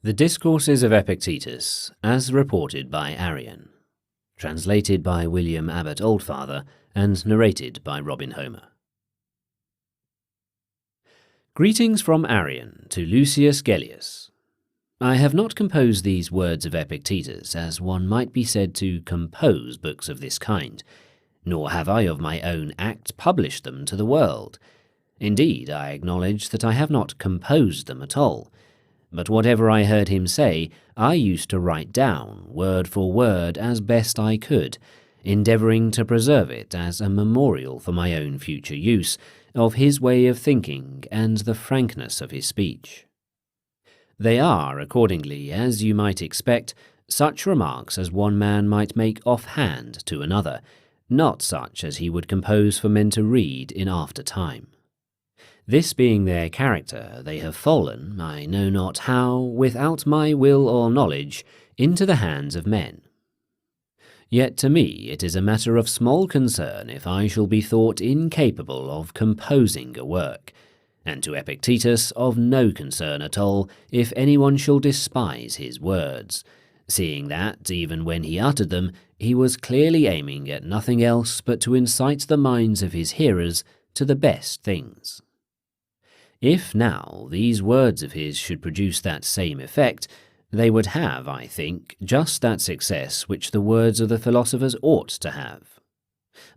The Discourses of Epictetus, as reported by Arrian, translated by William Abbott Oldfather, and narrated by Robin Homer. Greetings from Arrian to Lucius Gellius. I have not composed these words of Epictetus as one might be said to compose books of this kind, nor have I of my own act published them to the world. Indeed, I acknowledge that I have not composed them at all. But whatever I heard him say, I used to write down, word for word, as best I could, endeavouring to preserve it as a memorial for my own future use, of his way of thinking and the frankness of his speech. They are, accordingly, as you might expect, such remarks as one man might make off-hand to another, not such as he would compose for men to read in after time. This being their character, they have fallen, I know not how, without my will or knowledge, into the hands of men. Yet to me it is a matter of small concern if I shall be thought incapable of composing a work, and to Epictetus of no concern at all if anyone shall despise his words, seeing that, even when he uttered them, he was clearly aiming at nothing else but to incite the minds of his hearers to the best things. If now these words of his should produce that same effect, they would have, I think, just that success which the words of the philosophers ought to have.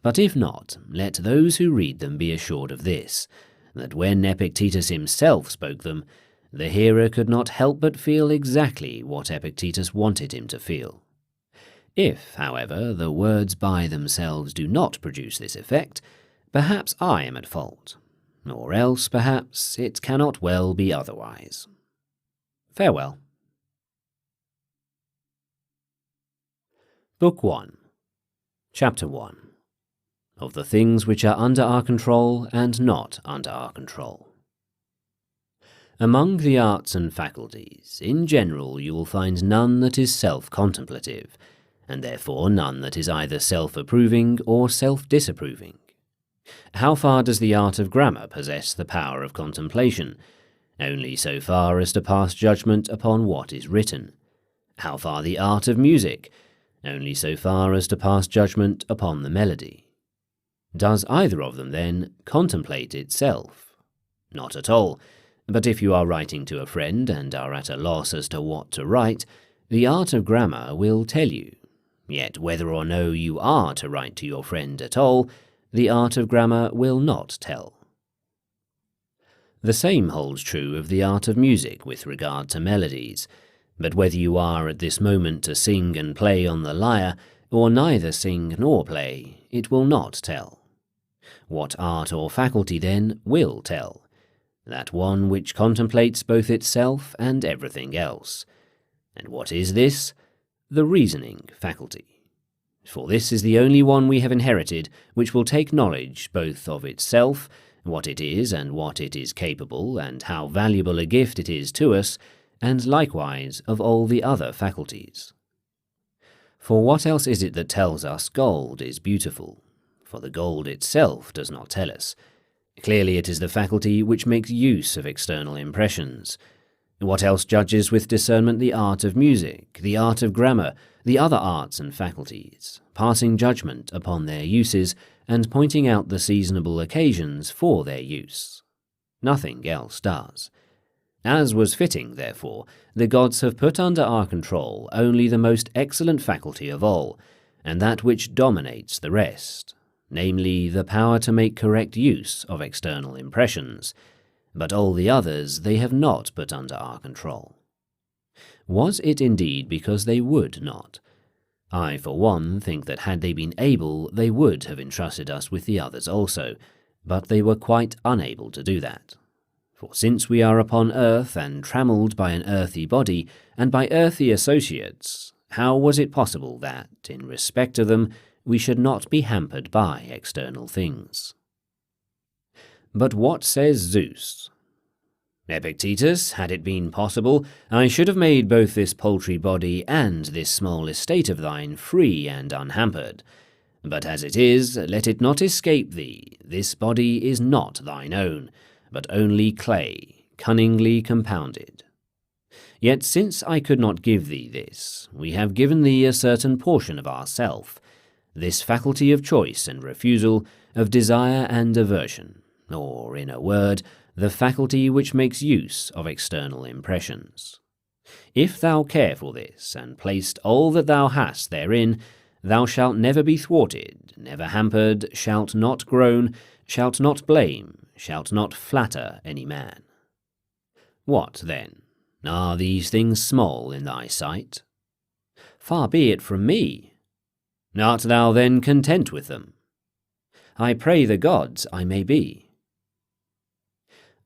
But if not, let those who read them be assured of this, that when Epictetus himself spoke them, the hearer could not help but feel exactly what Epictetus wanted him to feel. If, however, the words by themselves do not produce this effect, perhaps I am at fault. Or else, perhaps, it cannot well be otherwise. Farewell. Book 1. Chapter 1. Of the things which are under our control and not under our control. Among the arts and faculties, in general you will find none that is self-contemplative, and therefore none that is either self-approving or self-disapproving. How far does the art of grammar possess the power of contemplation? Only so far as to pass judgment upon what is written. How far the art of music? Only so far as to pass judgment upon the melody. Does either of them, then, contemplate itself? Not at all. But if you are writing to a friend and are at a loss as to what to write, the art of grammar will tell you. Yet whether or no you are to write to your friend at all, the art of grammar will not tell. The same holds true of the art of music with regard to melodies, but whether you are at this moment to sing and play on the lyre, or neither sing nor play, it will not tell. What art or faculty, then, will tell? That one which contemplates both itself and everything else. And what is this? The reasoning faculty. For this is the only one we have inherited which will take knowledge both of itself, what it is and what it is capable, and how valuable a gift it is to us, and likewise of all the other faculties. For what else is it that tells us gold is beautiful? For the gold itself does not tell us. Clearly it is the faculty which makes use of external impressions. What else judges with discernment the art of music, the art of grammar, the other arts and faculties, passing judgment upon their uses, and pointing out the seasonable occasions for their use? Nothing else does. As was fitting, therefore, the gods have put under our control only the most excellent faculty of all, and that which dominates the rest, namely the power to make correct use of external impressions, but all the others they have not put under our control. Was it indeed because they would not? I, for one, think that had they been able, they would have entrusted us with the others also, but they were quite unable to do that. For since we are upon earth and trammelled by an earthy body, and by earthy associates, how was it possible that, in respect of them, we should not be hampered by external things? But what says Zeus? Epictetus, had it been possible, I should have made both this paltry body and this small estate of thine free and unhampered. But as it is, let it not escape thee, this body is not thine own, but only clay, cunningly compounded. Yet since I could not give thee this, we have given thee a certain portion of ourself, this faculty of choice and refusal, of desire and aversion, or, in a word, the faculty which makes use of external impressions. If thou care for this, and placed all that thou hast therein, thou shalt never be thwarted, never hampered, shalt not groan, shalt not blame, shalt not flatter any man. What, then? Are these things small in thy sight? Far be it from me. Art thou then content with them? I pray the gods I may be.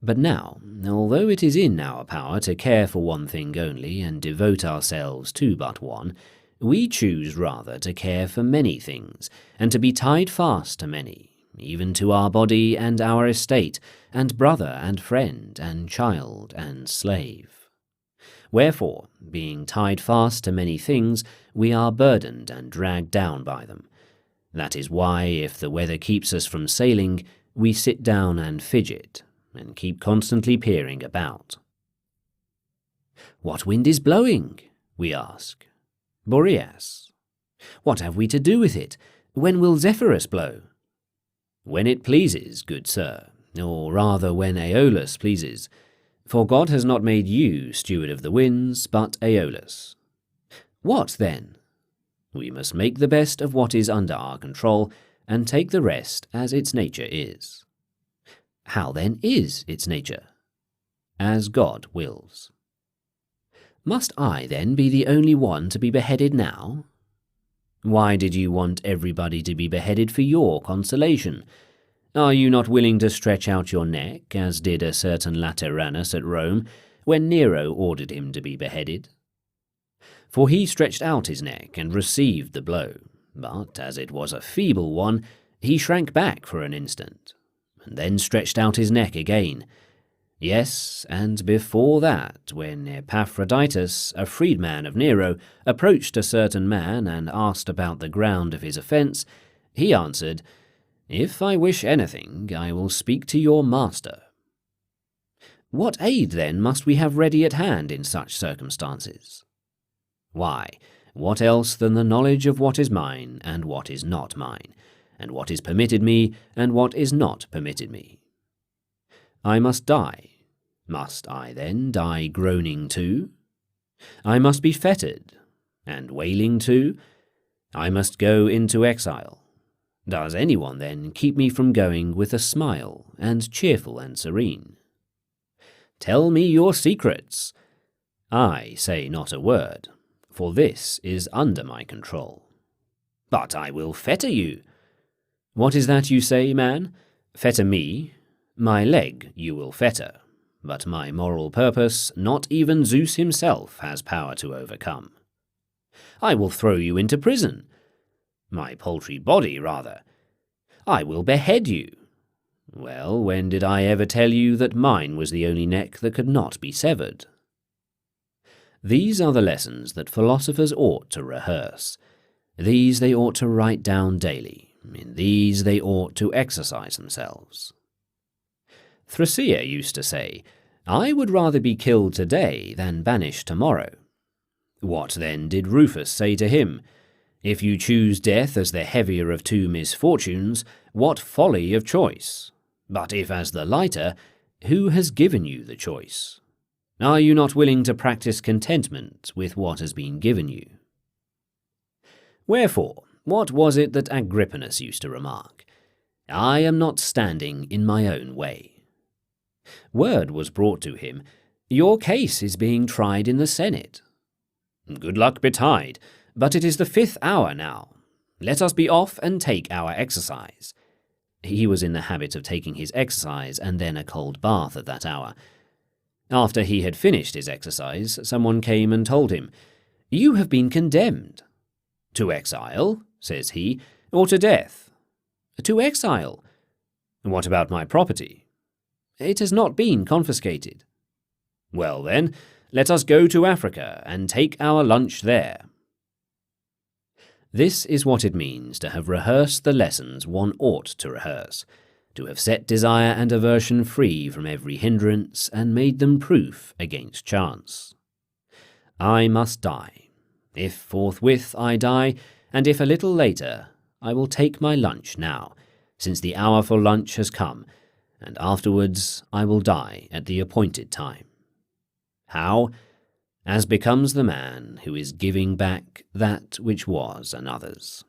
But now, although it is in our power to care for one thing only, and devote ourselves to but one, we choose rather to care for many things, and to be tied fast to many, even to our body and our estate, and brother and friend, and child and slave. Wherefore, being tied fast to many things, we are burdened and dragged down by them. That is why, if the weather keeps us from sailing, we sit down and fidget, and keep constantly peering about. What wind is blowing? We ask. Boreas. What have we to do with it? When will Zephyrus blow? When it pleases, good sir, or rather when Aeolus pleases. For God has not made you steward of the winds, but Aeolus. What then? We must make the best of what is under our control, and take the rest as its nature is. How then is its nature? As God wills. Must I then be the only one to be beheaded now? Why did you want everybody to be beheaded for your consolation? Are you not willing to stretch out your neck, as did a certain Lateranus at Rome, when Nero ordered him to be beheaded? For he stretched out his neck and received the blow, but as it was a feeble one, he shrank back for an instant, and then stretched out his neck again. Yes, and before that, when Epaphroditus, a freedman of Nero, approached a certain man and asked about the ground of his offence, he answered, "If I wish anything, I will speak to your master." What aid, then, must we have ready at hand in such circumstances? Why, what else than the knowledge of what is mine and what is not mine, and what is permitted me and what is not permitted me? I must die. Must I then die groaning too? I must be fettered, and wailing too? I must go into exile. Does anyone then keep me from going with a smile, and cheerful and serene? Tell me your secrets. I say not a word, for this is under my control. But I will fetter you. What is that you say, man? Fetter me? My leg you will fetter, but my moral purpose not even Zeus himself has power to overcome. I will throw you into prison. My paltry body, rather. I will behead you. Well, when did I ever tell you that mine was the only neck that could not be severed? These are the lessons that philosophers ought to rehearse. These they ought to write down daily. In these they ought to exercise themselves. Thrasea used to say, "I would rather be killed today than banished tomorrow." What then did Rufus say to him? If you choose death as the heavier of two misfortunes, what folly of choice! But if as the lighter, who has given you the choice? Are you not willing to practice contentment with what has been given you? Wherefore, what was it that Agrippinus used to remark? I am not standing in my own way. Word was brought to him, your case is being tried in the Senate. Good luck betide, but it is the 5th hour now. Let us be off and take our exercise. He was in the habit of taking his exercise and then a cold bath at that hour. After he had finished his exercise, someone came and told him, You have been condemned. To exile, says he, or to death? To exile. What about my property? It has not been confiscated. Well then, let us go to Africa and take our lunch there. This is what it means to have rehearsed the lessons one ought to rehearse, to have set desire and aversion free from every hindrance and made them proof against chance. I must die. If forthwith I die, and if a little later, I will take my lunch now, since the hour for lunch has come, and afterwards I will die at the appointed time. How? As becomes the man who is giving back that which was another's.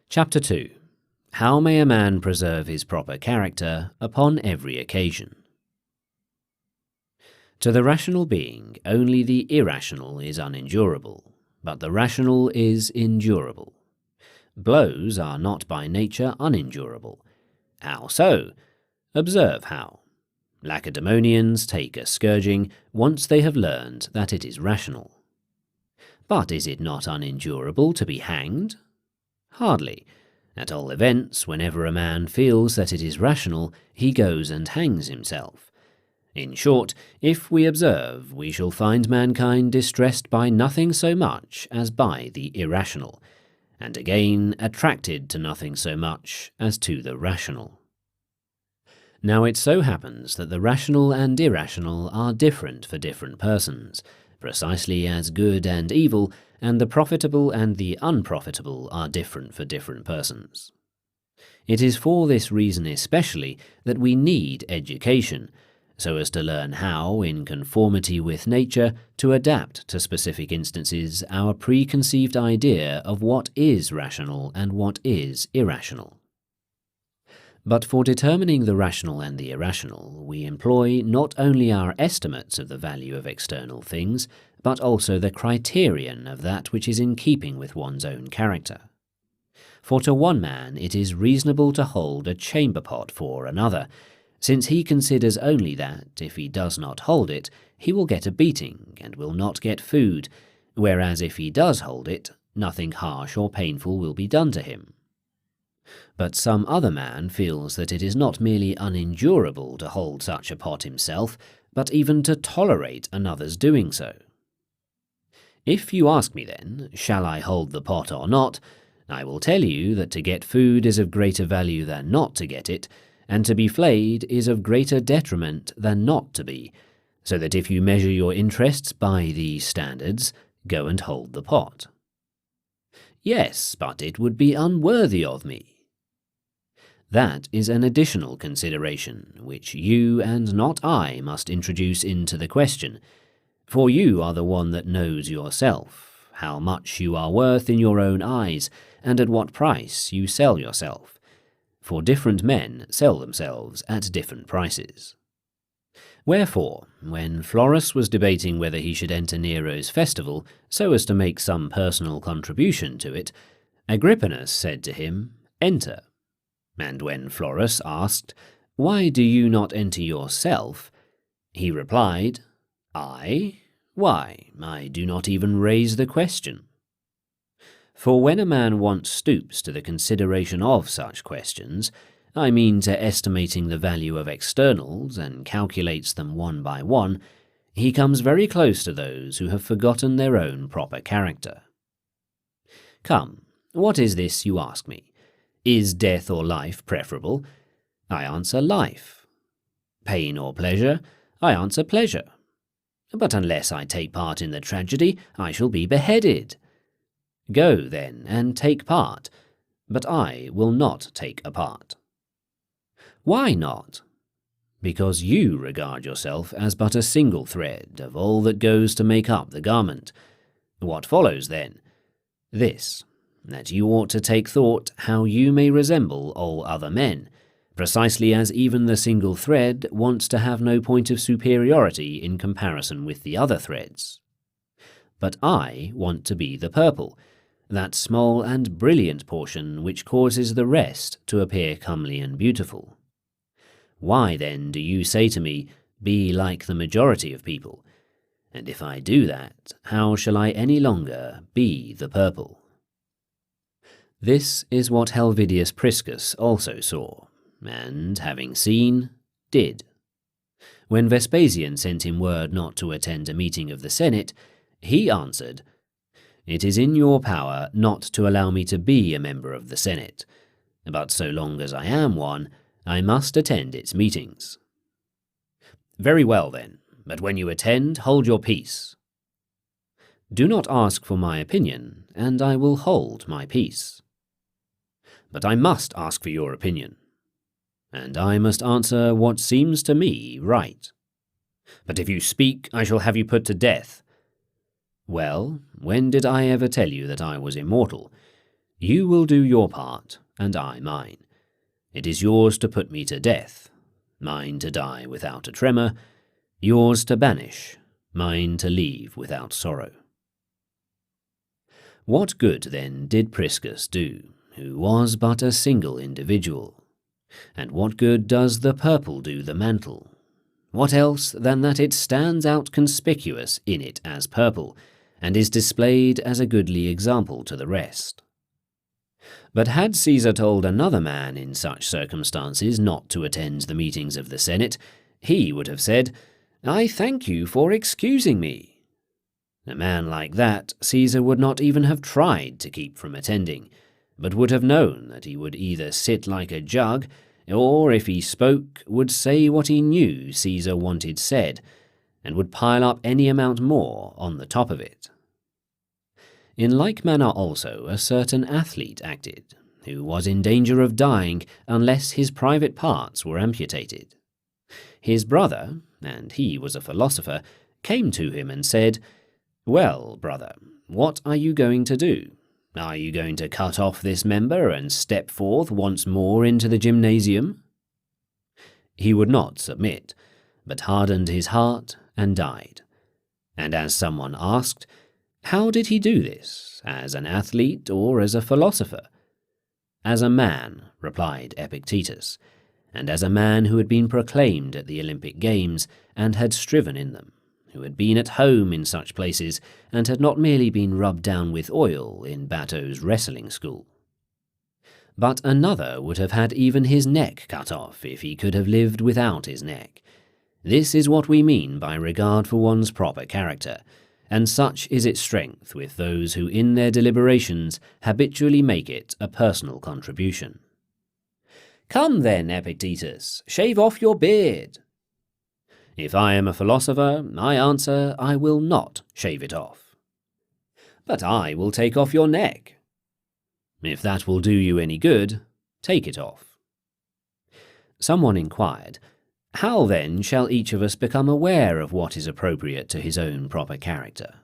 Chapter 2. How may a man preserve his proper character upon every occasion? To the rational being, only the irrational is unendurable, but the rational is endurable. Blows are not by nature unendurable. How so? Observe how. Lacedaemonians take a scourging once they have learned that it is rational. But is it not unendurable to be hanged? Hardly. At all events, whenever a man feels that it is rational, he goes and hangs himself. In short, if we observe, we shall find mankind distressed by nothing so much as by the irrational, and again attracted to nothing so much as to the rational. Now it so happens that the rational and irrational are different for different persons, precisely as good and evil, and the profitable and the unprofitable are different for different persons. It is for this reason especially that we need education, so as to learn how, in conformity with nature, to adapt to specific instances our preconceived idea of what is rational and what is irrational. But for determining the rational and the irrational, we employ not only our estimates of the value of external things, but also the criterion of that which is in keeping with one's own character. For to one man it is reasonable to hold a chamber pot for another, since he considers only that, if he does not hold it, he will get a beating and will not get food, whereas if he does hold it, nothing harsh or painful will be done to him. But some other man feels that it is not merely unendurable to hold such a pot himself, but even to tolerate another's doing so. If you ask me then, shall I hold the pot or not, I will tell you that to get food is of greater value than not to get it, and to be flayed is of greater detriment than not to be, so that if you measure your interests by these standards, go and hold the pot. Yes, but it would be unworthy of me. That is an additional consideration, which you and not I must introduce into the question, for you are the one that knows yourself, how much you are worth in your own eyes, and at what price you sell yourself. For different men sell themselves at different prices. Wherefore, when Florus was debating whether he should enter Nero's festival so as to make some personal contribution to it, Agrippinus said to him, "Enter." And when Florus asked, "Why do you not enter yourself?" he replied, "I? Why, I do not even raise the question." For when a man once stoops to the consideration of such questions, I mean to estimating the value of externals, and calculates them one by one, he comes very close to those who have forgotten their own proper character. Come, what is this you ask me? Is death or life preferable? I answer life. Pain or pleasure? I answer pleasure. But unless I take part in the tragedy, I shall be beheaded. Go, then, and take part, but I will not take a part. Why not? Because you regard yourself as but a single thread of all that goes to make up the garment. What follows, then? This, that you ought to take thought how you may resemble all other men, precisely as even the single thread wants to have no point of superiority in comparison with the other threads. But I want to be the purple, that small and brilliant portion which causes the rest to appear comely and beautiful. Why then do you say to me, "Be like the majority of people"? And if I do that, how shall I any longer be the purple? This is what Helvidius Priscus also saw, and, having seen, did. When Vespasian sent him word not to attend a meeting of the Senate, he answered, "It is in your power not to allow me to be a member of the Senate, but so long as I am one, I must attend its meetings." Very well, then, but when you attend, hold your peace. Do not ask for my opinion, and I will hold my peace. But I must ask for your opinion, and I must answer what seems to me right. But if you speak, I shall have you put to death. Well, when did I ever tell you that I was immortal? You will do your part, and I mine. It is yours to put me to death, mine to die without a tremor, yours to banish, mine to leave without sorrow. What good, then, did Priscus do, who was but a single individual? And what good does the purple do the mantle? What else than that it stands out conspicuous in it as purple, and is displayed as a goodly example to the rest? But had Caesar told another man in such circumstances not to attend the meetings of the Senate, he would have said, "I thank you for excusing me." A man like that Caesar would not even have tried to keep from attending, but would have known that he would either sit like a jug, or, if he spoke, would say what he knew Caesar wanted said, and would pile up any amount more on the top of it. In like manner also a certain athlete acted, who was in danger of dying unless his private parts were amputated. His brother, and he was a philosopher, came to him and said, "Well, brother, what are you going to do? Are you going to cut off this member and step forth once more into the gymnasium?" He would not submit, but hardened his heart and died. And as someone asked, how did he do this, as an athlete or as a philosopher? As a man, replied Epictetus, and as a man who had been proclaimed at the Olympic Games and had striven in them, who had been at home in such places and had not merely been rubbed down with oil in Bato's wrestling school. But another would have had even his neck cut off if he could have lived without his neck. This is what we mean by regard for one's proper character, and such is its strength with those who in their deliberations habitually make it a personal contribution. Come then, Epictetus, shave off your beard. If I am a philosopher, I answer, I will not shave it off. But I will take off your neck. If that will do you any good, take it off. Someone inquired, how then shall each of us become aware of what is appropriate to his own proper character?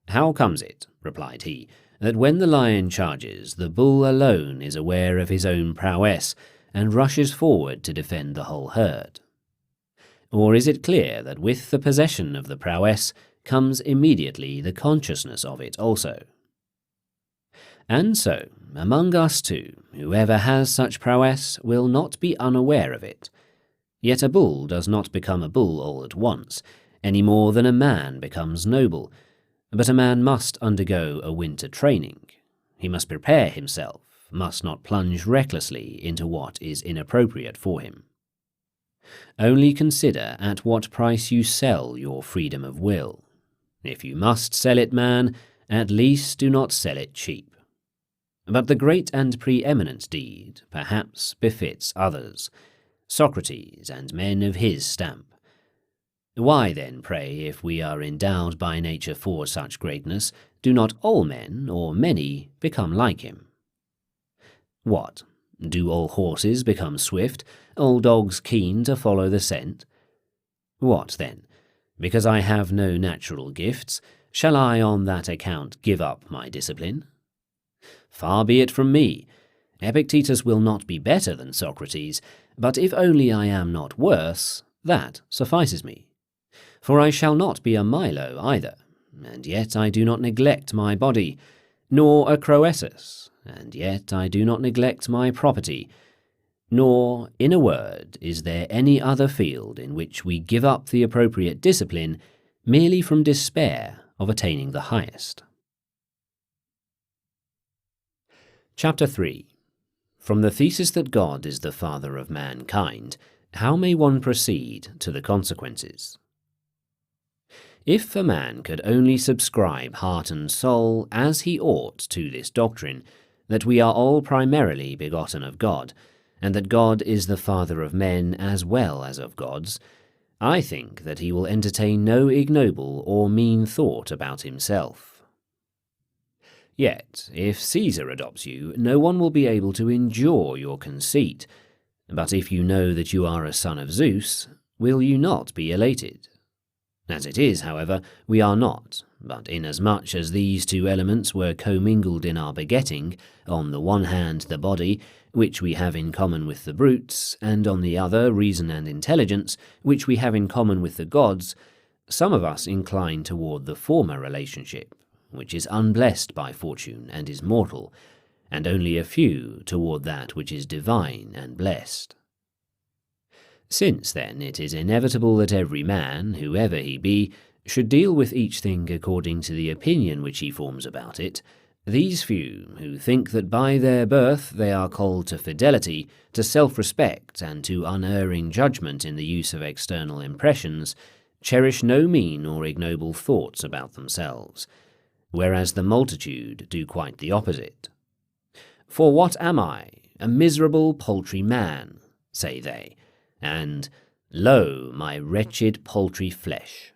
How comes it, replied he, that when the lion charges, the bull alone is aware of his own prowess and rushes forward to defend the whole herd? Or is it clear that with the possession of the prowess comes immediately the consciousness of it also? And so, among us too, whoever has such prowess will not be unaware of it. Yet a bull does not become a bull all at once, any more than a man becomes noble, but a man must undergo a winter training. He must prepare himself, must not plunge recklessly into what is inappropriate for him. Only consider at what price you sell your freedom of will. If you must sell it, man, at least do not sell it cheap. But the great and preeminent deed perhaps befits others, Socrates and men of his stamp. Why then, pray, if we are endowed by nature for such greatness, do not all men, or many, become like him? What? Do all horses become swift, all dogs keen to follow the scent? What then? Because I have no natural gifts, shall I on that account give up my discipline? Far be it from me. Epictetus will not be better than Socrates, but if only I am not worse, that suffices me. For I shall not be a Milo either, and yet I do not neglect my body, nor a Croesus, and yet I do not neglect my property, nor, in a word, is there any other field in which we give up the appropriate discipline merely from despair of attaining the highest. Chapter 3. From the thesis that God is the Father of mankind, how may one proceed to the consequences? If a man could only subscribe heart and soul as he ought to this doctrine, that we are all primarily begotten of God, and that God is the Father of men as well as of gods, I think that he will entertain no ignoble or mean thought about himself. Yet, if Caesar adopts you, no one will be able to endure your conceit. But if you know that you are a son of Zeus, will you not be elated? As it is, however, we are not, but inasmuch as these two elements were commingled in our begetting, on the one hand the body, which we have in common with the brutes, and on the other reason and intelligence, which we have in common with the gods, some of us incline toward the former relationship, which is unblessed by fortune and is mortal, and only a few toward that which is divine and blessed. Since, then, it is inevitable that every man, whoever he be, should deal with each thing according to the opinion which he forms about it, these few, who think that by their birth they are called to fidelity, to self-respect, and to unerring judgment in the use of external impressions, cherish no mean or ignoble thoughts about themselves, whereas the multitude do quite the opposite. For what am I? A miserable paltry man, say they, and, lo, my wretched paltry flesh.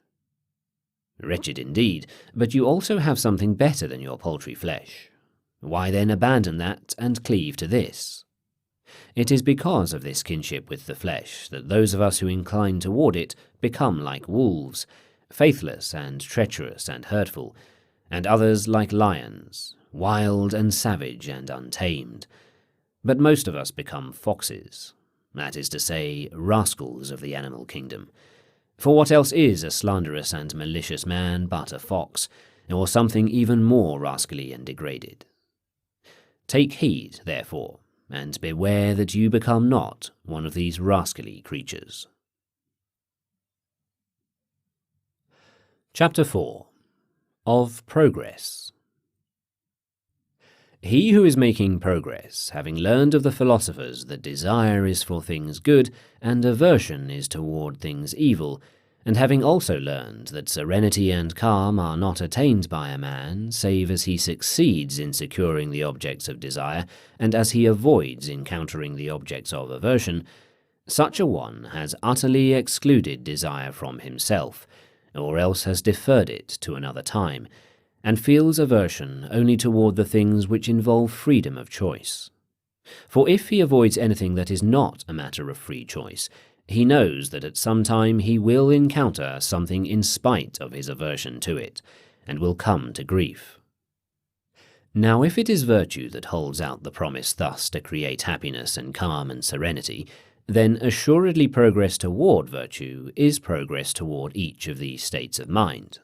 Wretched indeed, but you also have something better than your paltry flesh. Why then abandon that and cleave to this? It is because of this kinship with the flesh that those of us who incline toward it become like wolves, faithless and treacherous and hurtful, and others like lions, wild and savage and untamed. But most of us become foxes, that is to say, rascals of the animal kingdom. For what else is a slanderous and malicious man but a fox, or something even more rascally and degraded? Take heed, therefore, and beware that you become not one of these rascally creatures. Chapter 4. Of Progress. He who is making progress, having learned of the philosophers that desire is for things good, and aversion is toward things evil, and having also learned that serenity and calm are not attained by a man, save as he succeeds in securing the objects of desire, and as he avoids encountering the objects of aversion, such a one has utterly excluded desire from himself, or else has deferred it to another time, and feels aversion only toward the things which involve freedom of choice. For if he avoids anything that is not a matter of free choice, he knows that at some time he will encounter something in spite of his aversion to it, and will come to grief. Now if it is virtue that holds out the promise thus to create happiness and calm and serenity, then assuredly progress toward virtue is progress toward each of these states of mind.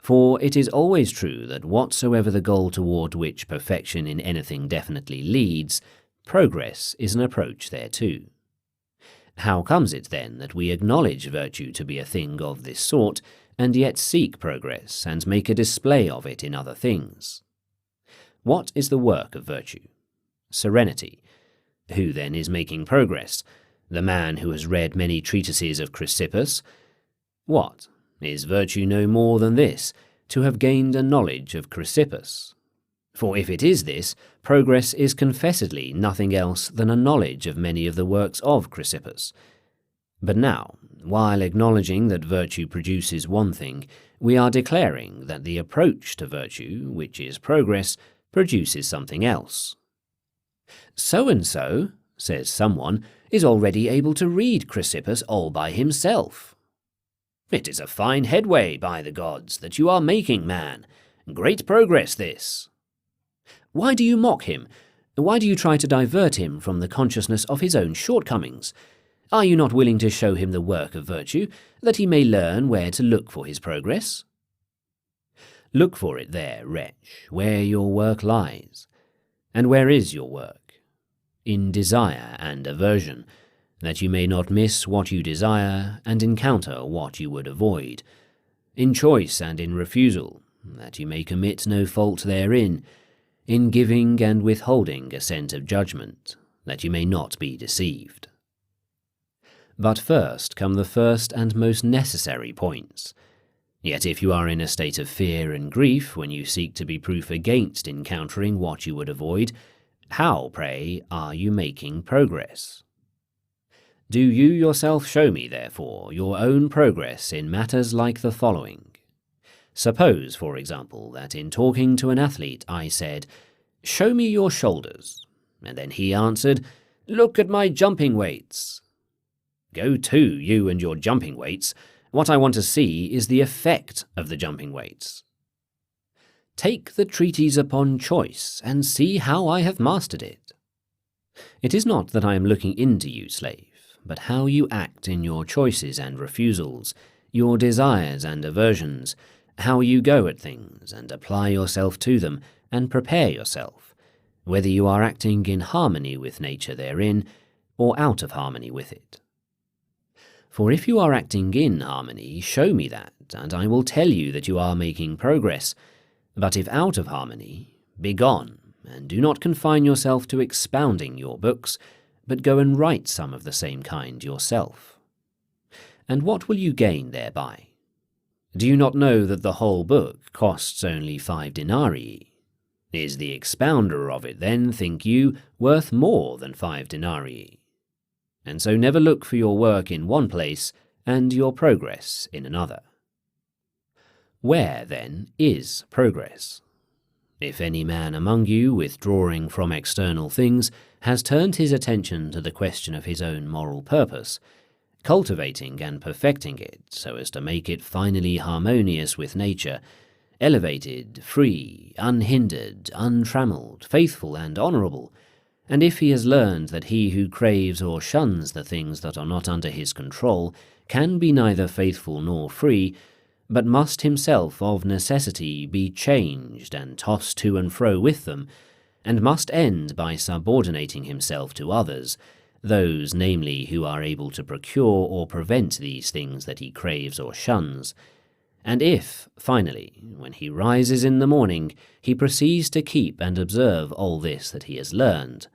For it is always true that whatsoever the goal toward which perfection in anything definitely leads, progress is an approach thereto. How comes it then that we acknowledge virtue to be a thing of this sort, and yet seek progress and make a display of it in other things? What is the work of virtue? Serenity. Who then is making progress? The man who has read many treatises of Chrysippus? What? Is virtue no more than this, to have gained a knowledge of Chrysippus? For if it is this, progress is confessedly nothing else than a knowledge of many of the works of Chrysippus. But now, while acknowledging that virtue produces one thing, we are declaring that the approach to virtue, which is progress, produces something else. So-and-so, says someone, is already able to read Chrysippus all by himself. It is a fine headway, by the gods, that you are making, man. Great progress, this. Why do you mock him? Why do you try to divert him from the consciousness of his own shortcomings? Are you not willing to show him the work of virtue, that he may learn where to look for his progress? Look for it there, wretch, where your work lies. And where is your work? In desire and aversion, that you may not miss what you desire and encounter what you would avoid. In choice and in refusal, that you may commit no fault therein. In giving and withholding assent of judgment, that you may not be deceived. But first come the first and most necessary points. Yet if you are in a state of fear and grief when you seek to be proof against encountering what you would avoid, how, pray, are you making progress? Do you yourself show me, therefore, your own progress in matters like the following. Suppose, for example, that in talking to an athlete I said, "Show me your shoulders," and then he answered, "Look at my jumping weights." Go to, you and your jumping weights. What I want to see is the effect of the jumping weights. Take the treatise upon choice, and see how I have mastered it. It is not that I am looking into you, slave, but how you act in your choices and refusals, your desires and aversions, how you go at things and apply yourself to them and prepare yourself, whether you are acting in harmony with nature therein or out of harmony with it. For if you are acting in harmony, show me that, and I will tell you that you are making progress. But if out of harmony, begone, and do not confine yourself to expounding your books, but go and write some of the same kind yourself. And what will you gain thereby? Do you not know that the whole book costs only 5 denarii? Is the expounder of it, then, think you, worth more than 5 denarii? And so never look for your work in one place and your progress in another. Where, then, is progress? If any man among you, withdrawing from external things, has turned his attention to the question of his own moral purpose, cultivating and perfecting it so as to make it finally harmonious with nature, elevated, free, unhindered, untrammelled, faithful and honourable, and if he has learned that he who craves or shuns the things that are not under his control can be neither faithful nor free, but must himself of necessity be changed and tossed to and fro with them, and must end by subordinating himself to others, those, namely, who are able to procure or prevent these things that he craves or shuns. And if, finally, when he rises in the morning, he proceeds to keep and observe all this that he has learned,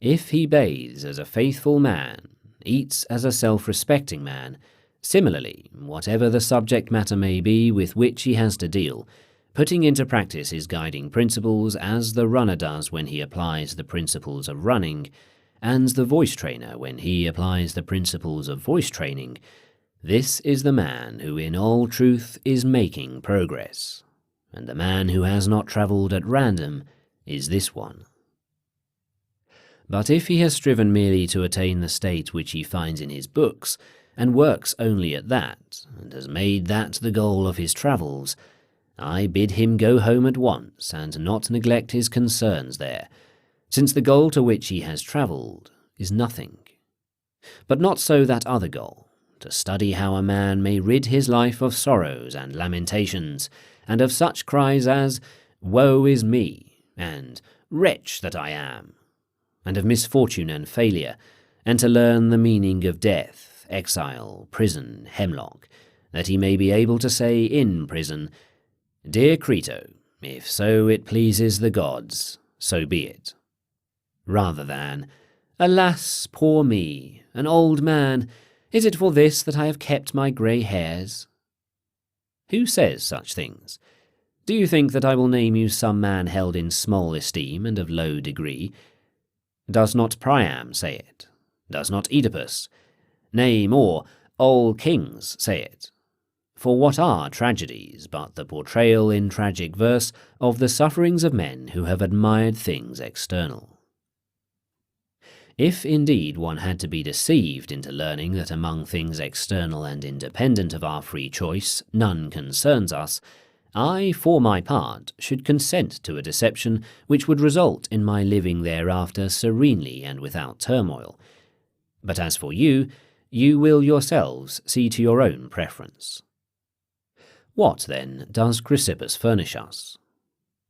if he bathes as a faithful man, eats as a self-respecting man, similarly, whatever the subject matter may be with which he has to deal, putting into practice his guiding principles as the runner does when he applies the principles of running, and the voice trainer when he applies the principles of voice training, this is the man who in all truth is making progress, and the man who has not travelled at random is this one. But if he has striven merely to attain the state which he finds in his books, and works only at that, and has made that the goal of his travels, I bid him go home at once, and not neglect his concerns there, since the goal to which he has travelled is nothing. But not so that other goal, to study how a man may rid his life of sorrows and lamentations, and of such cries as, "Woe is me," and "Wretch that I am," and of misfortune and failure, and to learn the meaning of death, exile, prison, hemlock, that he may be able to say in prison, "Dear Crito, if so it pleases the gods, so be it," rather than, "Alas, poor me, an old man, is it for this that I have kept my grey hairs?" Who says such things? Do you think that I will name you some man held in small esteem and of low degree? Does not Priam say it? Does not Oedipus? Nay, more, all kings say it. For what are tragedies but the portrayal in tragic verse of the sufferings of men who have admired things external? If indeed one had to be deceived into learning that among things external and independent of our free choice none concerns us, I, for my part, should consent to a deception which would result in my living thereafter serenely and without turmoil. But as for you, you will yourselves see to your own preference. What, then, does Chrysippus furnish us?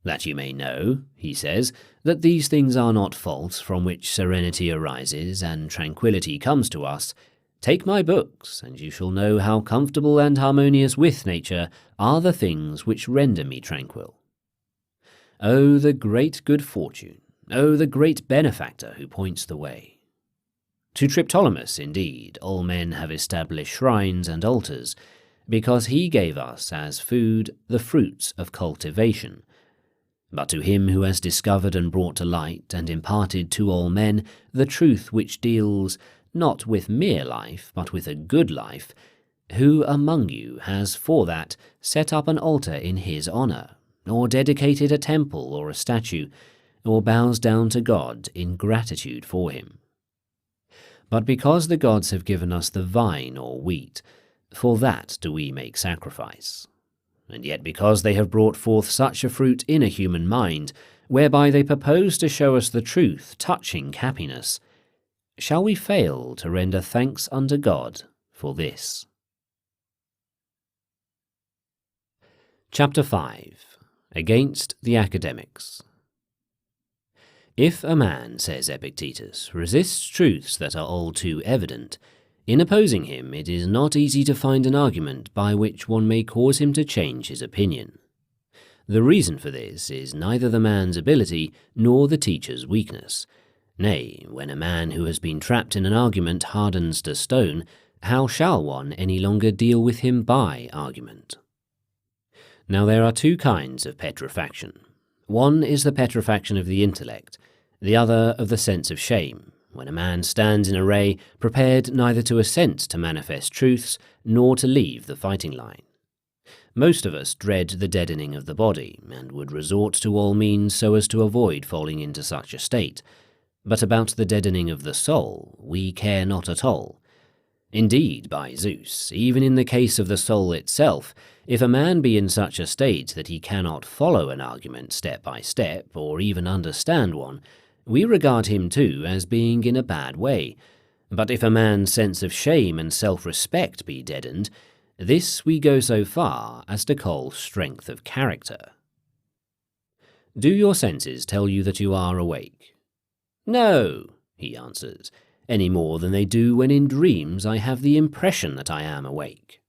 That you may know, he says, that these things are not faults from which serenity arises and tranquillity comes to us. Take my books, and you shall know how comfortable and harmonious with nature are the things which render me tranquil. Oh, the great good fortune! Oh, the great benefactor who points the way! To Triptolemus, indeed, all men have established shrines and altars, because he gave us as food the fruits of cultivation. But to him who has discovered and brought to light and imparted to all men the truth which deals not with mere life, but with a good life, who among you has for that set up an altar in his honour, or dedicated a temple or a statue, or bows down to God in gratitude for him? But because the gods have given us the vine or wheat, for that do we make sacrifice. And yet because they have brought forth such a fruit in a human mind, whereby they propose to show us the truth touching happiness, shall we fail to render thanks unto God for this? Chapter 5. Against the Academics. If a man, says Epictetus, resists truths that are all too evident, in opposing him it is not easy to find an argument by which one may cause him to change his opinion. The reason for this is neither the man's ability nor the teacher's weakness. Nay, when a man who has been trapped in an argument hardens to stone, how shall one any longer deal with him by argument? Now there are two kinds of petrifaction. One is the petrifaction of the intellect, the other of the sense of shame, when a man stands in array, prepared neither to assent to manifest truths, nor to leave the fighting line. Most of us dread the deadening of the body, and would resort to all means so as to avoid falling into such a state. But about the deadening of the soul, we care not at all. Indeed, by Zeus, even in the case of the soul itself, if a man be in such a state that he cannot follow an argument step by step, or even understand one, we regard him too as being in a bad way. But if a man's sense of shame and self-respect be deadened, this we go so far as to call strength of character. Do your senses tell you that you are awake? No, he answers, any more than they do when in dreams I have the impression that I am awake.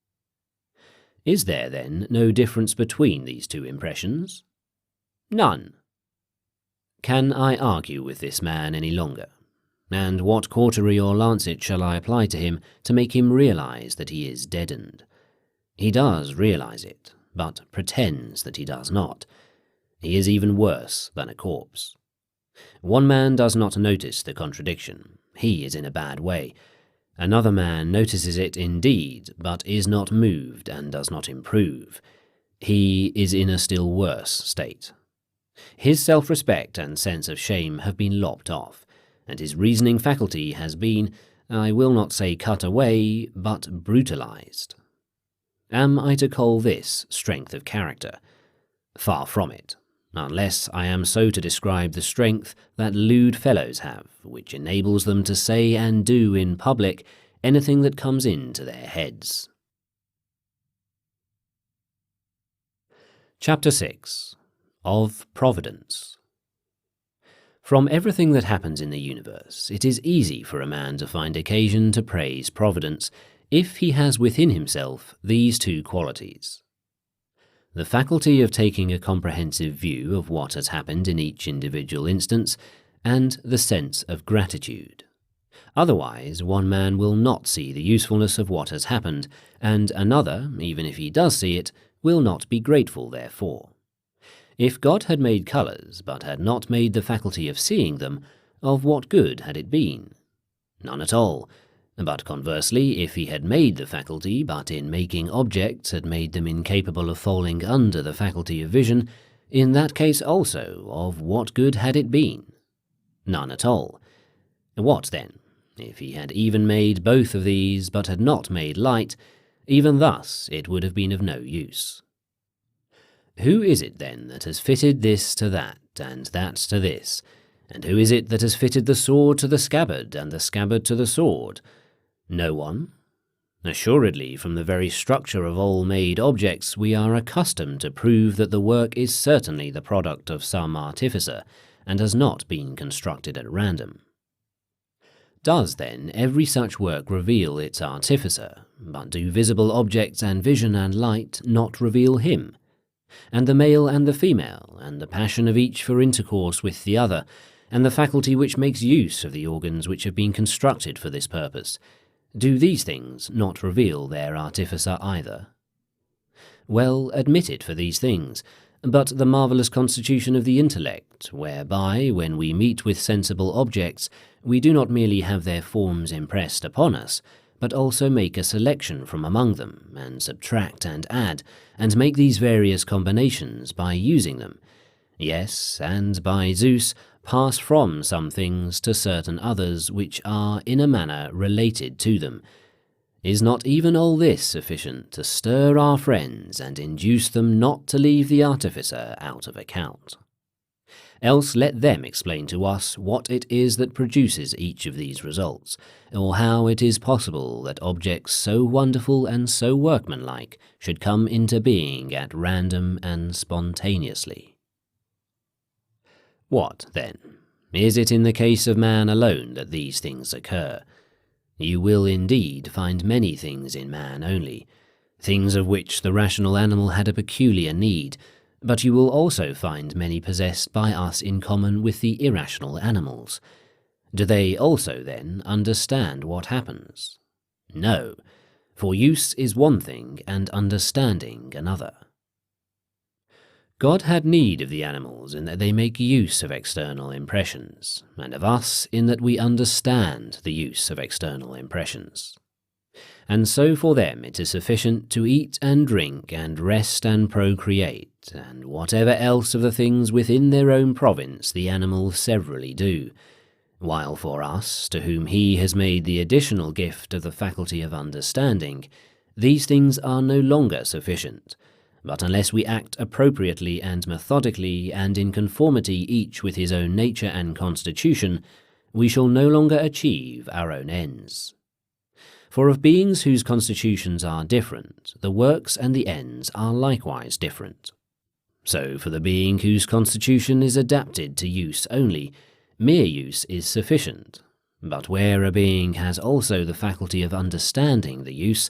Is there, then, no difference between these two impressions? None. Can I argue with this man any longer? And what cautery or lancet shall I apply to him to make him realize that he is deadened? He does realize it, but pretends that he does not. He is even worse than a corpse. One man does not notice the contradiction. He is in a bad way. Another man notices it indeed, but is not moved and does not improve. He is in a still worse state. His self-respect and sense of shame have been lopped off, and his reasoning faculty has been, I will not say cut away, but brutalized. Am I to call this strength of character? Far from it, unless I am so to describe the strength that lewd fellows have, which enables them to say and do in public anything that comes into their heads. Chapter 6. Of Providence. From everything that happens in the universe, it is easy for a man to find occasion to praise Providence, if he has within himself these two qualities: the faculty of taking a comprehensive view of what has happened in each individual instance, and the sense of gratitude. Otherwise, one man will not see the usefulness of what has happened, and another, even if he does see it, will not be grateful therefor. If God had made colours, but had not made the faculty of seeing them, of what good had it been? None at all. But conversely, if he had made the faculty, but in making objects had made them incapable of falling under the faculty of vision, in that case also, of what good had it been? None at all. What then, if he had even made both of these, but had not made light? Even thus it would have been of no use. Who is it then that has fitted this to that, and that to this? And who is it that has fitted the sword to the scabbard, and the scabbard to the sword? No one. Assuredly, from the very structure of all made objects, we are accustomed to prove that the work is certainly the product of some artificer, and has not been constructed at random. Does, then, every such work reveal its artificer, but do visible objects and vision and light not reveal him? And the male and the female, and the passion of each for intercourse with the other, and the faculty which makes use of the organs which have been constructed for this purpose, do these things not reveal their artificer either? Well, admit it for these things, but the marvellous constitution of the intellect, whereby, when we meet with sensible objects, we do not merely have their forms impressed upon us, but also make a selection from among them, and subtract and add, and make these various combinations by using them. Yes, and by Zeus, pass from some things to certain others which are in a manner related to them. Is not even all this sufficient to stir our friends and induce them not to leave the artificer out of account? Else let them explain to us what it is that produces each of these results, or how it is possible that objects so wonderful and so workmanlike should come into being at random and spontaneously. What, then? Is it in the case of man alone that these things occur? You will indeed find many things in man only, things of which the rational animal had a peculiar need, but you will also find many possessed by us in common with the irrational animals. Do they also, then, understand what happens? No, for use is one thing and understanding another. God had need of the animals in that they make use of external impressions, and of us in that we understand the use of external impressions. And so for them it is sufficient to eat and drink and rest and procreate, and whatever else of the things within their own province the animals severally do, while for us, to whom he has made the additional gift of the faculty of understanding, these things are no longer sufficient, but unless we act appropriately and methodically and in conformity each with his own nature and constitution, we shall no longer achieve our own ends. For of beings whose constitutions are different, the works and the ends are likewise different. So for the being whose constitution is adapted to use only, mere use is sufficient. But where a being has also the faculty of understanding the use,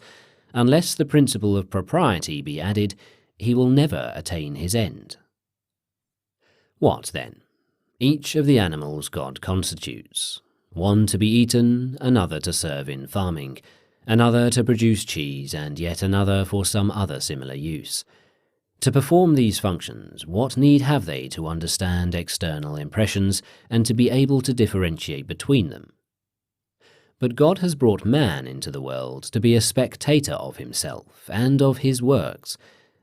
unless the principle of propriety be added, he will never attain his end. What then? Each of the animals God constitutes, one to be eaten, another to serve in farming, another to produce cheese, and yet another for some other similar use. To perform these functions, what need have they to understand external impressions and to be able to differentiate between them? But God has brought man into the world to be a spectator of himself and of his works,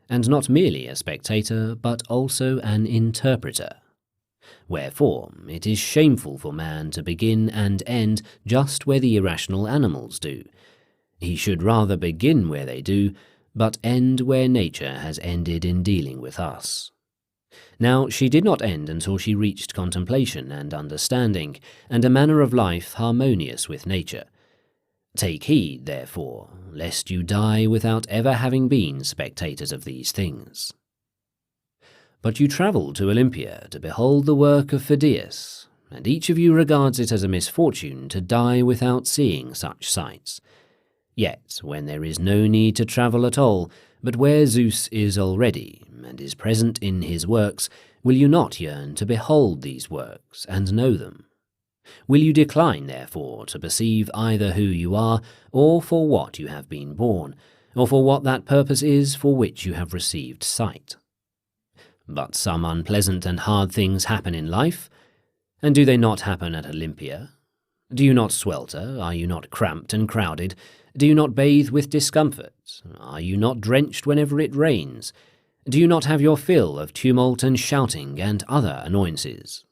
and not merely a spectator, but also an interpreter. Wherefore, it is shameful for man to begin and end just where the irrational animals do. He should rather begin where they do, but end where nature has ended in dealing with us. Now, she did not end until she reached contemplation and understanding, and a manner of life harmonious with nature. Take heed, therefore, lest you die without ever having been spectators of these things. But you travel to Olympia to behold the work of Phidias, and each of you regards it as a misfortune to die without seeing such sights. Yet, when there is no need to travel at all, but where Zeus is already, and is present in his works, will you not yearn to behold these works, and know them? Will you decline, therefore, to perceive either who you are, or for what you have been born, or for what that purpose is for which you have received sight? But some unpleasant and hard things happen in life, and do they not happen at Olympia? Do you not swelter? Are you not cramped and crowded? Do you not bathe with discomfort? Are you not drenched whenever it rains? Do you not have your fill of tumult and shouting and other annoyances?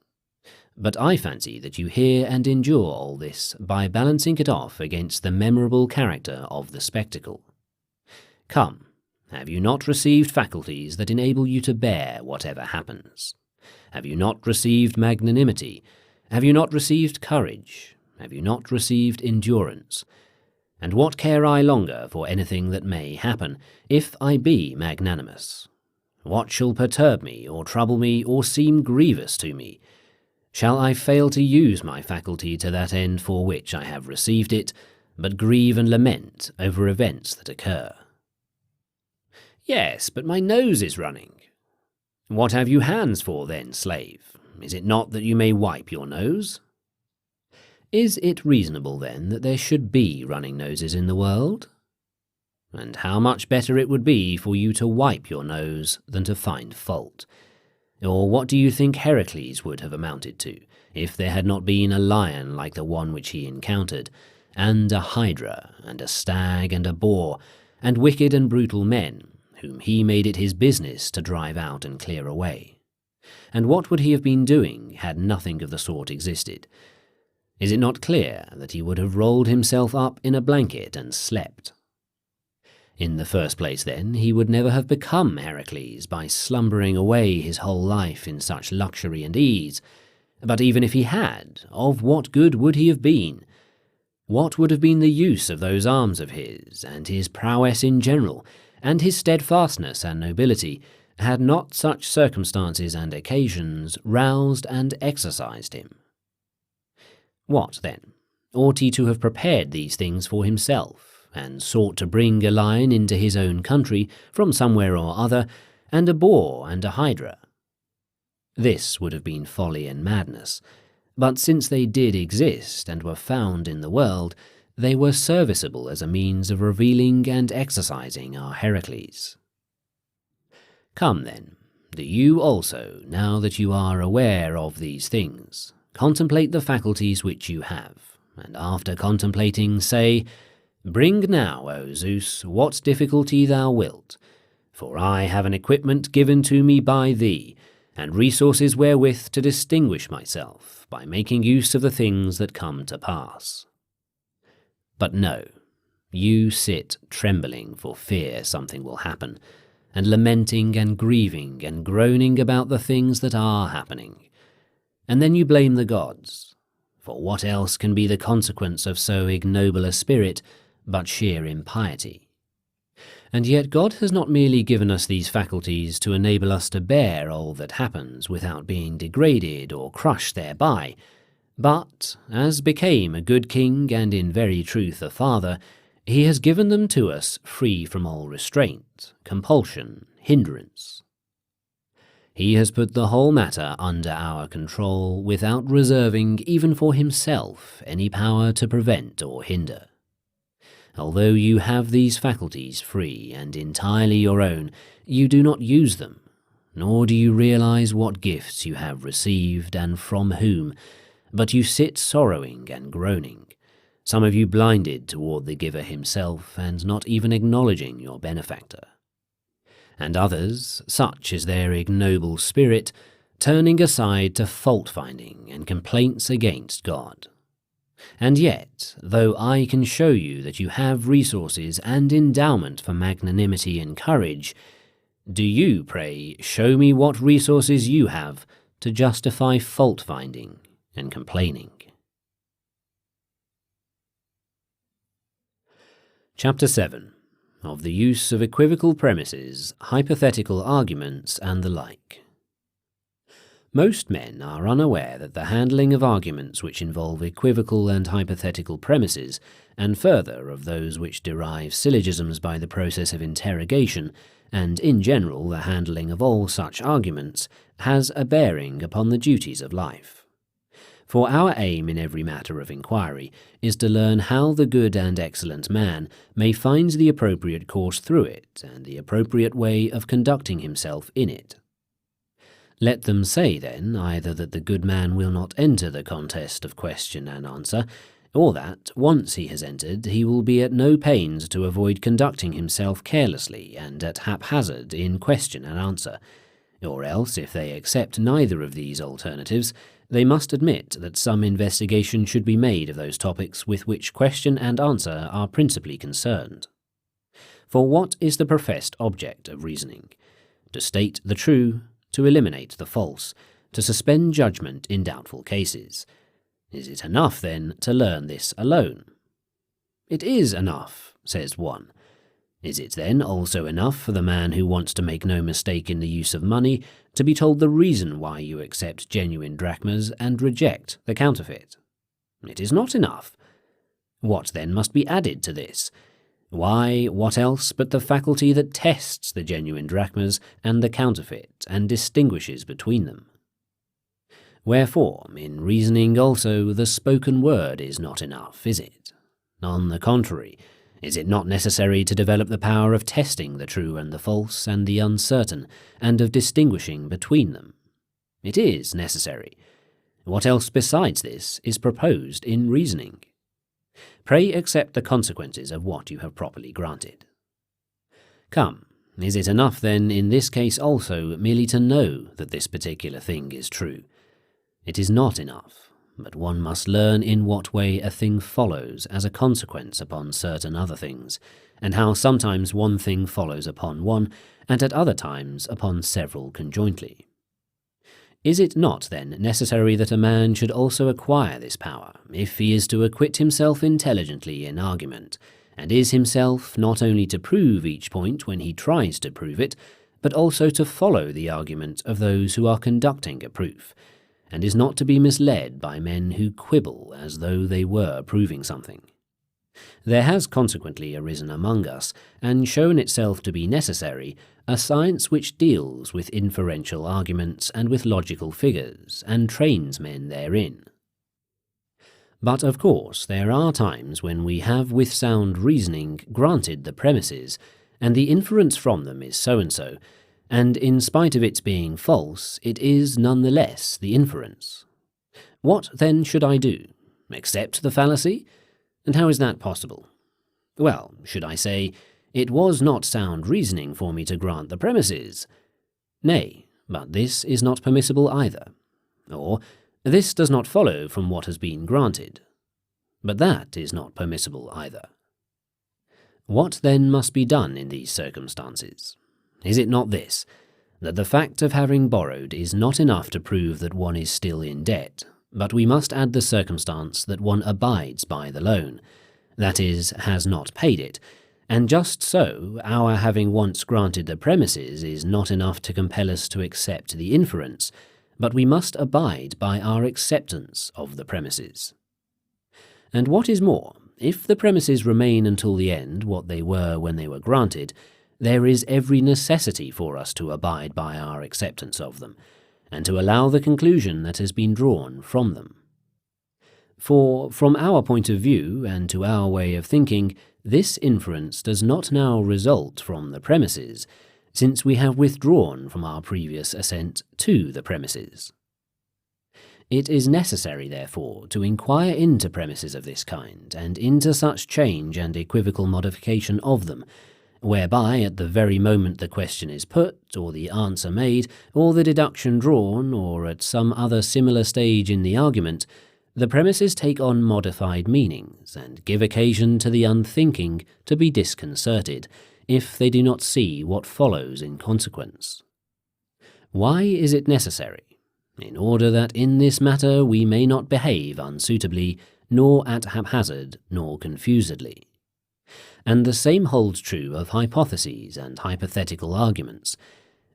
But I fancy that you hear and endure all this by balancing it off against the memorable character of the spectacle. Come, have you not received faculties that enable you to bear whatever happens? Have you not received magnanimity? Have you not received courage? Have you not received endurance? And what care I longer for anything that may happen, if I be magnanimous? What shall perturb me, or trouble me, or seem grievous to me? Shall I fail to use my faculty to that end for which I have received it, but grieve and lament over events that occur? Yes, but my nose is running. What have you hands for then, slave? Is it not that you may wipe your nose? Is it reasonable then that there should be running noses in the world? and how much better it would be for you to wipe your nose than to find fault. Or what do you think Heracles would have amounted to, if there had not been a lion like the one which he encountered, and a hydra, and a stag, and a boar, and wicked and brutal men, whom he made it his business to drive out and clear away? And what would he have been doing had nothing of the sort existed? Is it not clear that he would have rolled himself up in a blanket and slept? In the first place, then, he would never have become Heracles by slumbering away his whole life in such luxury and ease. But even if he had, of what good would he have been? What would have been the use of those arms of his, and his prowess in general, and his steadfastness and nobility, had not such circumstances and occasions roused and exercised him? What, then? Ought he to have prepared these things for himself, and sought to bring a lion into his own country from somewhere or other, and a boar and a hydra? This would have been folly and madness, but since they did exist and were found in the world, they were serviceable as a means of revealing and exercising our Heracles. Come then, do you also, now that you are aware of these things, contemplate the faculties which you have, and after contemplating say, Bring now, O Zeus, what difficulty thou wilt, for I have an equipment given to me by thee, and resources wherewith to distinguish myself by making use of the things that come to pass. But no, you sit trembling for fear something will happen, and lamenting and grieving and groaning about the things that are happening. And then you blame the gods, for what else can be the consequence of so ignoble a spirit but sheer impiety? And yet God has not merely given us these faculties to enable us to bear all that happens without being degraded or crushed thereby, but, as became a good king and in very truth a father, he has given them to us free from all restraint, compulsion, hindrance. He has put the whole matter under our control without reserving even for himself any power to prevent or hinder. Although you have these faculties free and entirely your own, you do not use them, nor do you realize what gifts you have received and from whom, but you sit sorrowing and groaning, some of you blinded toward the giver himself and not even acknowledging your benefactor. And others, such is their ignoble spirit, turning aside to fault-finding and complaints against God. And yet, though I can show you that you have resources and endowment for magnanimity and courage, do you, pray, show me what resources you have to justify fault-finding and complaining. Chapter 7. Of the use of equivocal premises, hypothetical arguments, and the like. Most men are unaware that the handling of arguments which involve equivocal and hypothetical premises, and further of those which derive syllogisms by the process of interrogation, and in general the handling of all such arguments, has a bearing upon the duties of life. For our aim in every matter of inquiry is to learn how the good and excellent man may find the appropriate course through it, and the appropriate way of conducting himself in it. Let them say, then, either that the good man will not enter the contest of question and answer, or that, once he has entered, he will be at no pains to avoid conducting himself carelessly and at haphazard in question and answer, or else, if they accept neither of these alternatives, they must admit that some investigation should be made of those topics with which question and answer are principally concerned. For what is the professed object of reasoning? To state the true, to eliminate the false, to suspend judgment in doubtful cases. Is it enough, then, to learn this alone? It is enough, says one. Is it then also enough for the man who wants to make no mistake in the use of money to be told the reason why you accept genuine drachmas and reject the counterfeit? It is not enough. What then must be added to this? Why, what else but the faculty that tests the genuine drachmas and the counterfeit and distinguishes between them? Wherefore, in reasoning also, the spoken word is not enough, is it? On the contrary, Is it not necessary to develop the power of testing the true and the false and the uncertain, and of distinguishing between them? It is necessary. What else besides this is proposed in reasoning? Pray accept the consequences of what you have properly granted. Come, is it enough then in this case also merely to know that this particular thing is true? It is not enough, but one must learn in what way a thing follows as a consequence upon certain other things, and how sometimes one thing follows upon one, and at other times upon several conjointly. Is it not, then, necessary that a man should also acquire this power, if he is to acquit himself intelligently in argument, and is himself not only to prove each point when he tries to prove it, but also to follow the argument of those who are conducting a proof, and is not to be misled by men who quibble as though they were proving something? There has consequently arisen among us, and shown itself to be necessary, a science which deals with inferential arguments and with logical figures, and trains men therein. But of course there are times when we have with sound reasoning granted the premises, and the inference from them is so-and-so, and in spite of its being false, it is none the less the inference. What then should I do? Accept the fallacy? And how is that possible? Well, should I say, it was not sound reasoning for me to grant the premises? Nay, but this is not permissible either. Or, this does not follow from what has been granted. But that is not permissible either. What then must be done in these circumstances? Is it not this, that the fact of having borrowed is not enough to prove that one is still in debt, but we must add the circumstance that one abides by the loan, that is, has not paid it, and just so our having once granted the premises is not enough to compel us to accept the inference, but we must abide by our acceptance of the premises. And what is more, if the premises remain until the end what they were when they were granted, there is every necessity for us to abide by our acceptance of them, and to allow the conclusion that has been drawn from them. For, from our point of view, and to our way of thinking, this inference does not now result from the premises, since we have withdrawn from our previous assent to the premises. It is necessary, therefore, to inquire into premises of this kind, and into such change and equivocal modification of them, whereby at the very moment the question is put, or the answer made, or the deduction drawn, or at some other similar stage in the argument, the premises take on modified meanings, and give occasion to the unthinking to be disconcerted, if they do not see what follows in consequence. Why is it necessary? In order that in this matter we may not behave unsuitably, nor at haphazard, nor confusedly. And the same holds true of hypotheses and hypothetical arguments,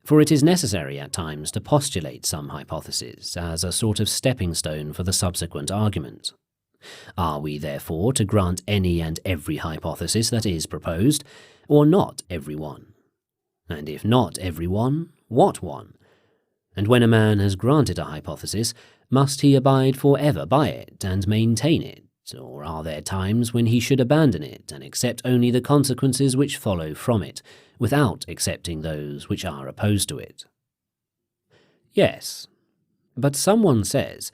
for it is necessary at times to postulate some hypothesis as a sort of stepping stone for the subsequent argument. Are we therefore to grant any and every hypothesis that is proposed, or not every one? And if not every one, what one? And when a man has granted a hypothesis, must he abide for ever by it and maintain it? Or are there times when he should abandon it and accept only the consequences which follow from it, without accepting those which are opposed to it? Yes, but someone says,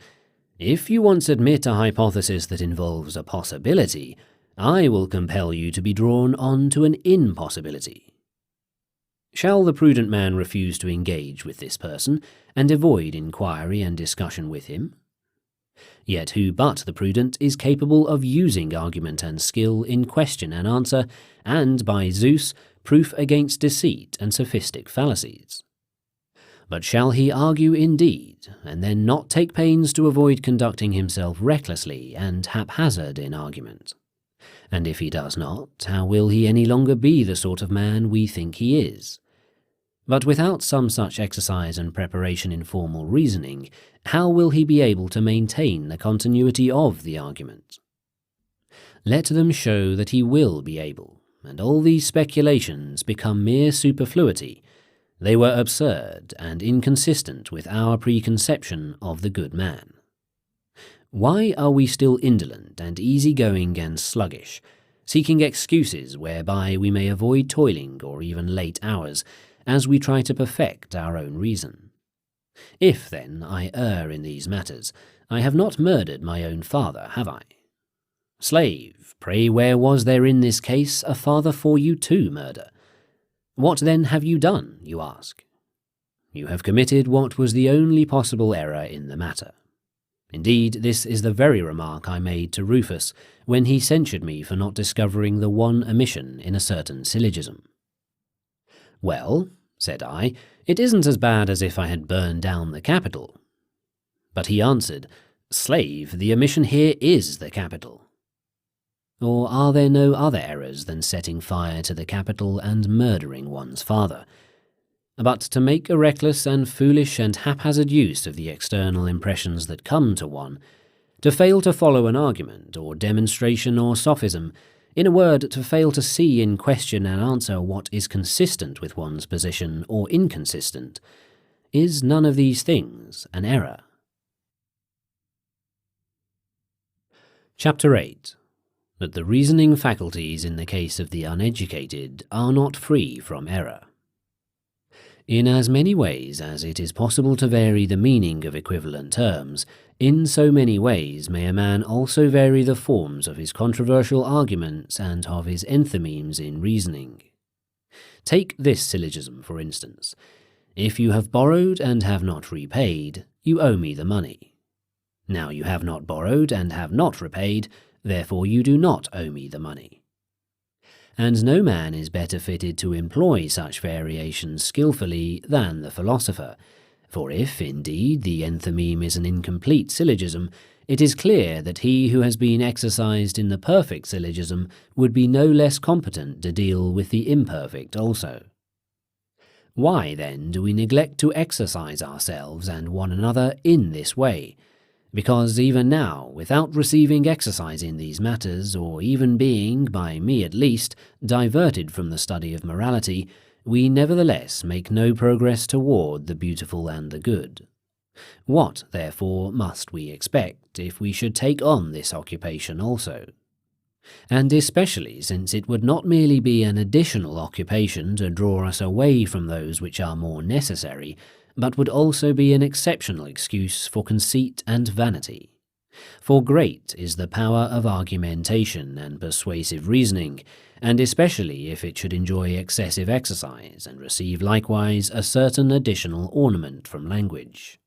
if you once admit a hypothesis that involves a possibility, I will compel you to be drawn on to an impossibility. Shall the prudent man refuse to engage with this person, and avoid inquiry and discussion with him? Yet who but the prudent is capable of using argument and skill in question and answer, and, by Zeus, proof against deceit and sophistic fallacies? But shall he argue indeed, and then not take pains to avoid conducting himself recklessly and haphazard in argument? And if he does not, how will he any longer be the sort of man we think he is? But without some such exercise and preparation in formal reasoning, how will he be able to maintain the continuity of the argument? Let them show that he will be able, and all these speculations become mere superfluity. They were absurd and inconsistent with our preconception of the good man. Why are we still indolent and easy-going and sluggish? seeking excuses whereby we may avoid toiling or even late hours, as we try to perfect our own reason. If, then, I err in these matters, I have not murdered my own father, have I? Slave, pray where was there in this case a father for you to murder? What then have you done, you ask? You have committed what was the only possible error in the matter. Indeed, this is the very remark I made to Rufus when he censured me for not discovering the one omission in a certain syllogism. Well, said I, it isn't as bad as if I had burned down the Capitol. But he answered, Slave, the omission here is the Capitol. Or are there no other errors than setting fire to the Capitol and murdering one's father? But to make a reckless and foolish and haphazard use of the external impressions that come to one, to fail to follow an argument or demonstration or sophism, in a word, to fail to see in question and answer what is consistent with one's position or inconsistent, is none of these things an error? Chapter 8. That the reasoning faculties in the case of the uneducated are not free from error. In as many ways as it is possible to vary the meaning of equivalent terms, in so many ways may a man also vary the forms of his controversial arguments and of his enthymemes in reasoning. Take this syllogism, for instance. If you have borrowed and have not repaid, you owe me the money. Now you have not borrowed and have not repaid, therefore you do not owe me the money. And no man is better fitted to employ such variations skilfully than the philosopher, for if, indeed, the enthymeme is an incomplete syllogism, it is clear that he who has been exercised in the perfect syllogism would be no less competent to deal with the imperfect also. Why, then, do we neglect to exercise ourselves and one another in this way? Because even now, without receiving exercise in these matters, or even being, by me at least, diverted from the study of morality, we nevertheless make no progress toward the beautiful and the good. What, therefore, must we expect if we should take on this occupation also? And especially since it would not merely be an additional occupation to draw us away from those which are more necessary, but would also be an exceptional excuse for conceit and vanity. For great is the power of argumentation and persuasive reasoning, and especially if it should enjoy excessive exercise and receive likewise a certain additional ornament from language.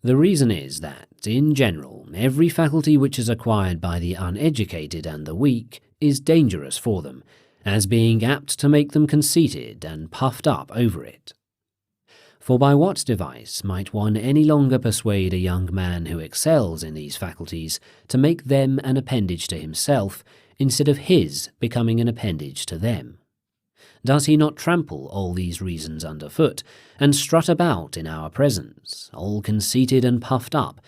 The reason is that, in general, every faculty which is acquired by the uneducated and the weak is dangerous for them, as being apt to make them conceited and puffed up over it. For by what device might one any longer persuade a young man who excels in these faculties to make them an appendage to himself, instead of his becoming an appendage to them? Does he not trample all these reasons under foot, and strut about in our presence, all conceited and puffed up,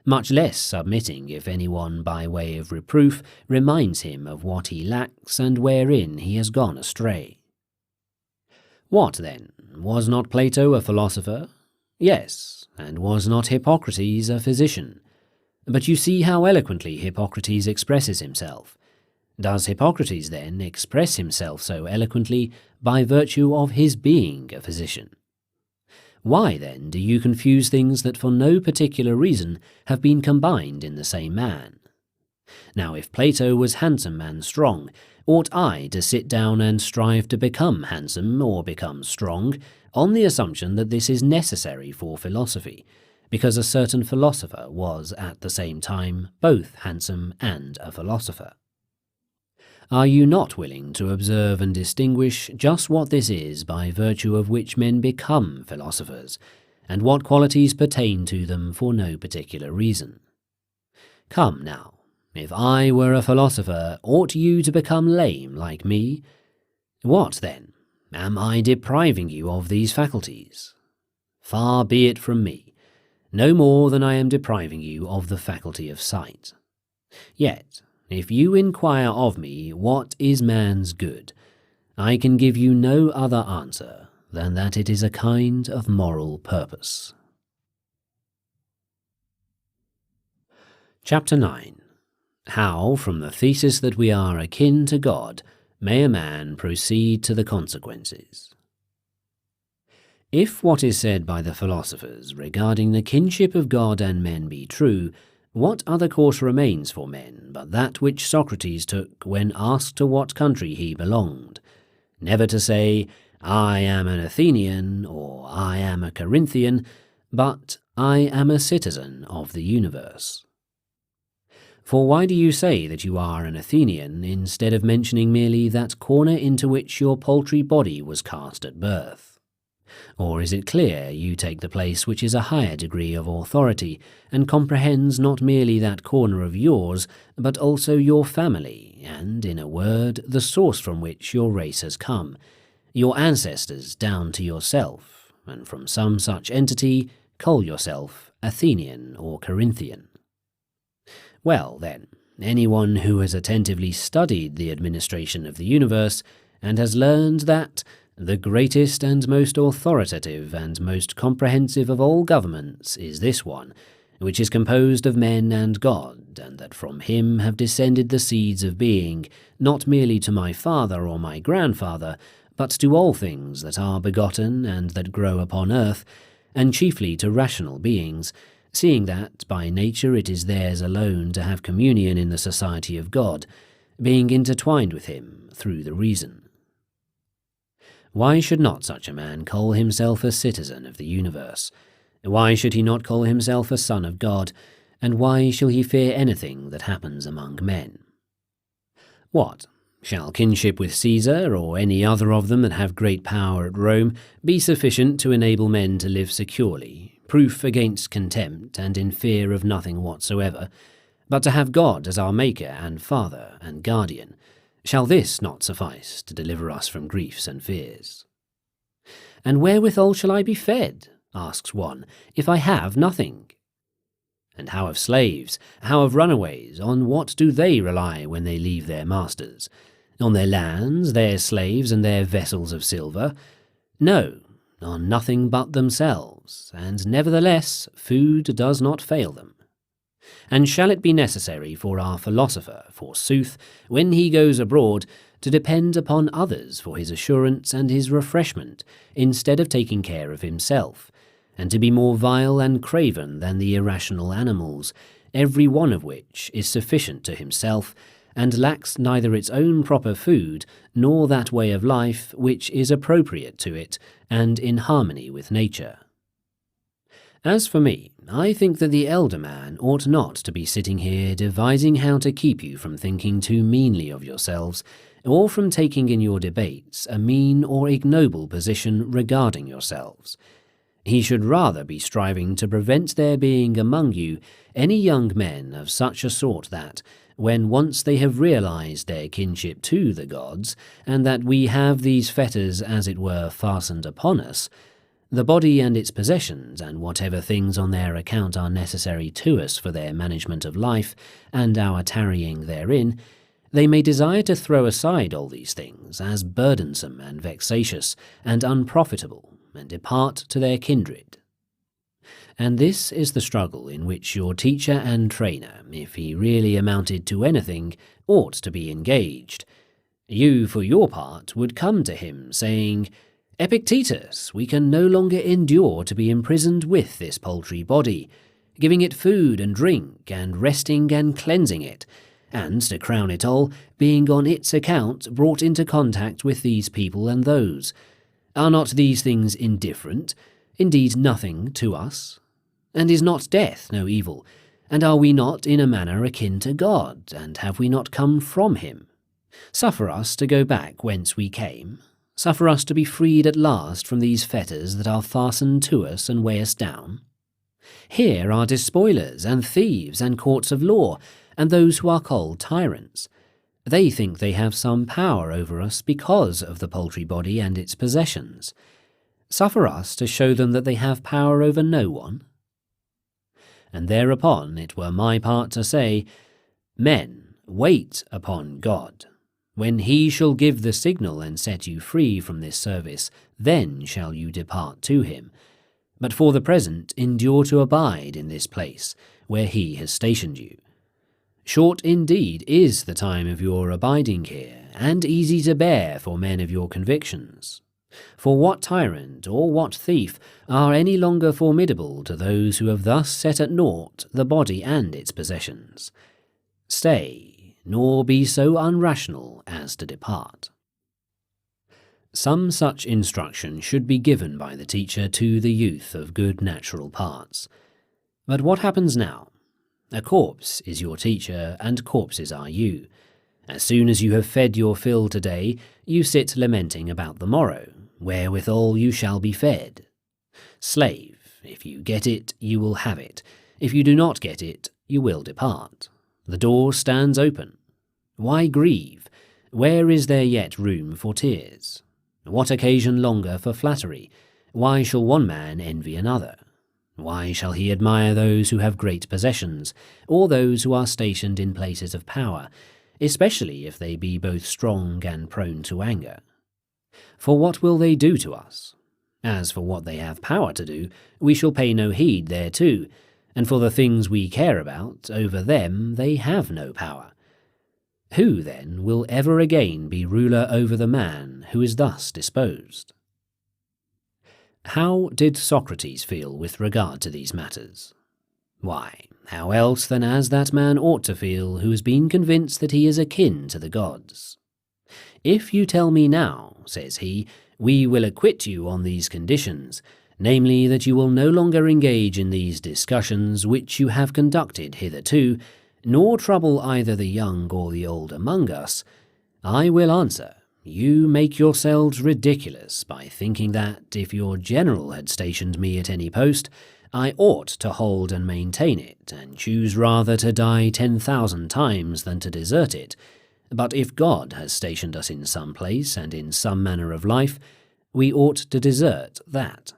much less submitting if any one by way of reproof reminds him of what he lacks and wherein he has gone astray? What, then? Was not Plato a philosopher? Yes, and was not Hippocrates a physician? But you see how eloquently Hippocrates expresses himself. Does Hippocrates, then, express himself so eloquently by virtue of his being a physician? Why, then, do you confuse things that for no particular reason have been combined in the same man? Now, if Plato was handsome and strong, ought I to sit down and strive to become handsome or become strong, on the assumption that this is necessary for philosophy, because a certain philosopher was at the same time both handsome and a philosopher? Are you not willing to observe and distinguish just what this is by virtue of which men become philosophers, and what qualities pertain to them for no particular reason? Come now, if I were a philosopher, ought you to become lame like me? What, then? Am I depriving you of these faculties? Far be it from me, no more than I am depriving you of the faculty of sight. Yet, if you inquire of me what is man's good, I can give you no other answer than that it is a kind of moral purpose. Chapter 9. How, from the thesis that we are akin to God, may a man proceed to the consequences? If what is said by the philosophers regarding the kinship of God and men be true, what other course remains for men but that which Socrates took when asked to what country he belonged? Never to say, "I am an Athenian," or "I am a Corinthian," but "I am a citizen of the universe." For why do you say that you are an Athenian instead of mentioning merely that corner into which your paltry body was cast at birth? Or is it clear you take the place which is a higher degree of authority, and comprehends not merely that corner of yours, but also your family, and, in a word, the source from which your race has come, your ancestors down to yourself, and from some such entity call yourself Athenian or Corinthian? Well, then, anyone who has attentively studied the administration of the universe, and has learned that the greatest and most authoritative and most comprehensive of all governments is this one, which is composed of men and God, and that from him have descended the seeds of being, not merely to my father or my grandfather, but to all things that are begotten and that grow upon earth, and chiefly to rational beings, seeing that by nature it is theirs alone to have communion in the society of God, being intertwined with him through the reason. Why should not such a man call himself a citizen of the universe? Why should he not call himself a son of God? And why shall he fear anything that happens among men? What? Shall kinship with Caesar, or any other of them that have great power at Rome, be sufficient to enable men to live securely, proof against contempt, and in fear of nothing whatsoever, but to have God as our Maker and Father and Guardian? Shall this not suffice to deliver us from griefs and fears? And wherewithal shall I be fed, asks one, if I have nothing? And how of slaves, how of runaways, on what do they rely when they leave their masters? On their lands, their slaves, and their vessels of silver? No, on nothing but themselves, and nevertheless food does not fail them. And shall it be necessary for our philosopher, forsooth, when he goes abroad, to depend upon others for his assurance and his refreshment, instead of taking care of himself, and to be more vile and craven than the irrational animals, every one of which is sufficient to himself, and lacks neither its own proper food, nor that way of life which is appropriate to it, and in harmony with nature? As for me, I think that the elder man ought not to be sitting here devising how to keep you from thinking too meanly of yourselves, or from taking in your debates a mean or ignoble position regarding yourselves. He should rather be striving to prevent there being among you any young men of such a sort that, when once they have realized their kinship to the gods, and that we have these fetters as it were fastened upon us, the body and its possessions, and whatever things on their account are necessary to us for their management of life, and our tarrying therein, they may desire to throw aside all these things as burdensome and vexatious and unprofitable, and depart to their kindred. And this is the struggle in which your teacher and trainer, if he really amounted to anything, ought to be engaged. You, for your part, would come to him, saying, "Epictetus, we can no longer endure to be imprisoned with this paltry body, giving it food and drink, and resting and cleansing it, and, to crown it all, being on its account brought into contact with these people and those. Are not these things indifferent, indeed nothing, to us? And is not death no evil? And are we not in a manner akin to God, and have we not come from him? Suffer us to go back whence we came. Suffer us to be freed at last from these fetters that are fastened to us and weigh us down. Here are despoilers and thieves and courts of law, and those who are called tyrants. They think they have some power over us because of the paltry body and its possessions. Suffer us to show them that they have power over no one. And thereupon it were my part to say, Men, wait upon God. When he shall give the signal and set you free from this service, then shall you depart to him. But for the present endure to abide in this place, where he has stationed you. Short indeed is the time of your abiding here, and easy to bear for men of your convictions. For what tyrant or what thief are any longer formidable to those who have thus set at naught the body and its possessions? Stay, nor be so unrational as to depart. Some such instruction should be given by the teacher to the youth of good natural parts. But what happens now? A corpse is your teacher, and corpses are you. As soon as you have fed your fill today, you sit lamenting about the morrow, wherewithal you shall be fed. Slave, if you get it, you will have it. If you do not get it, you will depart. The door stands open. Why grieve? Where is there yet room for tears? What occasion longer for flattery? Why shall one man envy another? Why shall he admire those who have great possessions, or those who are stationed in places of power, especially if they be both strong and prone to anger? For what will they do to us? As for what they have power to do, we shall pay no heed thereto, and for the things we care about, over them they have no power. Who, then, will ever again be ruler over the man who is thus disposed? How did Socrates feel with regard to these matters? Why, how else than as that man ought to feel who has been convinced that he is akin to the gods? If you tell me now, says he, we will acquit you on these conditions, namely that you will no longer engage in these discussions which you have conducted hitherto, nor trouble either the young or the old among us, I will answer, you make yourselves ridiculous by thinking that, if your general had stationed me at any post, I ought to hold and maintain it, and choose rather to die 10,000 times than to desert it. But if God has stationed us in some place and in some manner of life, we ought to desert that.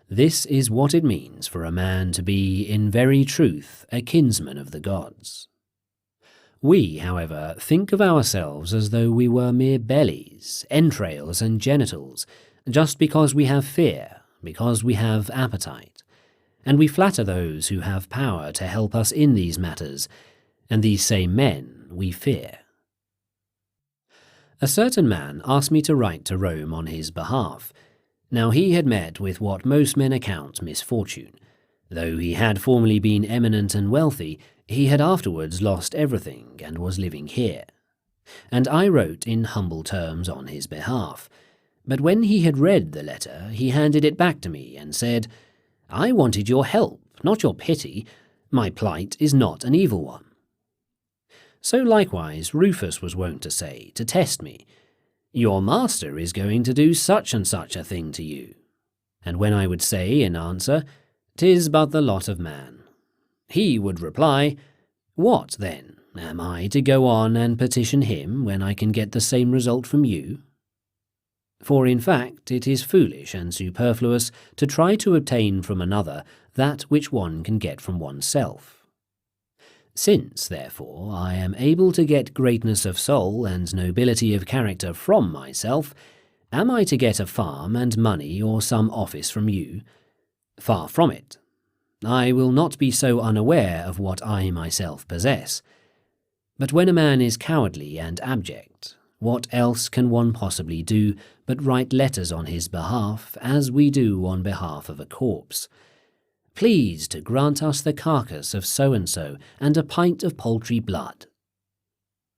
This is what it means for a man to be, in very truth, a kinsman of the gods. We, however, think of ourselves as though we were mere bellies, entrails, and genitals, just because we have fear, because we have appetite, and we flatter those who have power to help us in these matters, and these same men we fear. A certain man asked me to write to Rome on his behalf. Now he had met with what most men account misfortune. Though he had formerly been eminent and wealthy, he had afterwards lost everything and was living here. And I wrote in humble terms on his behalf. But when he had read the letter, he handed it back to me and said, I wanted your help, not your pity. My plight is not an evil one. So likewise Rufus was wont to say, to test me, your master is going to do such and such a thing to you. And when I would say in answer, 'Tis but the lot of man, he would reply, What, then, am I to go on and petition him when I can get the same result from you? For in fact it is foolish and superfluous to try to obtain from another that which one can get from oneself. Since, therefore, I am able to get greatness of soul and nobility of character from myself, am I to get a farm and money or some office from you? Far from it. I will not be so unaware of what I myself possess. But when a man is cowardly and abject, what else can one possibly do but write letters on his behalf, as we do on behalf of a corpse? Please to grant us the carcass of so-and-so and a pint of poultry blood.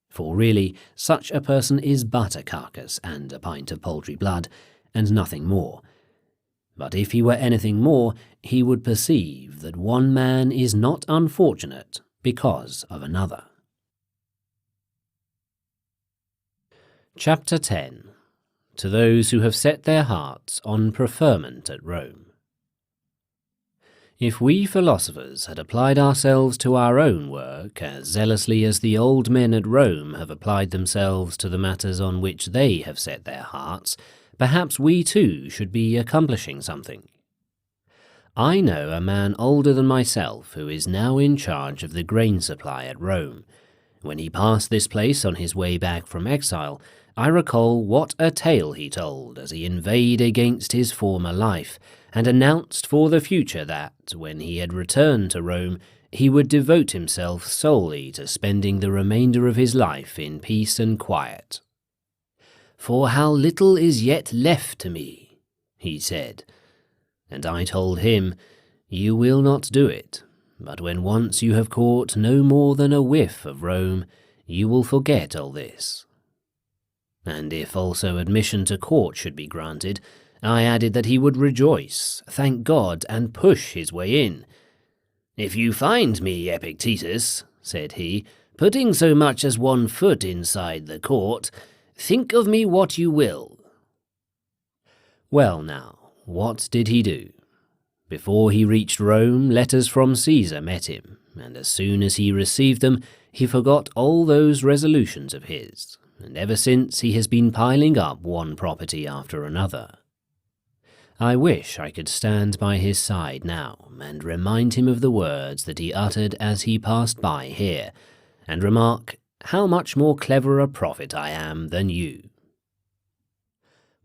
For really, such a person is but a carcass and a pint of poultry blood, and nothing more. But if he were anything more, he would perceive that one man is not unfortunate because of another. Chapter 10. To those who have set their hearts on preferment at Rome. If we philosophers had applied ourselves to our own work as zealously as the old men at Rome have applied themselves to the matters on which they have set their hearts, perhaps we too should be accomplishing something. I know a man older than myself who is now in charge of the grain supply at Rome. When he passed this place on his way back from exile, I recall what a tale he told as he inveighed against his former life, and announced for the future that, when he had returned to Rome, he would devote himself solely to spending the remainder of his life in peace and quiet. "For how little is yet left to me," he said. And I told him, "You will not do it, but when once you have caught no more than a whiff of Rome, you will forget all this." And if also admission to court should be granted, I added that he would rejoice, thank God, and push his way in. "If you find me, Epictetus," said he, "putting so much as one foot inside the court, think of me what you will." Well now, what did he do? Before he reached Rome, letters from Caesar met him, and as soon as he received them, he forgot all those resolutions of his, and ever since he has been piling up one property after another. I wish I could stand by his side now and remind him of the words that he uttered as he passed by here, and remark, "How much more clever a prophet I am than you."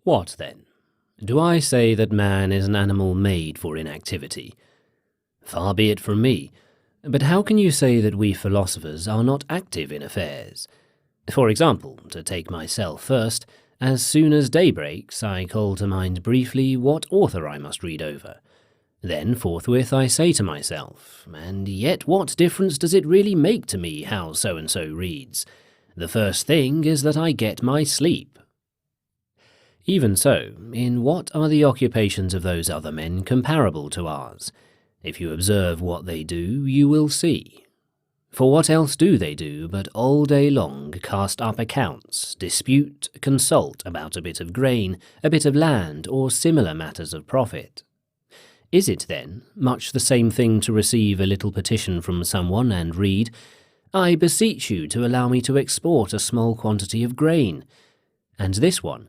What then? Do I say that man is an animal made for inactivity? Far be it from me, but how can you say that we philosophers are not active in affairs? For example, to take myself first, as soon as day breaks, I call to mind briefly what author I must read over. Then forthwith I say to myself, and yet what difference does it really make to me how so-and-so reads? The first thing is that I get my sleep. Even so, in what are the occupations of those other men comparable to ours? If you observe what they do, you will see. For what else do they do but all day long cast up accounts, dispute, consult about a bit of grain, a bit of land, or similar matters of profit? Is it, then, much the same thing to receive a little petition from someone and read, "I beseech you to allow me to export a small quantity of grain," and this one,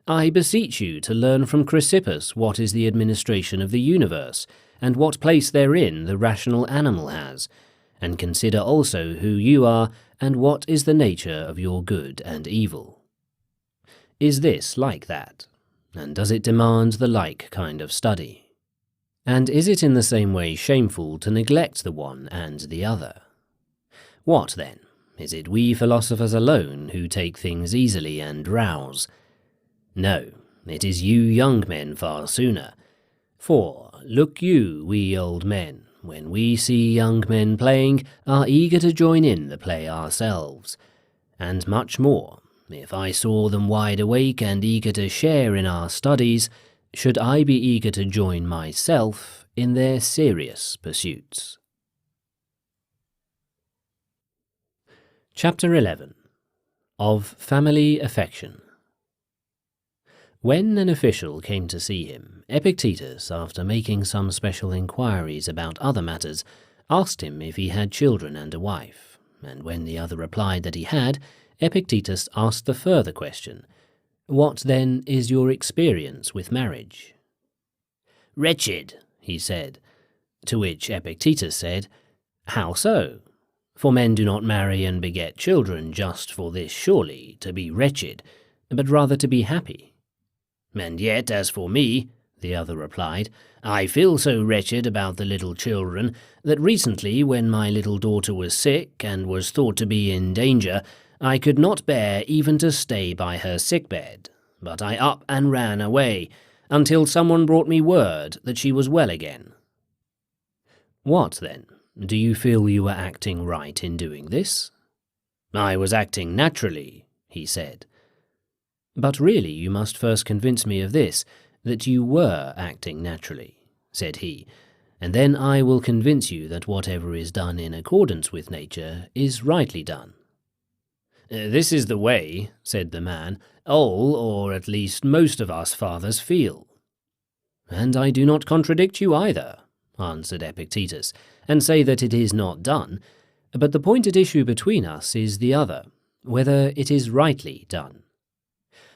"I beseech you to learn from Chrysippus what is the administration of the universe, and what place therein the rational animal has, and consider also who you are, and what is the nature of your good and evil"? Is this like that? And does it demand the like kind of study? And is it in the same way shameful to neglect the one and the other? What, then? Is it we philosophers alone who take things easily and rouse? No, it is you young men far sooner. For, look you, we old men, when we see young men playing, are eager to join in the play ourselves, and much more, if I saw them wide awake and eager to share in our studies, should I be eager to join myself in their serious pursuits. Chapter 11. Of Family Affection. When an official came to see him, Epictetus, after making some special inquiries about other matters, asked him if he had children and a wife, and when the other replied that he had, Epictetus asked the further question, "What, then, is your experience with marriage?" "Wretched," he said, to which Epictetus said, "How so? For men do not marry and beget children just for this surely, to be wretched, but rather to be happy." "And yet, as for me," the other replied, "I feel so wretched about the little children that recently, when my little daughter was sick and was thought to be in danger, I could not bear even to stay by her sickbed, but I up and ran away, until someone brought me word that she was well again." What, then? Do you feel you were acting right in doing this? "I was acting naturally," he said. "But really you must first convince me of this, that you were acting naturally," said he, "and then I will convince you that whatever is done in accordance with nature is rightly done." "This is the way," said the man, "all, or at least most of us fathers feel." "And I do not contradict you either," answered Epictetus, "and say that it is not done, but the point at issue between us is the other, whether it is rightly done.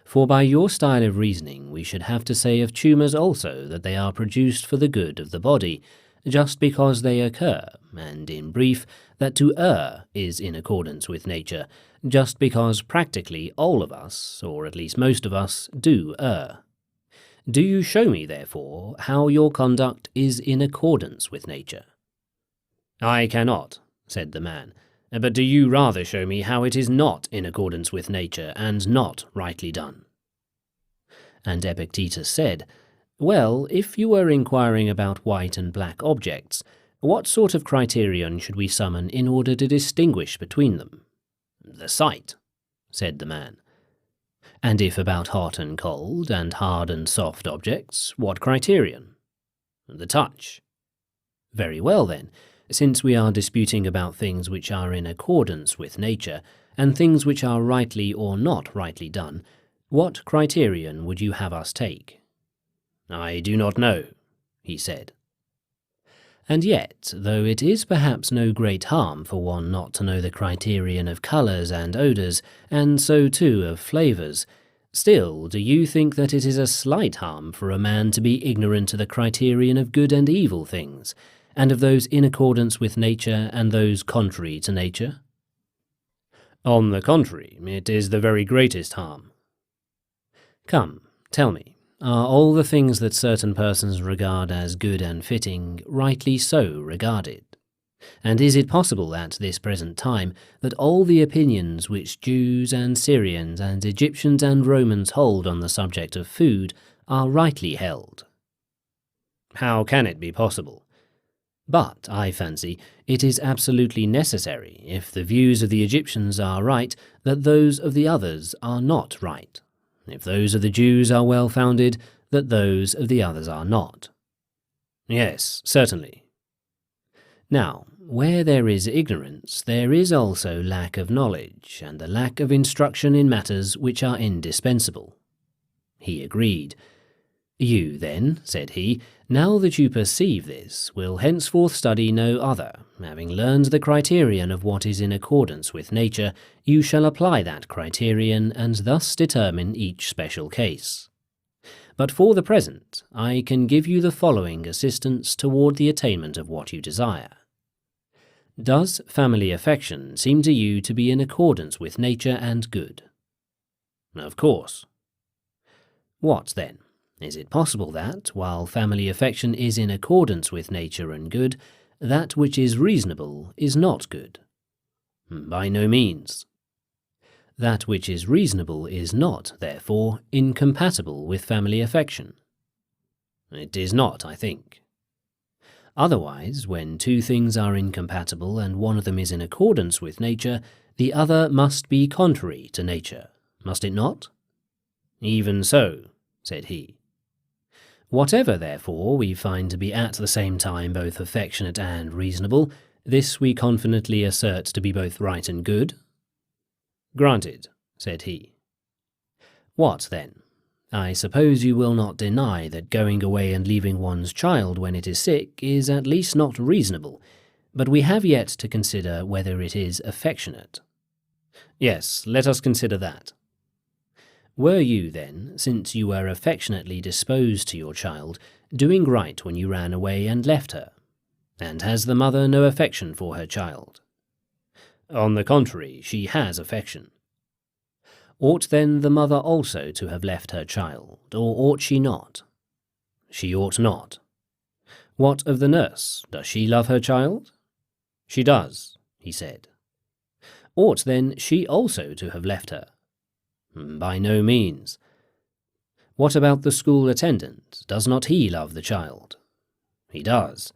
For by your style of reasoning we should have to say of tumours also that they are produced for the good of the body, just because they occur, and in brief, that to err is in accordance with nature, just because practically all of us, or at least most of us, do err. Do you show me, therefore, how your conduct is in accordance with nature?" I cannot, said the man, but do you rather show me how it is not in accordance with nature and not rightly done? And Epictetus said, Well, if you were inquiring about white and black objects, what sort of criterion should we summon in order to distinguish between them? The sight, said the man. And if about hot and cold, and hard and soft objects, what criterion? The touch. Very well then, since we are disputing about things which are in accordance with nature, and things which are rightly or not rightly done, what criterion would you have us take? I do not know, he said. And yet, though it is perhaps no great harm for one not to know the criterion of colours and odours, and so too of flavours, still do you think that it is a slight harm for a man to be ignorant of the criterion of good and evil things, and of those in accordance with nature and those contrary to nature? On the contrary, it is the very greatest harm. Come, tell me, are all the things that certain persons regard as good and fitting rightly so regarded? And is it possible at this present time that all the opinions which Jews and Syrians and Egyptians and Romans hold on the subject of food are rightly held? How can it be possible? But, I fancy, it is absolutely necessary, if the views of the Egyptians are right, that those of the others are not right. If those of the Jews are well-founded, that those of the others are not. Yes, certainly. Now, where there is ignorance, there is also lack of knowledge, and the lack of instruction in matters which are indispensable. He agreed. You, then, said he, now that you perceive this, will henceforth study no other. Having learned the criterion of what is in accordance with nature, you shall apply that criterion and thus determine each special case. But for the present, I can give you the following assistance toward the attainment of what you desire. Does family affection seem to you to be in accordance with nature and good? Of course. What then? Is it possible that, while family affection is in accordance with nature and good, that which is reasonable is not good? By no means. That which is reasonable is not, therefore, incompatible with family affection. It is not, I think. Otherwise, when two things are incompatible and one of them is in accordance with nature, the other must be contrary to nature, must it not? Even so, said he. Whatever, therefore, we find to be at the same time both affectionate and reasonable, this we confidently assert to be both right and good? Granted, said he. What then? I suppose you will not deny that going away and leaving one's child when it is sick is at least not reasonable, but we have yet to consider whether it is affectionate. Yes, let us consider that. Were you, then, since you were affectionately disposed to your child, doing right when you ran away and left her? And has the mother no affection for her child? On the contrary, she has affection. Ought then the mother also to have left her child, or ought she not? She ought not. What of the nurse? Does she love her child? She does, he said. Ought then she also to have left her? By no means. What about the school attendant? Does not he love the child? He does.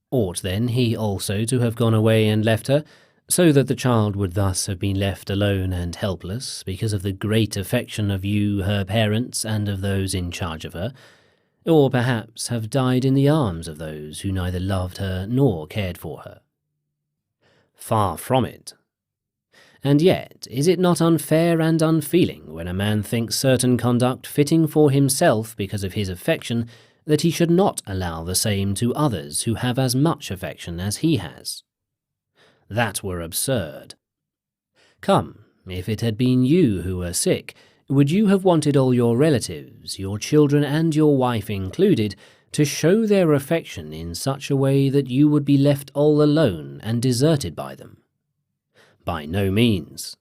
Ought then he also to have gone away and left her, so that the child would thus have been left alone and helpless because of the great affection of you, her parents, and of those in charge of her, or perhaps have died in the arms of those who neither loved her nor cared for her? Far from it. And yet, is it not unfair and unfeeling when a man thinks certain conduct fitting for himself because of his affection, that he should not allow the same to others who have as much affection as he has? That were absurd. Come, if it had been you who were sick, would you have wanted all your relatives, your children and your wife included, to show their affection in such a way that you would be left all alone and deserted by them? By no means.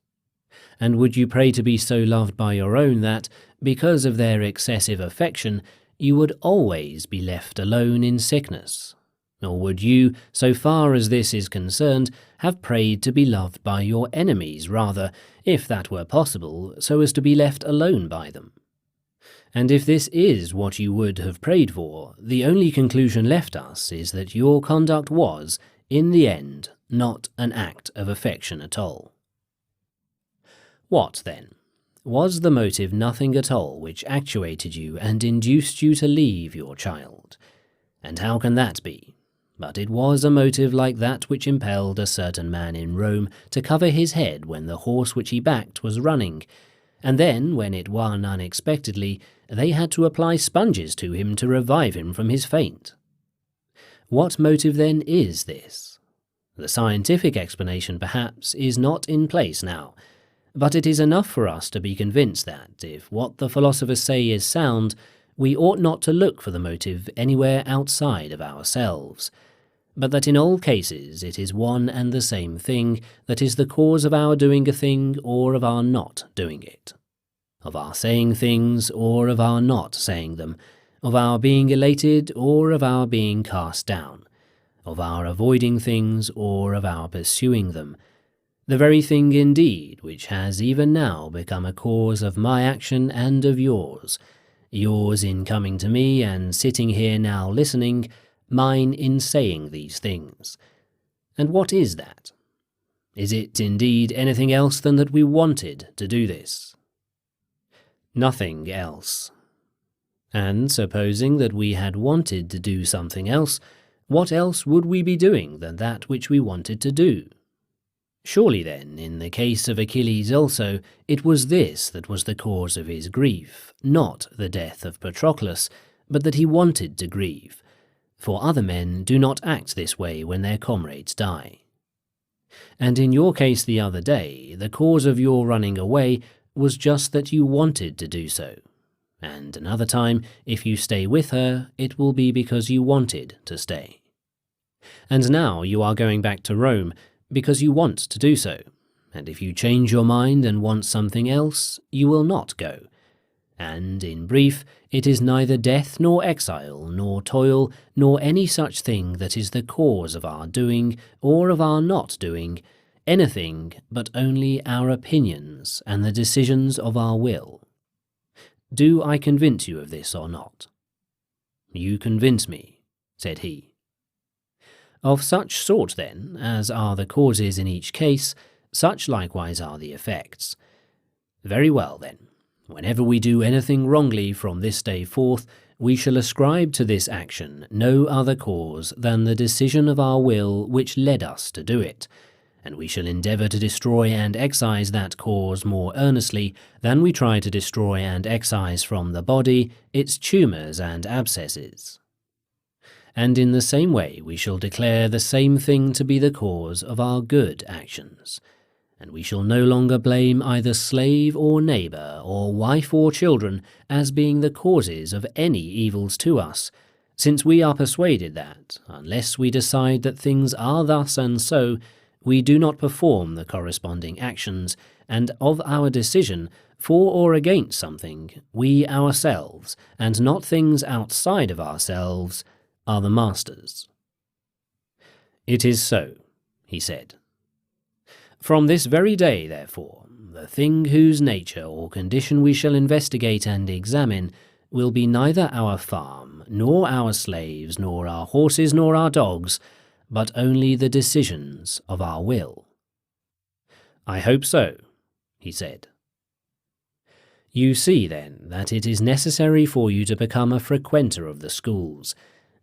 And would you pray to be so loved by your own that, because of their excessive affection, you would always be left alone in sickness? Or would you, so far as this is concerned, have prayed to be loved by your enemies rather, if that were possible, so as to be left alone by them? And if this is what you would have prayed for, the only conclusion left us is that your conduct was, in the end, not an act of affection at all. What, then? Was the motive nothing at all which actuated you and induced you to leave your child? And how can that be? But it was a motive like that which impelled a certain man in Rome to cover his head when the horse which he backed was running, and then, when it won unexpectedly, they had to apply sponges to him to revive him from his faint. What motive then is this? The scientific explanation, perhaps, is not in place now, but it is enough for us to be convinced that, if what the philosophers say is sound, we ought not to look for the motive anywhere outside of ourselves, but that in all cases it is one and the same thing that is the cause of our doing a thing or of our not doing it, of our saying things or of our not saying them, of our being elated or of our being cast down, of our avoiding things or of our pursuing them, the very thing indeed which has even now become a cause of my action and of yours in coming to me and sitting here now listening, mine in saying these things. And what is that? Is it indeed anything else than that we wanted to do this? Nothing else. And supposing that we had wanted to do something else, what else would we be doing than that which we wanted to do? Surely then, in the case of Achilles also, it was this that was the cause of his grief, not the death of Patroclus, but that he wanted to grieve. For other men do not act this way when their comrades die. And in your case the other day, the cause of your running away was just that you wanted to do so. And another time, if you stay with her, it will be because you wanted to stay. And now you are going back to Rome, because you want to do so, and if you change your mind and want something else, you will not go. And, in brief, it is neither death nor exile, nor toil, nor any such thing that is the cause of our doing, or of our not doing, anything but only our opinions and the decisions of our will. Do I convince you of this or not? You convince me, said he. Of such sort, then, as are the causes in each case, such likewise are the effects. Very well, then, whenever we do anything wrongly from this day forth, we shall ascribe to this action no other cause than the decision of our will which led us to do it, and we shall endeavour to destroy and excise that cause more earnestly than we try to destroy and excise from the body its tumours and abscesses. And in the same way we shall declare the same thing to be the cause of our good actions, and we shall no longer blame either slave or neighbour or wife or children as being the causes of any evils to us, since we are persuaded that, unless we decide that things are thus and so, we do not perform the corresponding actions, and of our decision, for or against something, we ourselves, and not things outside of ourselves, are the masters. It is so, he said. From this very day, therefore, the thing whose nature or condition we shall investigate and examine will be neither our farm, nor our slaves, nor our horses, nor our dogs, but only the decisions of our will. I hope so, he said. You see, then, that it is necessary for you to become a frequenter of the schools,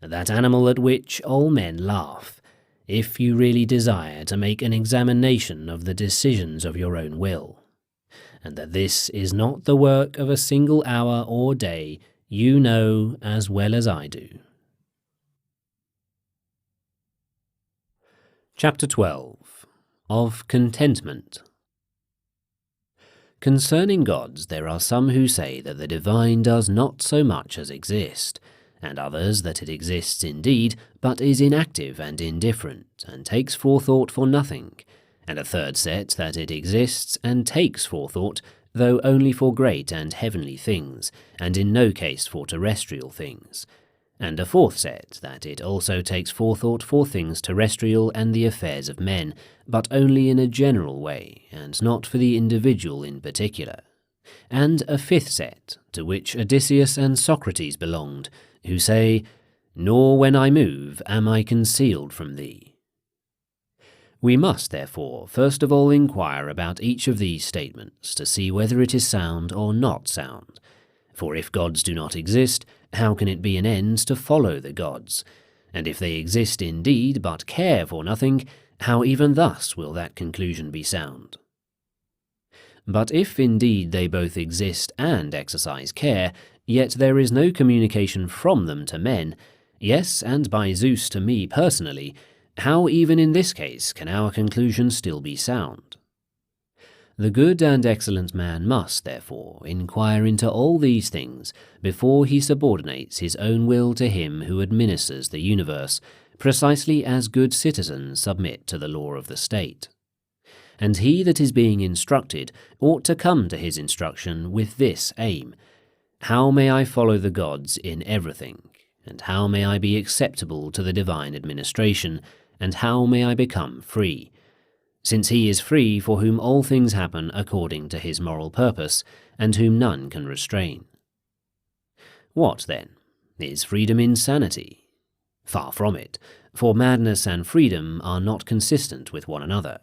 that animal at which all men laugh, if you really desire to make an examination of the decisions of your own will, and that this is not the work of a single hour or day, you know as well as I do. Chapter 12. Of Contentment. Concerning gods, there are some who say that the divine does not so much as exist, and others that it exists indeed, but is inactive and indifferent, and takes forethought for nothing, and a third set that it exists and takes forethought, though only for great and heavenly things, and in no case for terrestrial things, And a fourth said that it also takes forethought for things terrestrial and the affairs of men, but only in a general way, and not for the individual in particular. And a fifth set, to which Odysseus and Socrates belonged, who say, "Nor when I move am I concealed from thee." We must, therefore, first of all inquire about each of these statements to see whether it is sound or not sound. For if gods do not exist, how can it be an end to follow the gods? And if they exist indeed, but care for nothing, how even thus will that conclusion be sound? But if indeed they both exist and exercise care, yet there is no communication from them to men, yes, and by Zeus to me personally, how even in this case can our conclusion still be sound? The good and excellent man must, therefore, inquire into all these things before he subordinates his own will to him who administers the universe, precisely as good citizens submit to the law of the state. And he that is being instructed ought to come to his instruction with this aim: how may I follow the gods in everything, and how may I be acceptable to the divine administration, and how may I become free? Since he is free for whom all things happen according to his moral purpose, and whom none can restrain. What, then? Is freedom insanity? Far from it, for madness and freedom are not consistent with one another.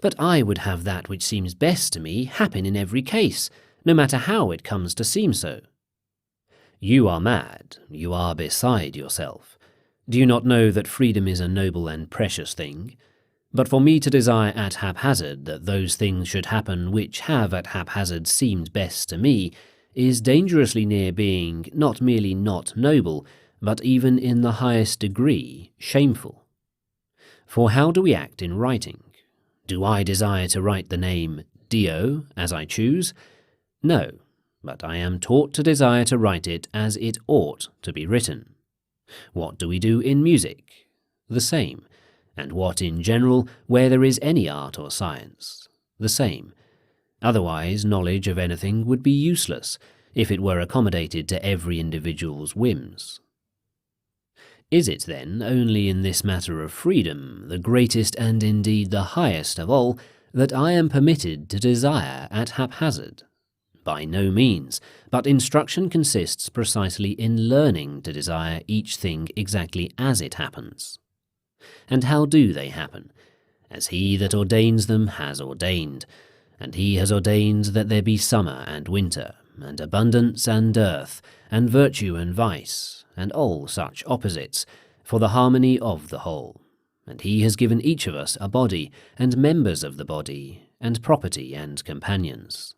But I would have that which seems best to me happen in every case, no matter how it comes to seem so. You are mad, you are beside yourself. Do you not know that freedom is a noble and precious thing? But for me to desire at haphazard that those things should happen which have at haphazard seemed best to me, is dangerously near being not merely not noble, but even in the highest degree shameful. For how do we act in writing? Do I desire to write the name Dio as I choose? No, but I am taught to desire to write it as it ought to be written. What do we do in music? The same. And what in general, where there is any art or science? The same. Otherwise, knowledge of anything would be useless, if it were accommodated to every individual's whims. Is it, then, only in this matter of freedom, the greatest and indeed the highest of all, that I am permitted to desire at haphazard? By no means, but instruction consists precisely in learning to desire each thing exactly as it happens. And how do they happen? As he that ordains them has ordained, and he has ordained that there be summer and winter, and abundance and dearth, and virtue and vice, and all such opposites, for the harmony of the whole. And he has given each of us a body, and members of the body, and property and companions.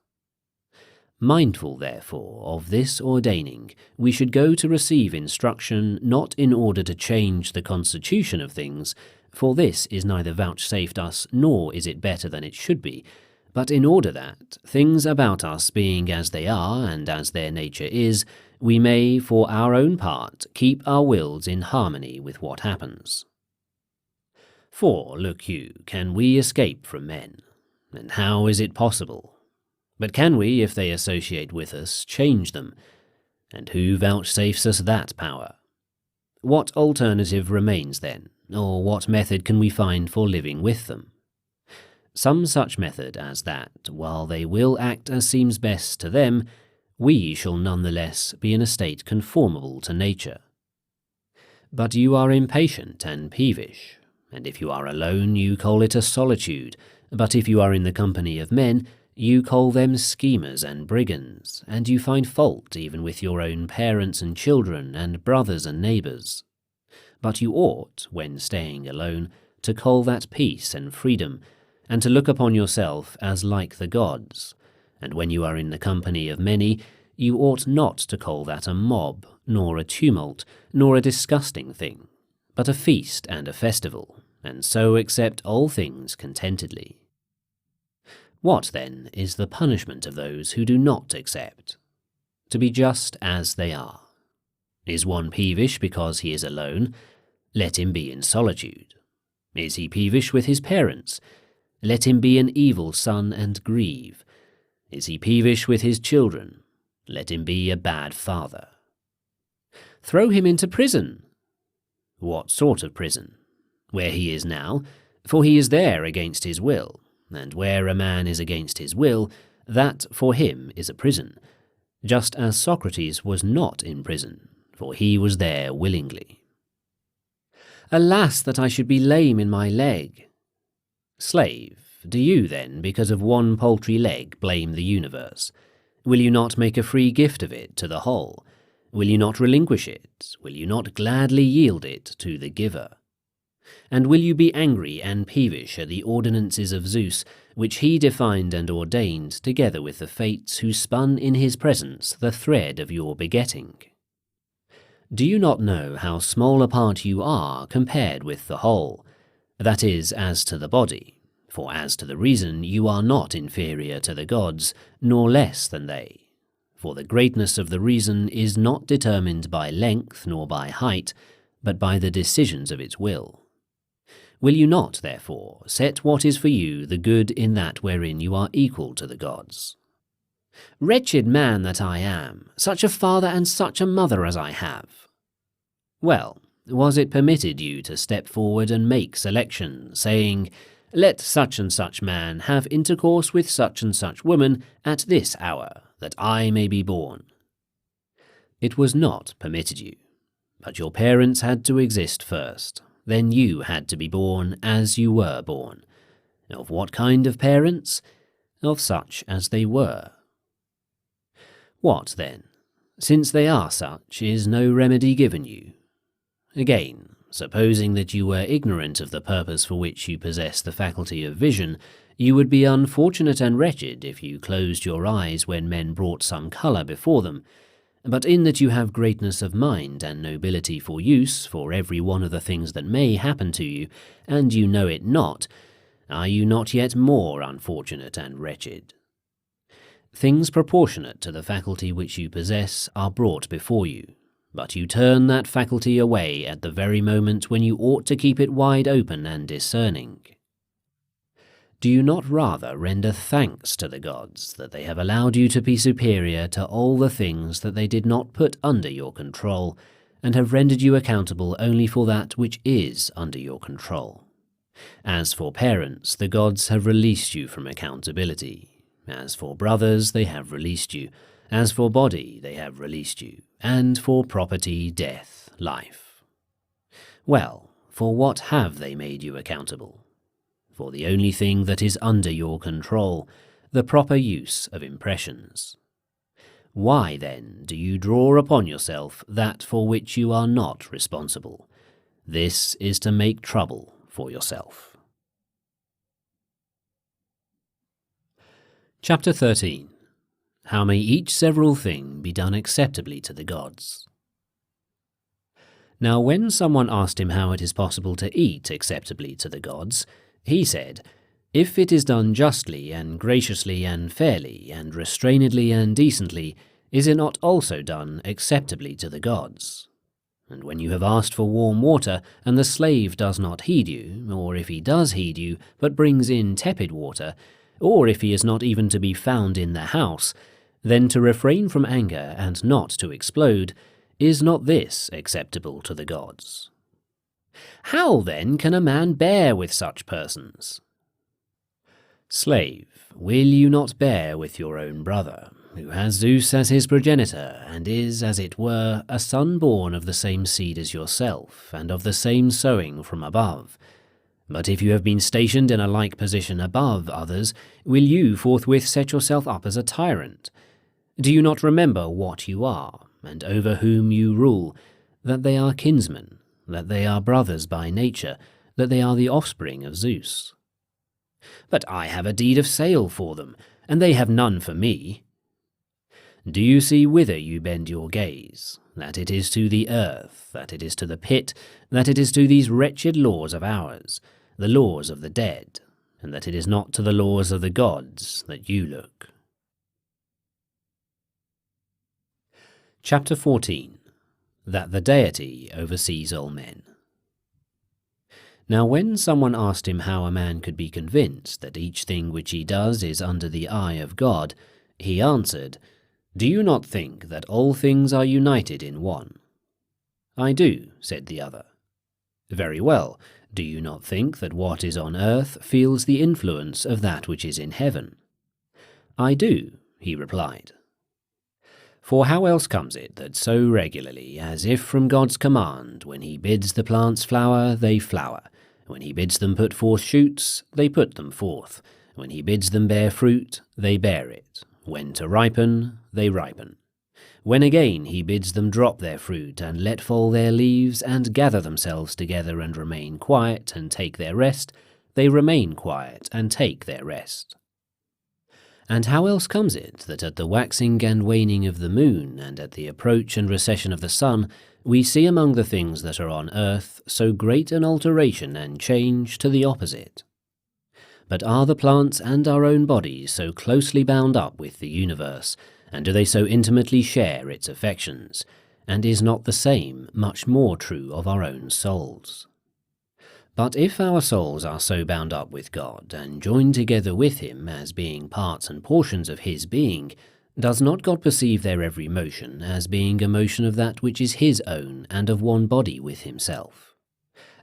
Mindful, therefore, of this ordaining, we should go to receive instruction not in order to change the constitution of things, for this is neither vouchsafed us nor is it better than it should be, but in order that, things about us being as they are and as their nature is, we may, for our own part, keep our wills in harmony with what happens. For, look you, can we escape from men? And how is it possible? But can we, if they associate with us, change them? And who vouchsafes us that power? What alternative remains then, or what method can we find for living with them? Some such method as that, while they will act as seems best to them, we shall none the less be in a state conformable to nature. But you are impatient and peevish, and if you are alone you call it a solitude, but if you are in the company of men, you call them schemers and brigands, and you find fault even with your own parents and children and brothers and neighbours. But you ought, when staying alone, to call that peace and freedom, and to look upon yourself as like the gods, and when you are in the company of many, you ought not to call that a mob, nor a tumult, nor a disgusting thing, but a feast and a festival, and so accept all things contentedly. What, then, is the punishment of those who do not accept? To be just as they are. Is one peevish because he is alone? Let him be in solitude. Is he peevish with his parents? Let him be an evil son and grieve. Is he peevish with his children? Let him be a bad father. Throw him into prison. What sort of prison? Where he is now, for he is there against his will, and where a man is against his will, that for him is a prison, just as Socrates was not in prison, for he was there willingly. Alas, that I should be lame in my leg! Slave, do you then, because of one paltry leg, blame the universe? Will you not make a free gift of it to the whole? Will you not relinquish it? Will you not gladly yield it to the giver? And will you be angry and peevish at the ordinances of Zeus, which he defined and ordained, together with the fates who spun in his presence the thread of your begetting? Do you not know how small a part you are compared with the whole? That is, as to the body, for as to the reason you are not inferior to the gods, nor less than they. For the greatness of the reason is not determined by length nor by height, but by the decisions of its will. Will you not, therefore, set what is for you the good in that wherein you are equal to the gods? Wretched man that I am, such a father and such a mother as I have! Well, was it permitted you to step forward and make selection, saying, Let such and such man have intercourse with such and such woman at this hour, that I may be born? It was not permitted you, but your parents had to exist first. Then you had to be born as you were born. Of what kind of parents? Of such as they were. What, then? Since they are such, is no remedy given you? Again, supposing that you were ignorant of the purpose for which you possess the faculty of vision, you would be unfortunate and wretched if you closed your eyes when men brought some colour before them. But in that you have greatness of mind and nobility for use for every one of the things that may happen to you, and you know it not, are you not yet more unfortunate and wretched? Things proportionate to the faculty which you possess are brought before you, but you turn that faculty away at the very moment when you ought to keep it wide open and discerning. Do you not rather render thanks to the gods that they have allowed you to be superior to all the things that they did not put under your control, and have rendered you accountable only for that which is under your control? As for parents, the gods have released you from accountability. As for brothers, they have released you. As for body, they have released you. And for property, death, life. Well, for what have they made you accountable? For the only thing that is under your control, the proper use of impressions. Why, then, do you draw upon yourself that for which you are not responsible? This is to make trouble for yourself. Chapter 13. How may each several thing be done acceptably to the gods? Now when someone asked him how it is possible to eat acceptably to the gods, he said, If it is done justly and graciously and fairly and restrainedly and decently, is it not also done acceptably to the gods? And when you have asked for warm water, and the slave does not heed you, or if he does heed you, but brings in tepid water, or if he is not even to be found in the house, then to refrain from anger and not to explode, is not this acceptable to the gods? How then can a man bear with such persons? Slave, will you not bear with your own brother, who has Zeus as his progenitor, and is, as it were, a son born of the same seed as yourself, and of the same sowing from above? But if you have been stationed in a like position above others, will you forthwith set yourself up as a tyrant? Do you not remember what you are, and over whom you rule, that they are kinsmen, that they are brothers by nature, that they are the offspring of Zeus? But I have a deed of sale for them, and they have none for me. Do you see whither you bend your gaze, that it is to the earth, that it is to the pit, that it is to these wretched laws of ours, the laws of the dead, and that it is not to the laws of the gods that you look? Chapter 14. That the deity oversees all men. Now when someone asked him how a man could be convinced that each thing which he does is under the eye of God, he answered, Do you not think that all things are united in one, I do, said the other. Very well. Do you not think that what is on earth feels the influence of that which is in heaven? I do, he replied. For how else comes it that so regularly, as if from God's command, when he bids the plants flower, they flower, when he bids them put forth shoots, they put them forth, when he bids them bear fruit, they bear it, when to ripen, they ripen. When again he bids them drop their fruit, and let fall their leaves, and gather themselves together, and remain quiet, and take their rest, they remain quiet, and take their rest. And how else comes it that at the waxing and waning of the moon, and at the approach and recession of the sun, we see among the things that are on earth so great an alteration and change to the opposite? But are the plants and our own bodies so closely bound up with the universe, and do they so intimately share its affections, and is not the same much more true of our own souls? But if our souls are so bound up with God, and joined together with him as being parts and portions of his being, does not God perceive their every motion as being a motion of that which is his own and of one body with himself?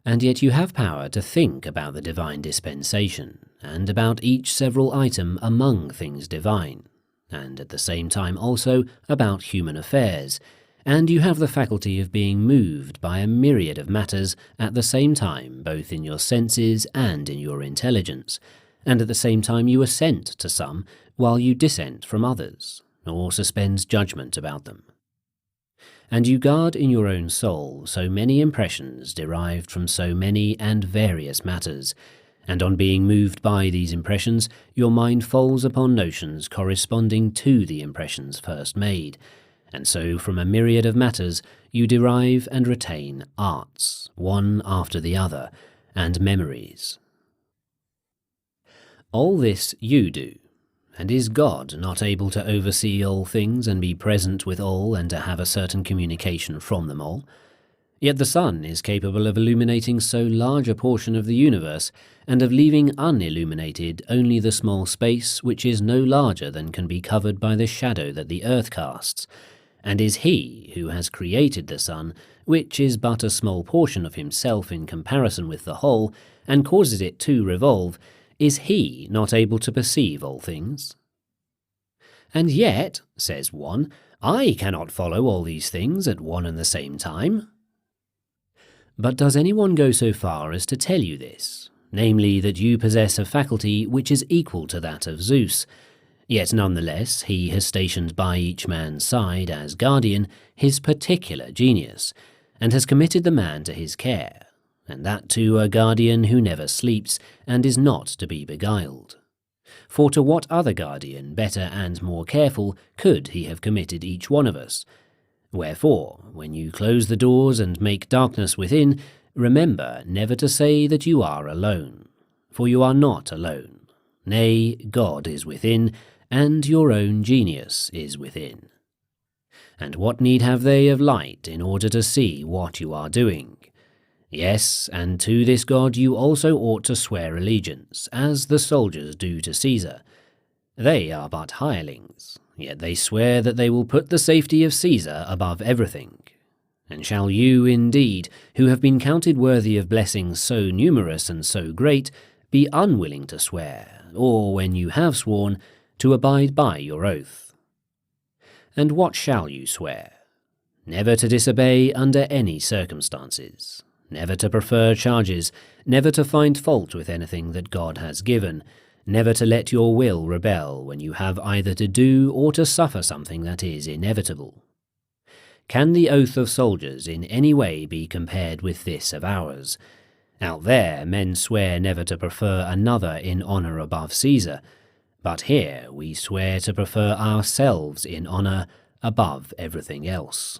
And yet you have power to think about the divine dispensation, and about each several item among things divine, and at the same time also about human affairs, and you have the faculty of being moved by a myriad of matters at the same time, both in your senses and in your intelligence, and at the same time you assent to some, while you dissent from others, or suspend judgment about them. And you guard in your own soul so many impressions derived from so many and various matters, and on being moved by these impressions, your mind falls upon notions corresponding to the impressions first made, and so from a myriad of matters you derive and retain arts, one after the other, and memories. All this you do, and is God not able to oversee all things and be present with all and to have a certain communication from them all? Yet the sun is capable of illuminating so large a portion of the universe, and of leaving unilluminated only the small space which is no larger than can be covered by the shadow that the earth casts. And is he who has created the sun, which is but a small portion of himself in comparison with the whole, and causes it to revolve, is he not able to perceive all things? And yet, says one, I cannot follow all these things at one and the same time. But does anyone go so far as to tell you this, namely that you possess a faculty which is equal to that of Zeus? Yet nonetheless he has stationed by each man's side as guardian his particular genius, and has committed the man to his care, and that too a guardian who never sleeps, and is not to be beguiled. For to what other guardian, better and more careful, could he have committed each one of us? Wherefore, when you close the doors and make darkness within, remember never to say that you are alone, for you are not alone. Nay, God is within, and your own genius is within. And what need have they of light in order to see what you are doing? Yes, and to this God you also ought to swear allegiance, as the soldiers do to Caesar. They are but hirelings, yet they swear that they will put the safety of Caesar above everything. And shall you, indeed, who have been counted worthy of blessings so numerous and so great, be unwilling to swear, or, when you have sworn, to abide by your oath? And what shall you swear? Never to disobey under any circumstances, never to prefer charges, never to find fault with anything that God has given, never to let your will rebel when you have either to do or to suffer something that is inevitable. Can the oath of soldiers in any way be compared with this of ours? Out there men swear never to prefer another in honour above Caesar, but here we swear to prefer ourselves in honour above everything else.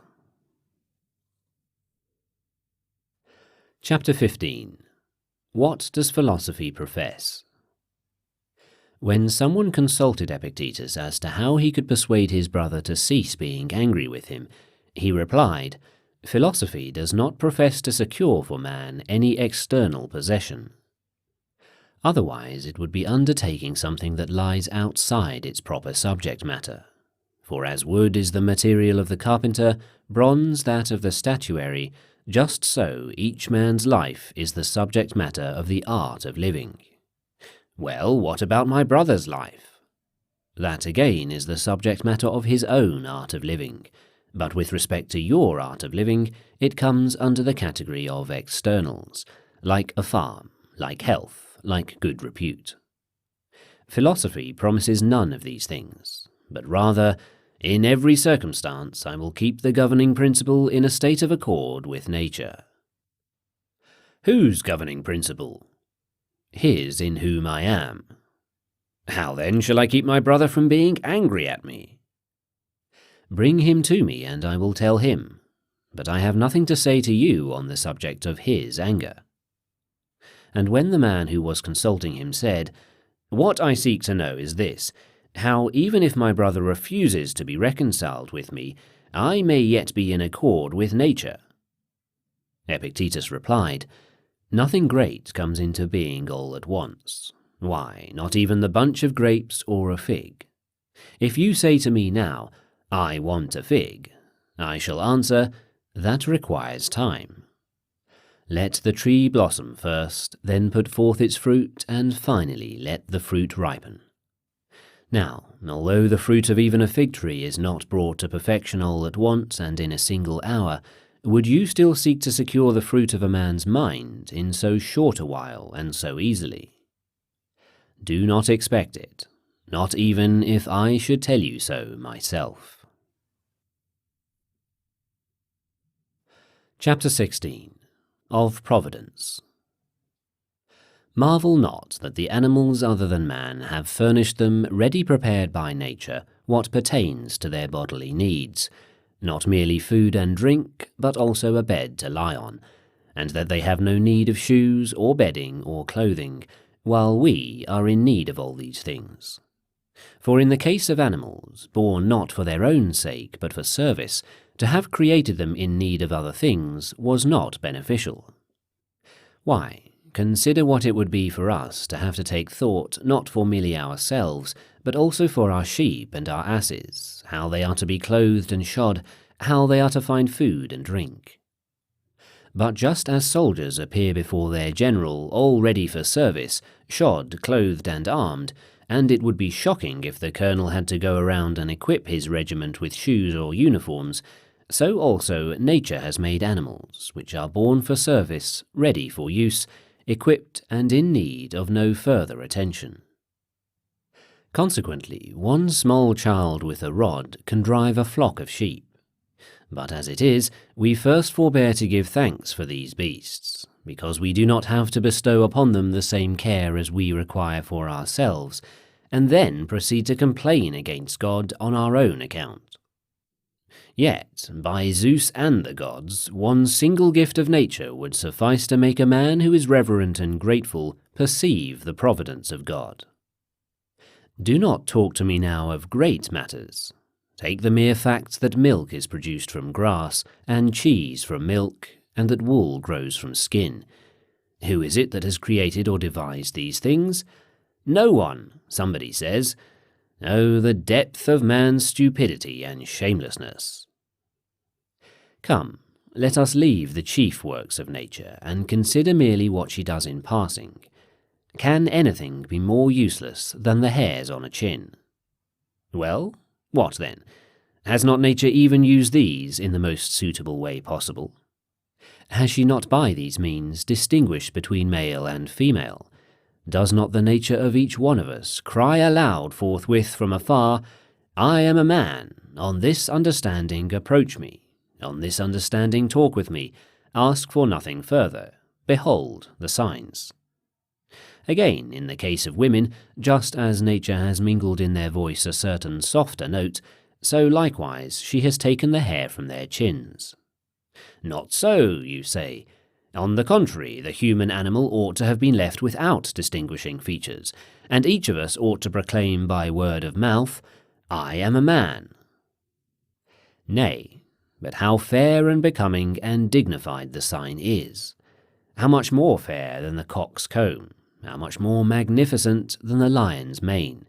Chapter 15. What does philosophy profess? When someone consulted Epictetus as to how he could persuade his brother to cease being angry with him, he replied, "Philosophy does not profess to secure for man any external possession. Otherwise it would be undertaking something that lies outside its proper subject matter. For as wood is the material of the carpenter, bronze that of the statuary, just so each man's life is the subject matter of the art of living. Well, what about my brother's life? That again is the subject matter of his own art of living, but with respect to your art of living, it comes under the category of externals, like a farm, like health, like good repute. Philosophy promises none of these things, but rather, in every circumstance I will keep the governing principle in a state of accord with nature. Whose governing principle? His in whom I am. How then shall I keep my brother from being angry at me? Bring him to me, and I will tell him, but I have nothing to say to you on the subject of his anger. And when the man who was consulting him said, What I seek to know is this, how even if my brother refuses to be reconciled with me, I may yet be in accord with nature. Epictetus replied, Nothing great comes into being all at once. Why, not even the bunch of grapes or a fig. If you say to me now, I want a fig, I shall answer, that requires time. Let the tree blossom first, then put forth its fruit, and finally let the fruit ripen. Now, although the fruit of even a fig tree is not brought to perfection all at once and in a single hour, would you still seek to secure the fruit of a man's mind in so short a while and so easily? Do not expect it, not even if I should tell you so myself. Chapter 16. Of Providence. Marvel not that the animals other than man have furnished them ready prepared by nature what pertains to their bodily needs, not merely food and drink, but also a bed to lie on, and that they have no need of shoes or bedding or clothing, while we are in need of all these things. For in the case of animals, born not for their own sake but for service, to have created them in need of other things was not beneficial. Why, consider what it would be for us to have to take thought not for merely ourselves, but also for our sheep and our asses, how they are to be clothed and shod, how they are to find food and drink. But just as soldiers appear before their general all ready for service, shod, clothed and armed, and it would be shocking if the colonel had to go around and equip his regiment with shoes or uniforms, so also nature has made animals, which are born for service, ready for use, equipped and in need of no further attention. Consequently, one small child with a rod can drive a flock of sheep. But as it is, we first forbear to give thanks for these beasts, because we do not have to bestow upon them the same care as we require for ourselves, and then proceed to complain against God on our own account. Yet, by Zeus and the gods, one single gift of nature would suffice to make a man who is reverent and grateful perceive the providence of God. Do not talk to me now of great matters. Take the mere fact that milk is produced from grass, and cheese from milk, and that wool grows from skin. Who is it that has created or devised these things? No one, somebody says. Oh, the depth of man's stupidity and shamelessness. Come, let us leave the chief works of nature, and consider merely what she does in passing. Can anything be more useless than the hairs on a chin? Well, what then? Has not nature even used these in the most suitable way possible? Has she not by these means distinguished between male and female? Does not the nature of each one of us cry aloud forthwith from afar, I am a man, on this understanding approach me, on this understanding talk with me, ask for nothing further, behold the signs. Again, in the case of women, just as nature has mingled in their voice a certain softer note, so likewise she has taken the hair from their chins. Not so, you say. On the contrary, the human animal ought to have been left without distinguishing features, and each of us ought to proclaim by word of mouth, I am a man. Nay, but how fair and becoming and dignified the sign is! How much more fair than the cock's comb! How much more magnificent than the lion's mane!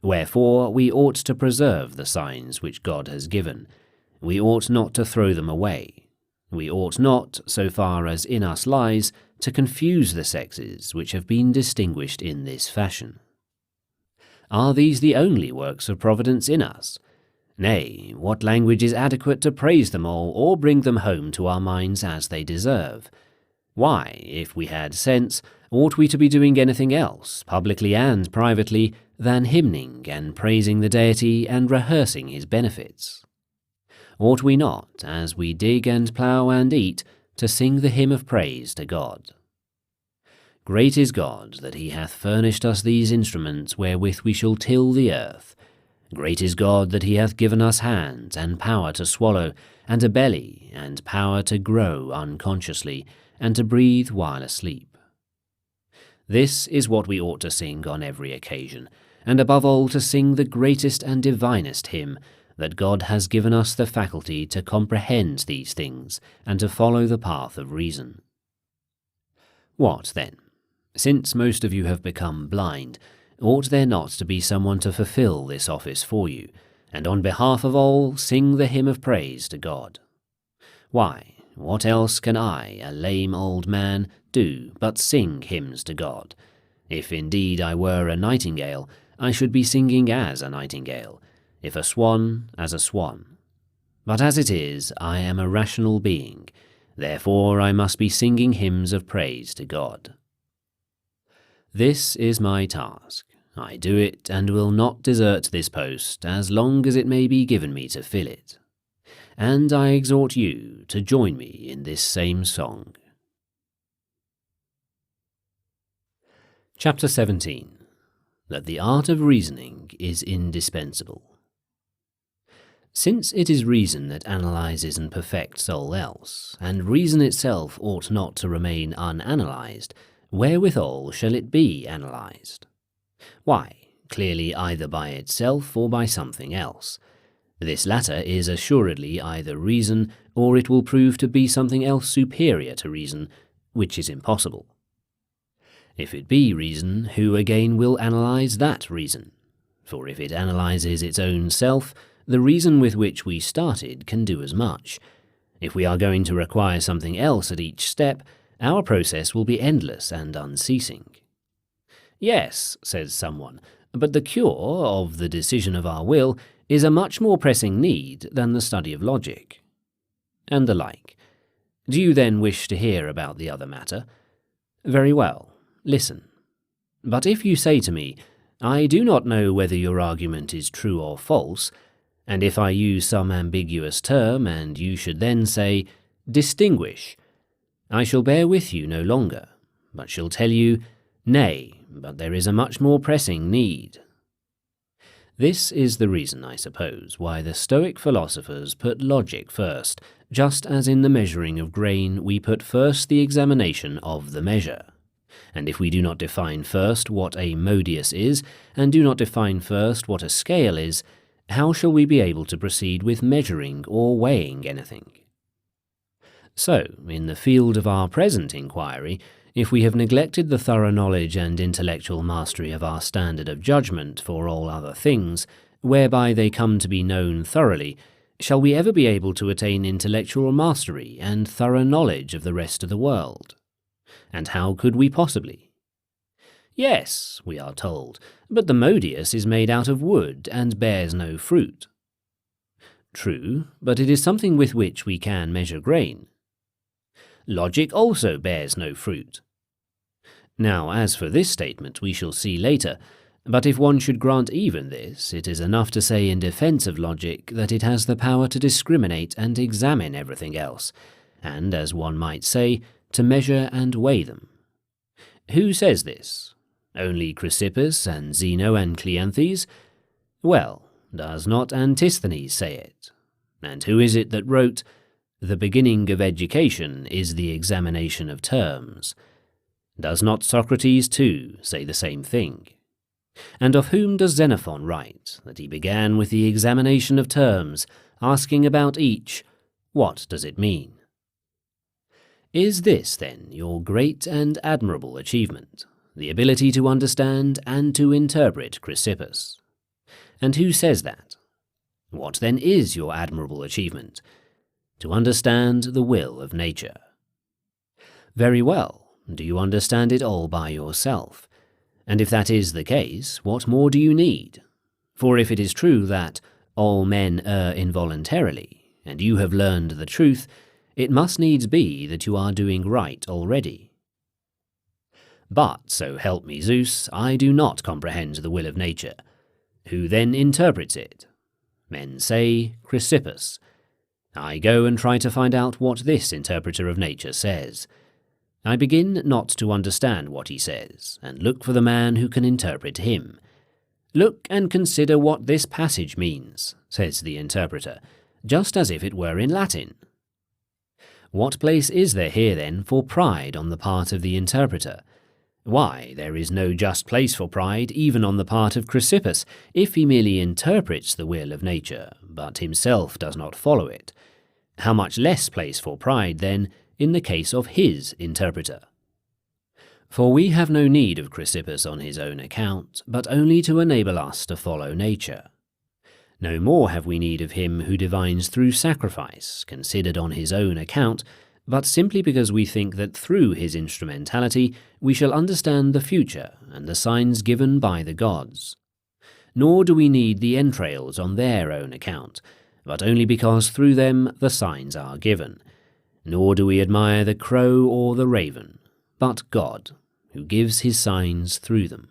Wherefore we ought to preserve the signs which God has given. We ought not to throw them away. We ought not, so far as in us lies, to confuse the sexes which have been distinguished in this fashion. Are these the only works of providence in us? Nay, what language is adequate to praise them all, or bring them home to our minds as they deserve? Why, if we had sense, ought we to be doing anything else, publicly and privately, than hymning and praising the deity and rehearsing his benefits? Ought we not, as we dig and plough and eat, to sing the hymn of praise to God? Great is God, that he hath furnished us these instruments wherewith we shall till the earth. Great is God, that he hath given us hands, and power to swallow, and a belly, and power to grow unconsciously, and to breathe while asleep. This is what we ought to sing on every occasion, and above all to sing the greatest and divinest hymn, that God has given us the faculty to comprehend these things, and to follow the path of reason. What then? Since most of you have become blind, ought there not to be someone to fulfill this office for you, and on behalf of all sing the hymn of praise to God? Why, what else can I, a lame old man, do but sing hymns to God? If indeed I were a nightingale, I should be singing as a nightingale, if a swan, as a swan. But as it is, I am a rational being, therefore I must be singing hymns of praise to God. This is my task. I do it, and will not desert this post, as long as it may be given me to fill it. And I exhort you to join me in this same song. Chapter 17. That the art of reasoning is indispensable. Since it is reason that analyses and perfects all else, and reason itself ought not to remain unanalyzed, wherewithal shall it be analyzed? Why, clearly either by itself or by something else. This latter is assuredly either reason, or it will prove to be something else superior to reason, which is impossible. If it be reason, who again will analyze that reason? For if it analyzes its own self, the reason with which we started can do as much. If we are going to require something else at each step, our process will be endless and unceasing. Yes, says someone, but the cure of the decision of our will is a much more pressing need than the study of logic. And the like. Do you then wish to hear about the other matter? Very well, listen. But if you say to me, I do not know whether your argument is true or false, and if I use some ambiguous term, and you should then say, distinguish, I shall bear with you no longer, but shall tell you, nay, but there is a much more pressing need. This is the reason, I suppose, why the Stoic philosophers put logic first, just as in the measuring of grain we put first the examination of the measure. And if we do not define first what a modius is, and do not define first what a scale is, how shall we be able to proceed with measuring or weighing anything? So, in the field of our present inquiry, if we have neglected the thorough knowledge and intellectual mastery of our standard of judgment for all other things, whereby they come to be known thoroughly, shall we ever be able to attain intellectual mastery and thorough knowledge of the rest of the world? And how could we possibly? Yes, we are told, but the modius is made out of wood and bears no fruit. True, but it is something with which we can measure grain. Logic also bears no fruit. Now, as for this statement, we shall see later, but if one should grant even this, it is enough to say in defense of logic that it has the power to discriminate and examine everything else, and, as one might say, to measure and weigh them. Who says this? Only Chrysippus and Zeno and Cleanthes? Well, does not Antisthenes say it? And who is it that wrote, "The beginning of education is the examination of terms"? Does not Socrates, too, say the same thing? And of whom does Xenophon write that he began with the examination of terms, asking about each, what does it mean? Is this, then, your great and admirable achievement, the ability to understand and to interpret Chrysippus? And who says that? What then is your admirable achievement? To understand the will of nature. Very well. Do you understand it all by yourself? And if that is the case, what more do you need? For if it is true that all men err involuntarily, and you have learned the truth, it must needs be that you are doing right already. But, so help me Zeus, I do not comprehend the will of nature. Who then interprets it? Men say, Chrysippus. I go and try to find out what this interpreter of nature says. I begin not to understand what he says, and look for the man who can interpret him. Look and consider what this passage means, says the interpreter, just as if it were in Latin. What place is there here then for pride on the part of the interpreter? Why, there is no just place for pride even on the part of Chrysippus, if he merely interprets the will of nature, but himself does not follow it. How much less place for pride, then, in the case of his interpreter? For we have no need of Chrysippus on his own account, but only to enable us to follow nature. No more have we need of him who divines through sacrifice, considered on his own account, but simply because we think that through his instrumentality we shall understand the future and the signs given by the gods. Nor do we need the entrails on their own account, but only because through them the signs are given. Nor do we admire the crow or the raven, but God, who gives his signs through them.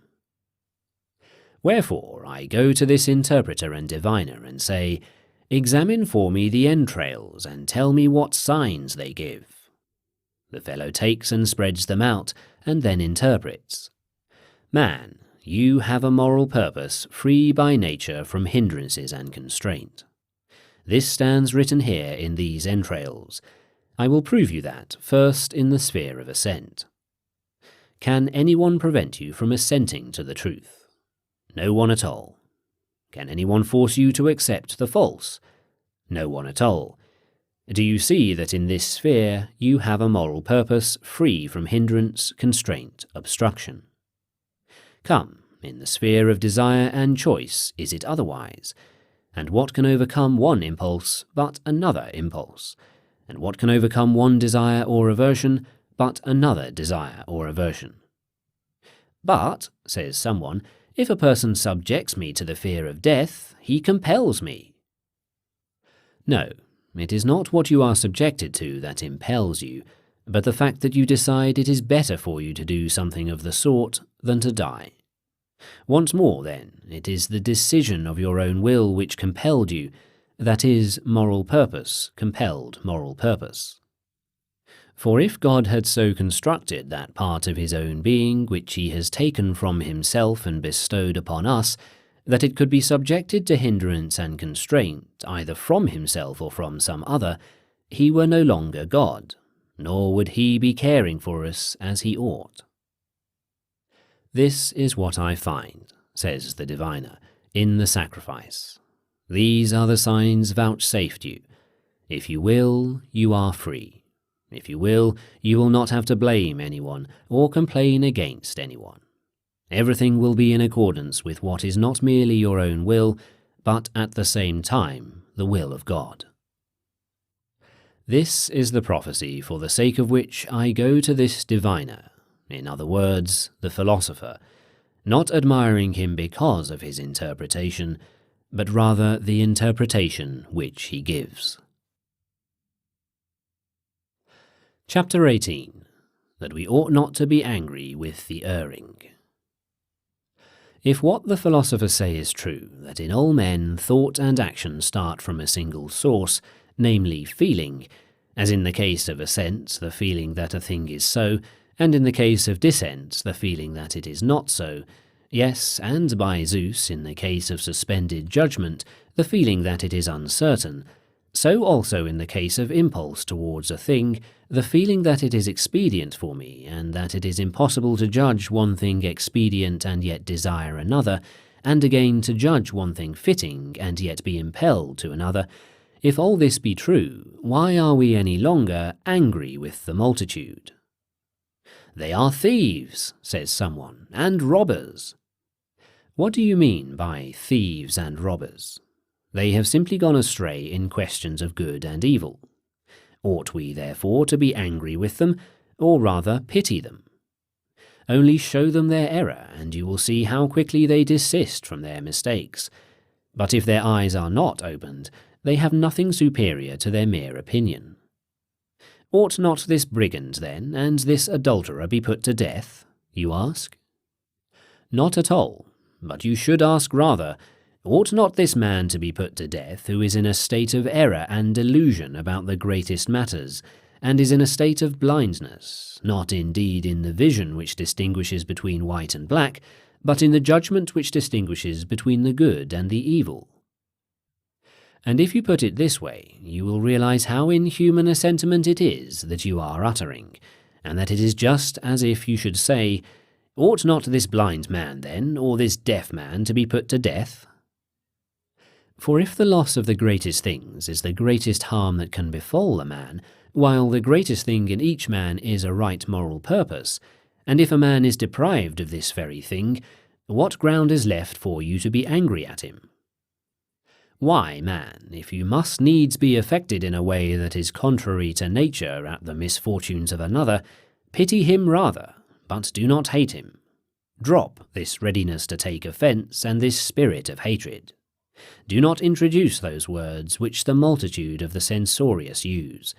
Wherefore I go to this interpreter and diviner and say, Examine for me the entrails, and tell me what signs they give. The fellow takes and spreads them out, and then interprets. Man, you have a moral purpose, free by nature from hindrances and constraint. This stands written here in these entrails. I will prove you that, first in the sphere of assent. Can anyone prevent you from assenting to the truth? No one at all. Can anyone force you to accept the false? No one at all. Do you see that in this sphere you have a moral purpose free from hindrance, constraint, obstruction? Come, in the sphere of desire and choice is it otherwise? And what can overcome one impulse but another impulse? And what can overcome one desire or aversion but another desire or aversion? But, says someone, if a person subjects me to the fear of death, he compels me. No, it is not what you are subjected to that impels you, but the fact that you decide it is better for you to do something of the sort than to die. Once more, then, it is the decision of your own will which compelled you, that is, moral purpose compelled moral purpose. For if God had so constructed that part of his own being which he has taken from himself and bestowed upon us, that it could be subjected to hindrance and constraint either from himself or from some other, he were no longer God, nor would he be caring for us as he ought. This is what I find, says the diviner, in the sacrifice. These are the signs vouchsafed you. If you will, you are free. If you will not have to blame anyone or complain against anyone. Everything will be in accordance with what is not merely your own will, but at the same time the will of God. This is the prophecy for the sake of which I go to this diviner, in other words, the philosopher, not admiring him because of his interpretation, but rather the interpretation which he gives. Chapter 18. That we ought not to be angry with the erring. If what the philosophers say is true, that in all men thought and action start from a single source, namely feeling, as in the case of assent, the feeling that a thing is so, and in the case of dissent, the feeling that it is not so, yes, and by Zeus, in the case of suspended judgment, the feeling that it is uncertain, so also in the case of impulse towards a thing, the feeling that it is expedient for me, and that it is impossible to judge one thing expedient and yet desire another, and again to judge one thing fitting and yet be impelled to another, if all this be true, why are we any longer angry with the multitude? They are thieves, says someone, and robbers. What do you mean by thieves and robbers? They have simply gone astray in questions of good and evil. Ought we, therefore, to be angry with them, or rather pity them? Only show them their error, and you will see how quickly they desist from their mistakes. But if their eyes are not opened, they have nothing superior to their mere opinion. Ought not this brigand, then, and this adulterer be put to death, you ask? Not at all, but you should ask rather, ought not this man to be put to death who is in a state of error and delusion about the greatest matters, and is in a state of blindness, not indeed in the vision which distinguishes between white and black, but in the judgment which distinguishes between the good and the evil? And if you put it this way, you will realize how inhuman a sentiment it is that you are uttering, and that it is just as if you should say, ought not this blind man, then, or this deaf man, to be put to death? For if the loss of the greatest things is the greatest harm that can befall a man, while the greatest thing in each man is a right moral purpose, and if a man is deprived of this very thing, what ground is left for you to be angry at him? Why, man, if you must needs be affected in a way that is contrary to nature at the misfortunes of another, pity him rather, but do not hate him. Drop this readiness to take offence and this spirit of hatred. Do not introduce those words which the multitude of the censorious use.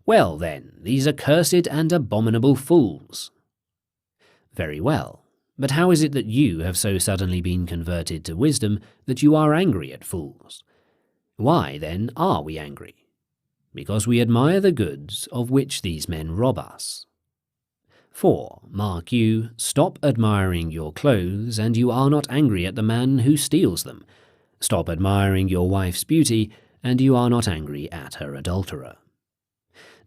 Well, then, these accursed and abominable fools. Very well, but how is it that you have so suddenly been converted to wisdom that you are angry at fools? Why, then, are we angry? Because we admire the goods of which these men rob us. For, mark you, stop admiring your clothes, and you are not angry at the man who steals them. Stop admiring your wife's beauty, and you are not angry at her adulterer.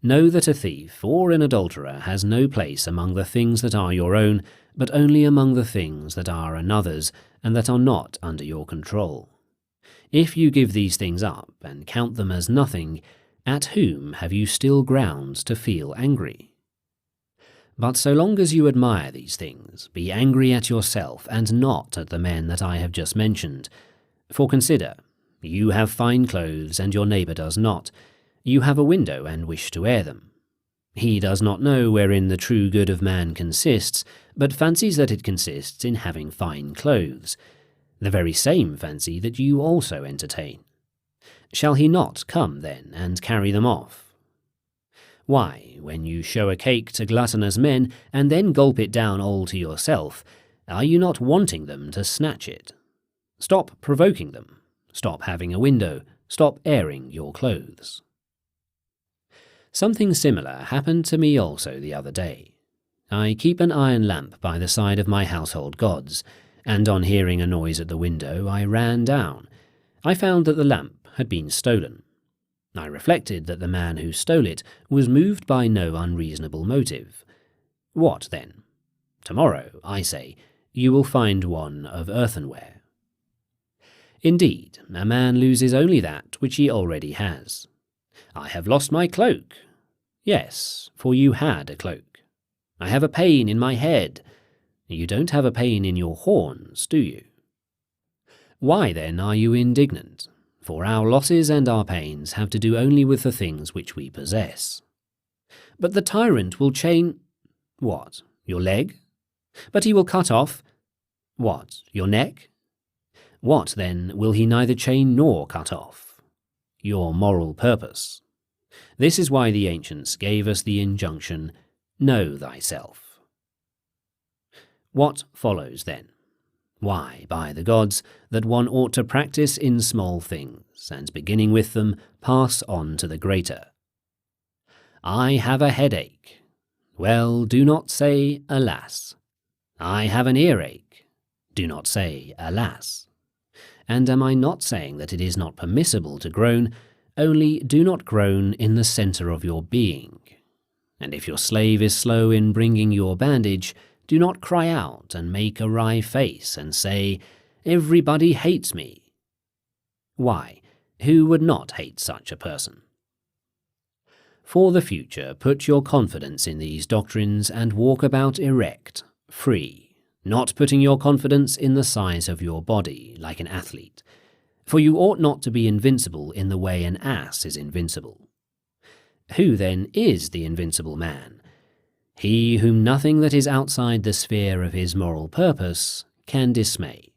Know that a thief or an adulterer has no place among the things that are your own, but only among the things that are another's, and that are not under your control. If you give these things up, and count them as nothing, at whom have you still grounds to feel angry? But so long as you admire these things, be angry at yourself, and not at the men that I have just mentioned. For consider, you have fine clothes, and your neighbour does not. You have a window, and wish to air them. He does not know wherein the true good of man consists, but fancies that it consists in having fine clothes, the very same fancy that you also entertain. Shall he not come, then, and carry them off? Why, when you show a cake to gluttonous men, and then gulp it down all to yourself, are you not wanting them to snatch it? Stop provoking them. Stop having a window. Stop airing your clothes. Something similar happened to me also the other day. I keep an iron lamp by the side of my household gods, and on hearing a noise at the window I ran down. I found that the lamp had been stolen. I reflected that the man who stole it was moved by no unreasonable motive. What then? Tomorrow, I say, you will find one of earthenware. Indeed, a man loses only that which he already has. I have lost my cloak. Yes, for you had a cloak. I have a pain in my head. You don't have a pain in your horns, do you? Why then are you indignant? For our losses and our pains have to do only with the things which we possess. But the tyrant will chain... What, your leg? But he will cut off... What, your neck? What, then, will he neither chain nor cut off? Your moral purpose. This is why the ancients gave us the injunction, know thyself. What follows, then? Why, by the gods, that one ought to practice in small things, and beginning with them, pass on to the greater. I have a headache. Well, do not say, alas. I have an earache. Do not say, alas. And am I not saying that it is not permissible to groan, only do not groan in the centre of your being. And if your slave is slow in bringing your bandage, do not cry out and make a wry face and say, everybody hates me. Why, who would not hate such a person? For the future, put your confidence in these doctrines and walk about erect, free, not putting your confidence in the size of your body like an athlete, for you ought not to be invincible in the way an ass is invincible. Who then is the invincible man? He whom nothing that is outside the sphere of his moral purpose can dismay.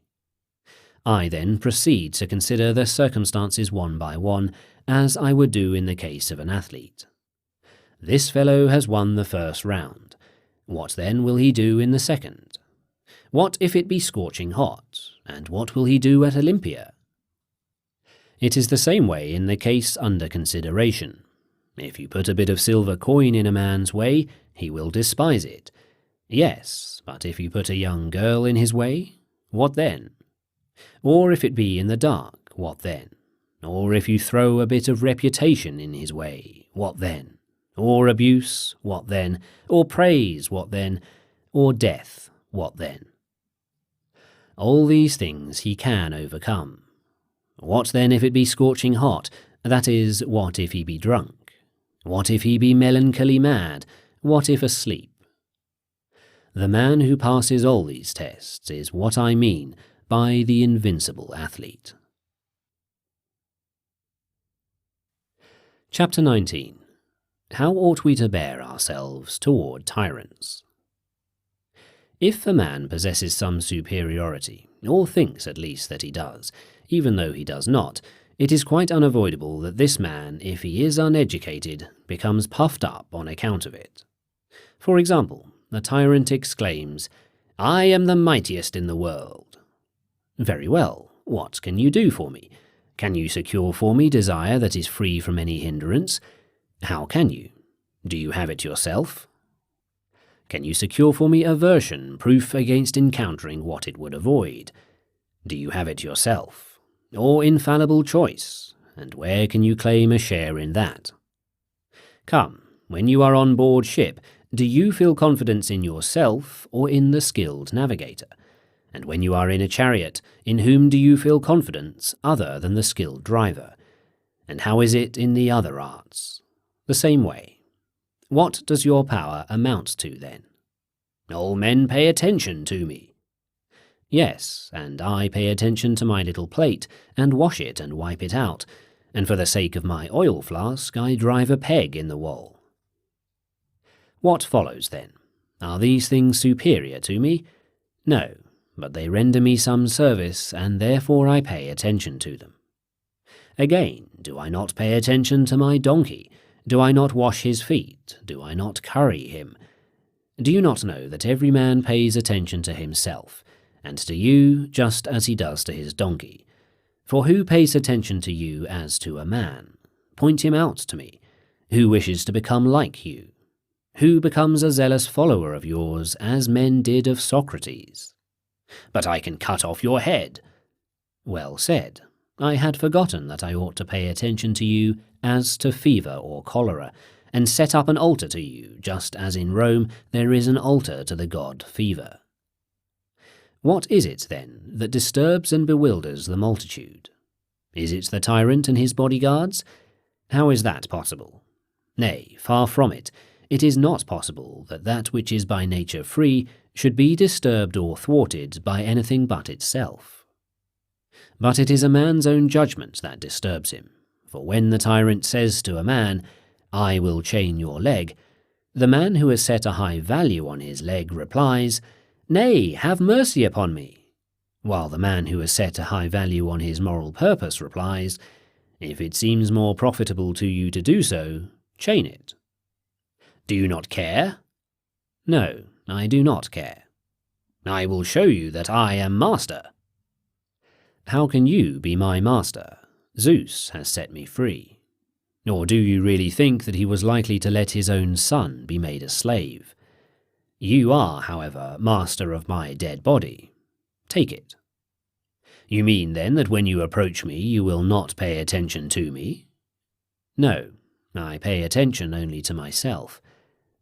I then proceed to consider the circumstances one by one, as I would do in the case of an athlete. This fellow has won the first round. What then will he do in the second? What if it be scorching hot, and what will he do at Olympia? It is the same way in the case under consideration. If you put a bit of silver coin in a man's way, he will despise it. Yes, but if you put a young girl in his way, what then? Or if it be in the dark, what then? Or if you throw a bit of reputation in his way, what then? Or abuse, what then? Or praise, what then? Or death, what then? All these things he can overcome. What then if it be scorching hot? That is, what if he be drunk? What if he be melancholy mad? What if asleep? The man who passes all these tests is what I mean by the invincible athlete. Chapter 19. How ought we to bear ourselves toward tyrants? If a man possesses some superiority, or thinks at least that he does, even though he does not, it is quite unavoidable that this man, if he is uneducated, becomes puffed up on account of it. For example, the tyrant exclaims, "I am the mightiest in the world." Very well, what can you do for me? Can you secure for me desire that is free from any hindrance? How can you? Do you have it yourself? Can you secure for me aversion, proof against encountering what it would avoid? Do you have it yourself? Or infallible choice, and where can you claim a share in that? Come, when you are on board ship, do you feel confidence in yourself or in the skilled navigator? And when you are in a chariot, in whom do you feel confidence other than the skilled driver? And how is it in the other arts? The same way. What does your power amount to then? All men pay attention to me. Yes, and I pay attention to my little plate, and wash it and wipe it out, and for the sake of my oil flask I drive a peg in the wall. What follows then? Are these things superior to me? No, but they render me some service, and therefore I pay attention to them. Again, do I not pay attention to my donkey? Do I not wash his feet? Do I not curry him? Do you not know that every man pays attention to himself, and to you just as he does to his donkey? For who pays attention to you as to a man? Point him out to me. Who wishes to become like you? Who becomes a zealous follower of yours, as men did of Socrates? But I can cut off your head. Well said. I had forgotten that I ought to pay attention to you as to fever or cholera, and set up an altar to you, just as in Rome there is an altar to the god Fever. What is it, then, that disturbs and bewilders the multitude? Is it the tyrant and his bodyguards? How is that possible? Nay, far from it. It is not possible that that which is by nature free should be disturbed or thwarted by anything but itself. But it is a man's own judgment that disturbs him, for when the tyrant says to a man, "I will chain your leg," the man who has set a high value on his leg replies, "Nay, have mercy upon me," while the man who has set a high value on his moral purpose replies, "If it seems more profitable to you to do so, chain it." Do you not care? No, I do not care. I will show you that I am master. How can you be my master? Zeus has set me free. Or do you really think that he was likely to let his own son be made a slave? You are, however, master of my dead body. Take it. You mean, then, that when you approach me you will not pay attention to me? No, I pay attention only to myself.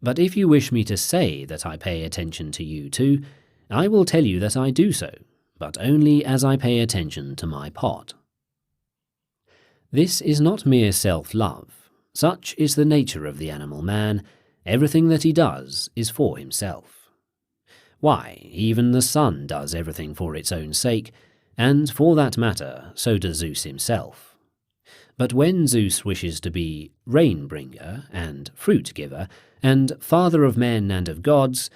But if you wish me to say that I pay attention to you too, I will tell you that I do so, but only as I pay attention to my pot. This is not mere self-love. Such is the nature of the animal man. Everything that he does is for himself. Why, even the sun does everything for its own sake, and for that matter, so does Zeus himself. But when Zeus wishes to be rain-bringer and fruit-giver, and father of men and of gods,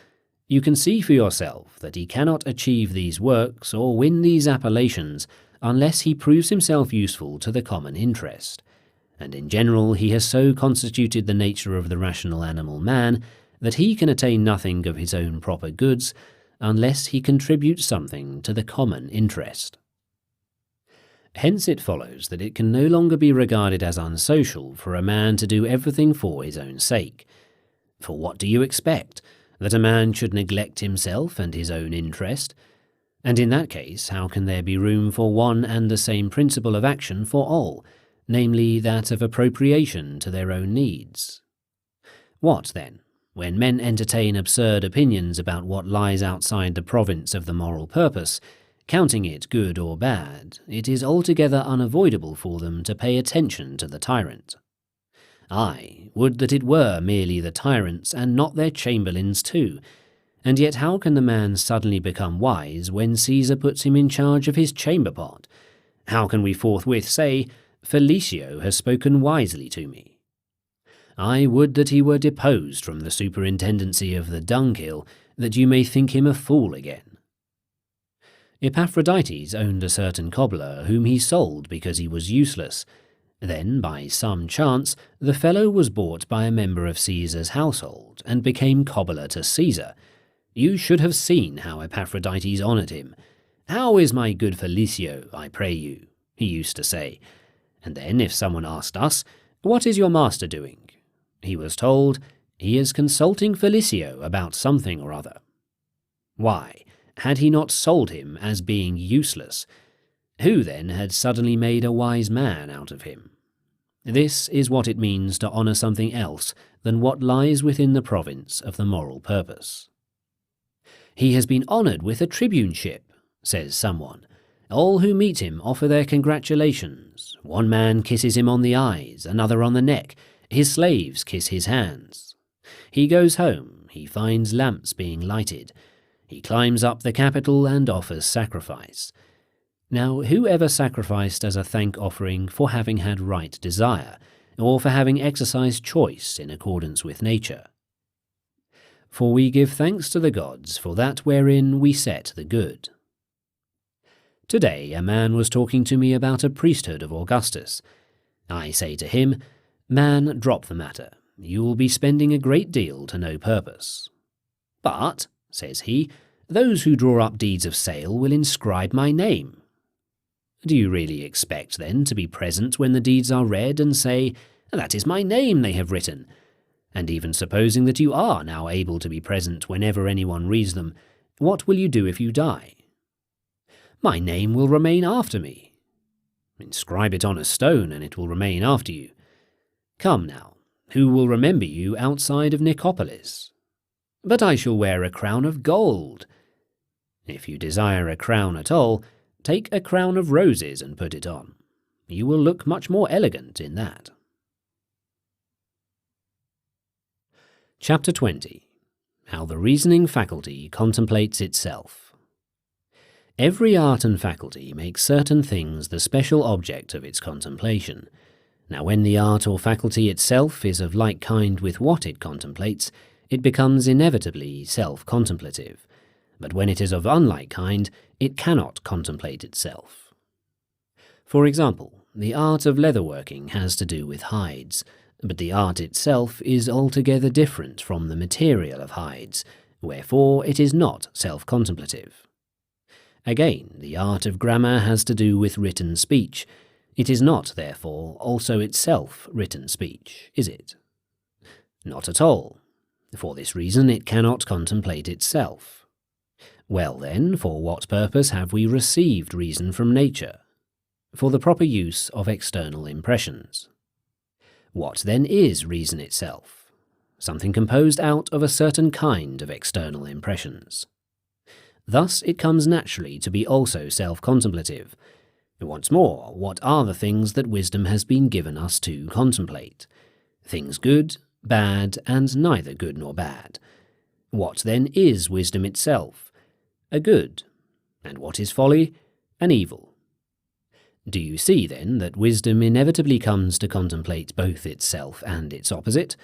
you can see for yourself that he cannot achieve these works or win these appellations unless he proves himself useful to the common interest. And in general he has so constituted the nature of the rational animal man that he can attain nothing of his own proper goods unless he contributes something to the common interest. Hence it follows that it can no longer be regarded as unsocial for a man to do everything for his own sake. For what do you expect? That a man should neglect himself and his own interest? And in that case, how can there be room for one and the same principle of action for all, namely that of appropriation to their own needs? What, then, when men entertain absurd opinions about what lies outside the province of the moral purpose, counting it good or bad, it is altogether unavoidable for them to pay attention to the tyrant. Ay, would that it were merely the tyrants and not their chamberlains too. And yet how can the man suddenly become wise when Caesar puts him in charge of his chamber pot? How can we forthwith say, Felicio has spoken wisely to me? I would that he were deposed from the superintendency of the dunghill, that you may think him a fool again. Epaphroditus owned a certain cobbler whom he sold because he was useless. Then, by some chance, the fellow was bought by a member of Caesar's household, and became cobbler to Caesar. You should have seen how Epaphroditus honoured him. "How is my good Felicio, I pray you?" he used to say. And then, if someone asked us, "What is your master doing?" he was told, "He is consulting Felicio about something or other." Why, had he not sold him as being useless? Who then had suddenly made a wise man out of him? This is what it means to honour something else than what lies within the province of the moral purpose. "He has been honoured with a tribuneship," says someone. "All who meet him offer their congratulations. One man kisses him on the eyes, another on the neck. His slaves kiss his hands. He goes home, he finds lamps being lighted. He climbs up the Capitol and offers sacrifice. Now, who ever sacrificed as a thank offering for having had right desire, or for having exercised choice in accordance with nature? For we give thanks to the gods for that wherein we set the good." Today a man was talking to me about a priesthood of Augustus. I say to him, "Man, drop the matter. You will be spending a great deal to no purpose." "But," says he, "those who draw up deeds of sale will inscribe my name." Do you really expect, then, to be present when the deeds are read and say, "That is my name they have written"? And even supposing that you are now able to be present whenever anyone reads them, what will you do if you die? "My name will remain after me." Inscribe it on a stone and it will remain after you. Come now, who will remember you outside of Nicopolis? "But I shall wear a crown of gold." If you desire a crown at all, take a crown of roses and put it on. You will look much more elegant in that. Chapter 20. How the reasoning faculty contemplates itself. Every art and faculty makes certain things the special object of its contemplation. Now when the art or faculty itself is of like kind with what it contemplates, it becomes inevitably self-contemplative. But when it is of unlike kind, it cannot contemplate itself. For example, the art of leatherworking has to do with hides, but the art itself is altogether different from the material of hides, wherefore it is not self-contemplative. Again, the art of grammar has to do with written speech. It is not, therefore, also itself written speech, is it? Not at all. For this reason it cannot contemplate itself. Well then, for what purpose have we received reason from nature? For the proper use of external impressions. What then is reason itself? Something composed out of a certain kind of external impressions. Thus it comes naturally to be also self-contemplative. Once more, what are the things that wisdom has been given us to contemplate? Things good, bad, and neither good nor bad. What then is wisdom itself? A good. And what is folly? An evil. Do you see, then, that wisdom inevitably comes to contemplate both itself and its opposite?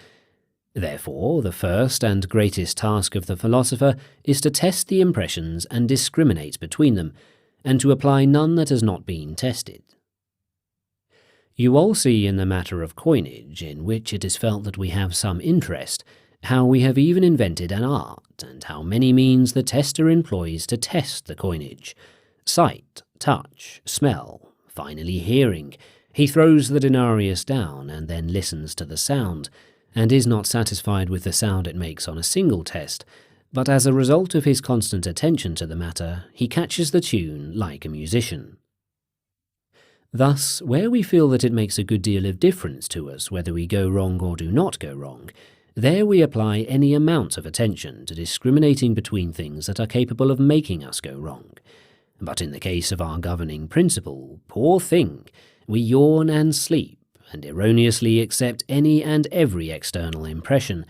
Therefore, the first and greatest task of the philosopher is to test the impressions and discriminate between them, and to apply none that has not been tested. You all see in the matter of coinage, in which it is felt that we have some interest, how we have even invented an art, and how many means the tester employs to test the coinage. Sight, touch, smell, finally hearing. He throws the denarius down, and then listens to the sound, and is not satisfied with the sound it makes on a single test, but as a result of his constant attention to the matter, he catches the tune like a musician. Thus, where we feel that it makes a good deal of difference to us whether we go wrong or do not go wrong, there we apply any amount of attention to discriminating between things that are capable of making us go wrong. But in the case of our governing principle, poor thing, we yawn and sleep, and erroneously accept any and every external impression,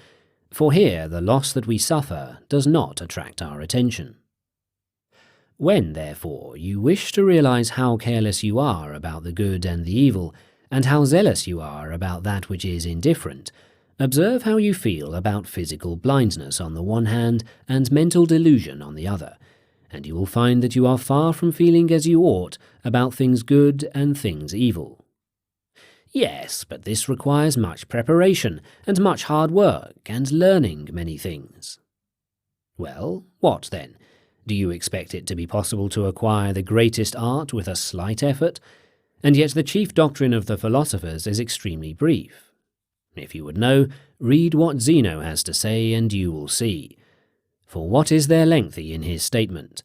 for here the loss that we suffer does not attract our attention. When, therefore, you wish to realize how careless you are about the good and the evil, and how zealous you are about that which is indifferent, observe how you feel about physical blindness on the one hand and mental delusion on the other, and you will find that you are far from feeling as you ought about things good and things evil. Yes, but this requires much preparation, and much hard work, and learning many things. Well, what then? Do you expect it to be possible to acquire the greatest art with a slight effort? And yet the chief doctrine of the philosophers is extremely brief. If you would know, read what Zeno has to say, and you will see. For what is there lengthy in his statement?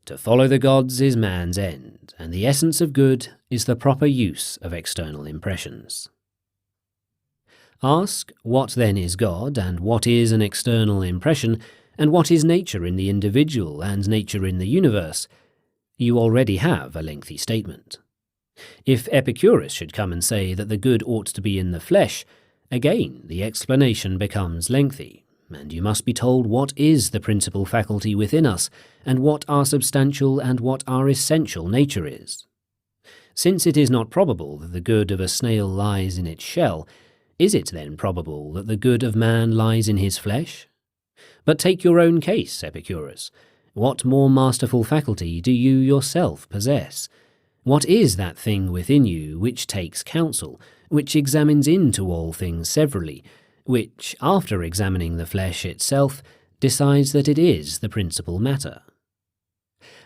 To follow the gods is man's end, and the essence of good is the proper use of external impressions. Ask, what then is God, and what is an external impression, and what is nature in the individual and nature in the universe? You already have a lengthy statement. If Epicurus should come and say that the good ought to be in the flesh, again the explanation becomes lengthy, and you must be told what is the principal faculty within us, and what our substantial and what our essential nature is. Since it is not probable that the good of a snail lies in its shell, is it then probable that the good of man lies in his flesh? But take your own case, Epicurus. What more masterful faculty do you yourself possess? What is that thing within you which takes counsel, which examines into all things severally, which, after examining the flesh itself, decides that it is the principal matter?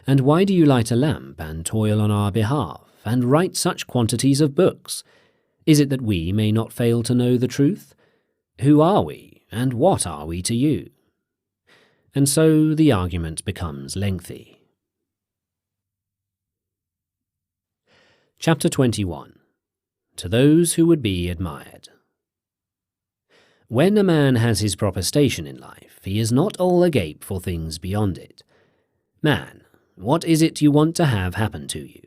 And why do you light a lamp, and toil on our behalf, and write such quantities of books? Is it that we may not fail to know the truth? Who are we, and what are we to you? And so the argument becomes lengthy. Chapter 21. To those who would be admired. When a man has his proper station in life, he is not all agape for things beyond it. Man, what is it you want to have happen to you?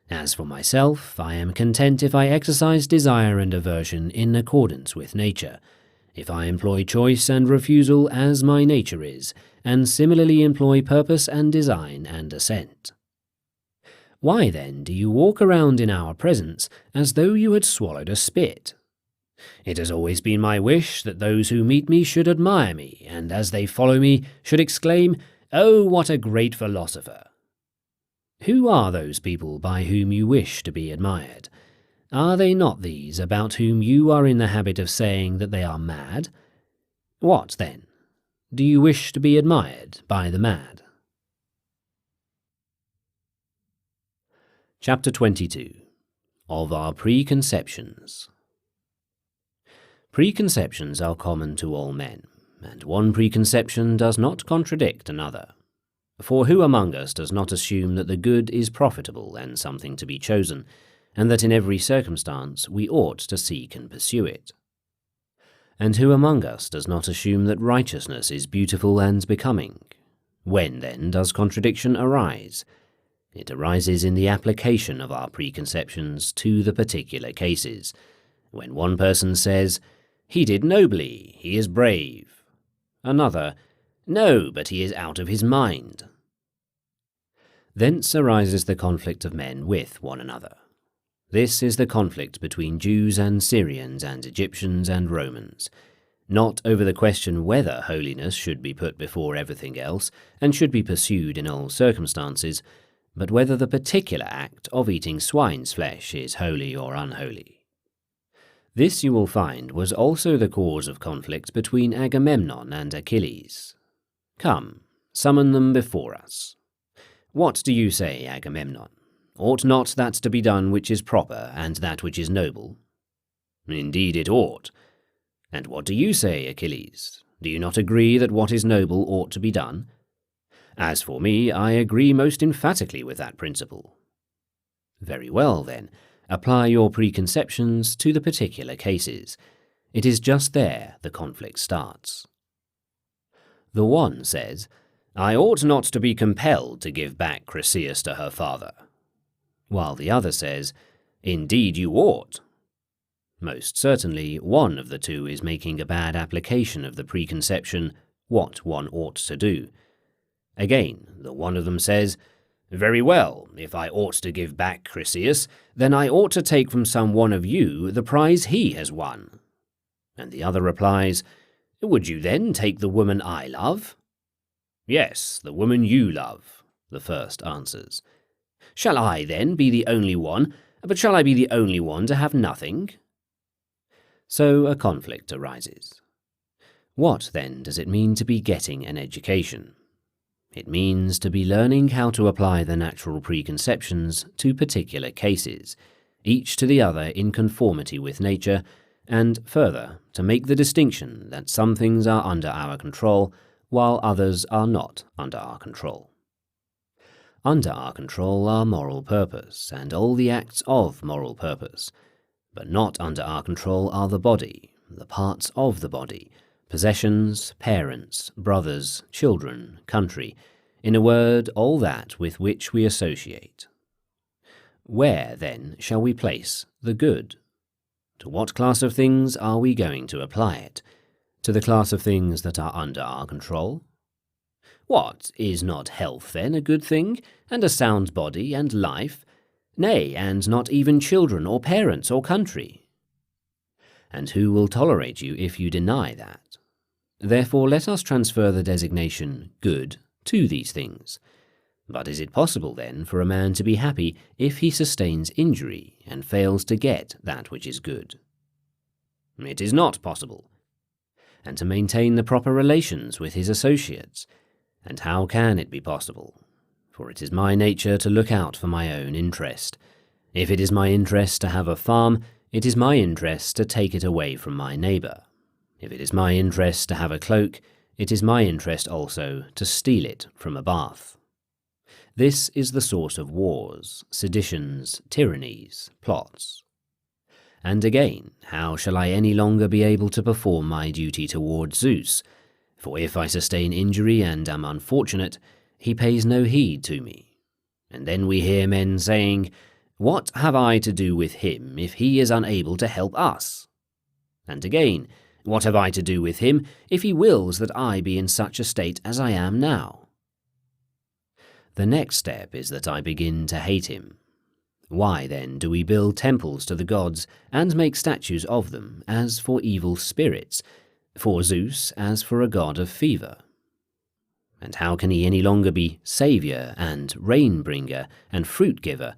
As for myself, I am content if I exercise desire and aversion in accordance with nature, if I employ choice and refusal as my nature is, and similarly employ purpose and design and assent. Why then do you walk around in our presence as though you had swallowed a spit? It has always been my wish that those who meet me should admire me, and as they follow me should exclaim, "Oh, what a great philosopher!" Who are those people by whom you wish to be admired? Are they not these about whom you are in the habit of saying that they are mad? What, then? Do you wish to be admired by the mad? Chapter 22. Of our preconceptions. Preconceptions are common to all men, and one preconception does not contradict another. For who among us does not assume that the good is profitable and something to be chosen, and that in every circumstance we ought to seek and pursue it? And who among us does not assume that righteousness is beautiful and becoming? When, then, does contradiction arise? It arises in the application of our preconceptions to the particular cases, when one person says, "He did nobly, he is brave." Another, No, but he is out of his mind. Thence arises the conflict of men with one another. This is the conflict between Jews and Syrians and Egyptians and Romans, not over the question whether holiness should be put before everything else and should be pursued in all circumstances, but whether the particular act of eating swine's flesh is holy or unholy. This, you will find, was also the cause of conflict between Agamemnon and Achilles. Come, summon them before us. What do you say, Agamemnon? Ought not that to be done which is proper, and that which is noble? Indeed it ought. And what do you say, Achilles? Do you not agree that what is noble ought to be done? As for me, I agree most emphatically with that principle. Very well, then, apply your preconceptions to the particular cases. It is just there the conflict starts. The one says, I ought not to be compelled to give back Chryseis to her father, while the other says, indeed you ought. Most certainly, one of the two is making a bad application of the preconception, what one ought to do. Again, the one of them says, very well, if I ought to give back Chryseis, then I ought to take from some one of you the prize he has won. And the other replies, would you then take the woman I love? Yes, the woman you love, the first answers. Shall I then be the only one, but shall I be the only one to have nothing? So a conflict arises. What, then, does it mean to be getting an education? It means to be learning how to apply the natural preconceptions to particular cases, each to the other in conformity with nature, and further, to make the distinction that some things are under our control, while others are not under our control. Under our control are moral purpose, and all the acts of moral purpose, but not under our control are the body, the parts of the body, possessions, parents, brothers, children, country, in a word, all that with which we associate. Where, then, shall we place the good? To what class of things are we going to apply it? To the class of things that are under our control? What, is not health, then, a good thing, and a sound body, and life? Nay, and not even children, or parents, or country? And who will tolerate you if you deny that? Therefore let us transfer the designation good to these things. But is it possible, then, for a man to be happy if he sustains injury and fails to get that which is good? It is not possible. And to maintain the proper relations with his associates? And how can it be possible? For it is my nature to look out for my own interest. If it is my interest to have a farm, it is my interest to take it away from my neighbour. If it is my interest to have a cloak, it is my interest also to steal it from a bath. This is the source of wars, seditions, tyrannies, plots. And again, how shall I any longer be able to perform my duty towards Zeus? For if I sustain injury and am unfortunate, he pays no heed to me. And then we hear men saying, what have I to do with him if he is unable to help us? And again, what have I to do with him if he wills that I be in such a state as I am now? The next step is that I begin to hate him. Why, then, do we build temples to the gods and make statues of them, as for evil spirits, for Zeus as for a god of fever? And how can he any longer be saviour and rain-bringer and fruit-giver?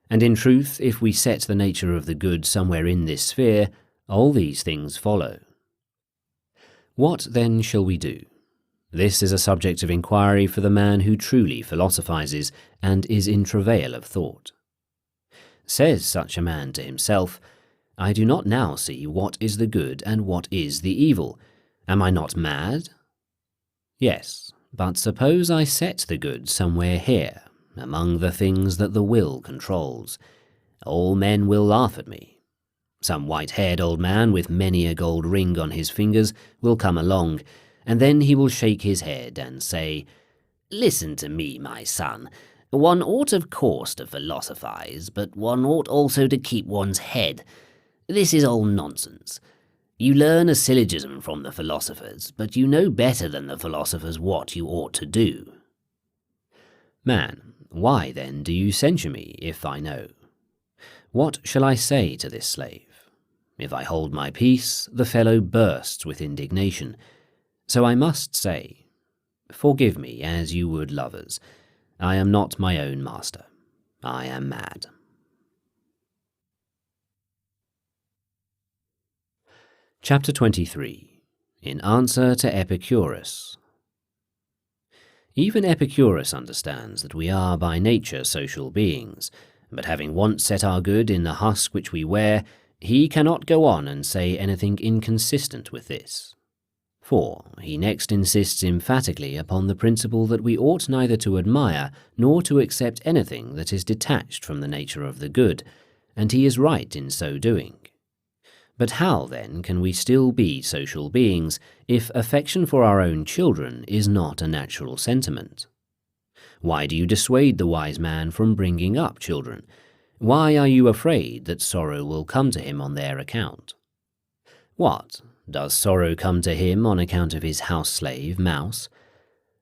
And in truth, if we set the nature of the good somewhere in this sphere, all these things follow. What then shall we do? This is a subject of inquiry for the man who truly philosophizes and is in travail of thought. Says such a man to himself, I do not now see what is the good and what is the evil. Am I not mad? Yes, but suppose I set the good somewhere here, among the things that the will controls. All men will laugh at me. Some white-haired old man with many a gold ring on his fingers will come along, and then he will shake his head and say, Listen to me, my son. One ought of course to philosophize, but one ought also to keep one's head. This is all nonsense. You learn a syllogism from the philosophers, but you know better than the philosophers what you ought to do. Man, why then do you censure me, if I know? What shall I say to this slave? If I hold my peace, the fellow bursts with indignation. So I must say, forgive me as you would lovers. I am not my own master. I am mad. Chapter 23. In answer to Epicurus. Even Epicurus understands that we are by nature social beings, but having once set our good in the husk which we wear, he cannot go on and say anything inconsistent with this. For he next insists emphatically upon the principle that we ought neither to admire nor to accept anything that is detached from the nature of the good, and he is right in so doing. But how, then, can we still be social beings if affection for our own children is not a natural sentiment? Why do you dissuade the wise man from bringing up children? Why are you afraid that sorrow will come to him on their account? What? Does sorrow come to him on account of his house-slave, mouse?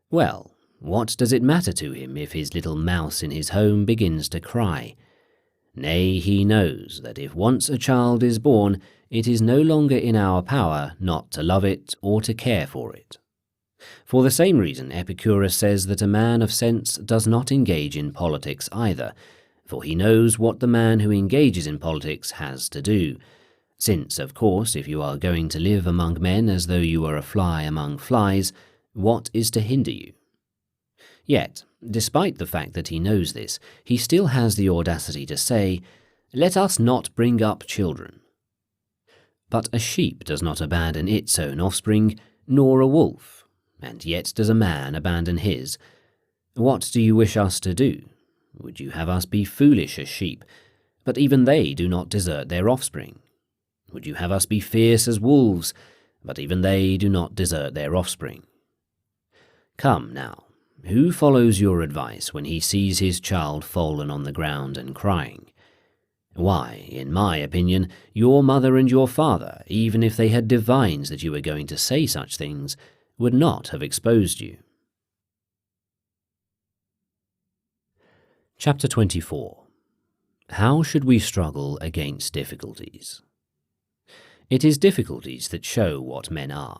Well, what does it matter to him if his little mouse in his home begins to cry? Nay, he knows that if once a child is born, it is no longer in our power not to love it or to care for it. For the same reason Epicurus says that a man of sense does not engage in politics either, for he knows what the man who engages in politics has to do, since, of course, if you are going to live among men as though you were a fly among flies, what is to hinder you? Yet, despite the fact that he knows this, he still has the audacity to say, "Let us not bring up children." But a sheep does not abandon its own offspring, nor a wolf, and yet does a man abandon his. What do you wish us to do? Would you have us be foolish as sheep? But even they do not desert their offspring. Would you have us be fierce as wolves? But even they do not desert their offspring. Come now, who follows your advice when he sees his child fallen on the ground and crying? Why, in my opinion, your mother and your father, even if they had divined that you were going to say such things, would not have exposed you. Chapter 24. How should we struggle against difficulties? It is difficulties that show what men are.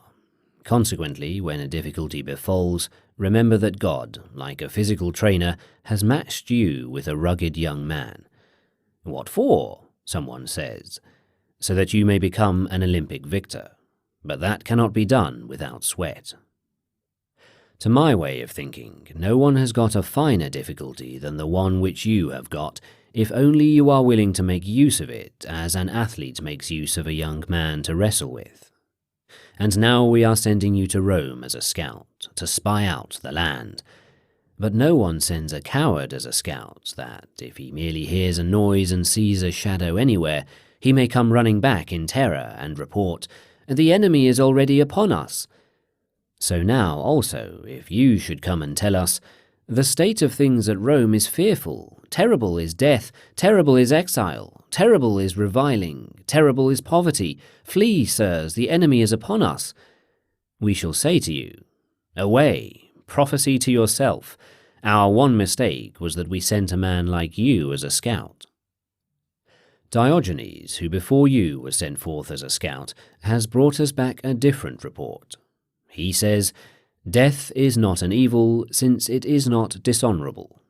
Consequently, when a difficulty befalls, remember that God, like a physical trainer, has matched you with a rugged young man. What for? Someone says. So that you may become an Olympic victor. But that cannot be done without sweat. To my way of thinking, no one has got a finer difficulty than the one which you have got, if only you are willing to make use of it as an athlete makes use of a young man to wrestle with. And now we are sending you to Rome as a scout, to spy out the land. But no one sends a coward as a scout, that, if he merely hears a noise and sees a shadow anywhere, he may come running back in terror and report, "The enemy is already upon us." So now, also, if you should come and tell us, "The state of things at Rome is fearful, terrible is death, terrible is exile, terrible is reviling, terrible is poverty, flee, sirs, the enemy is upon us," we shall say to you, "Away, prophecy to yourself. Our one mistake was that we sent a man like you as a scout." Diogenes, who before you was sent forth as a scout, has brought us back a different report. He says, "Death is not an evil, since it is not dishonourable."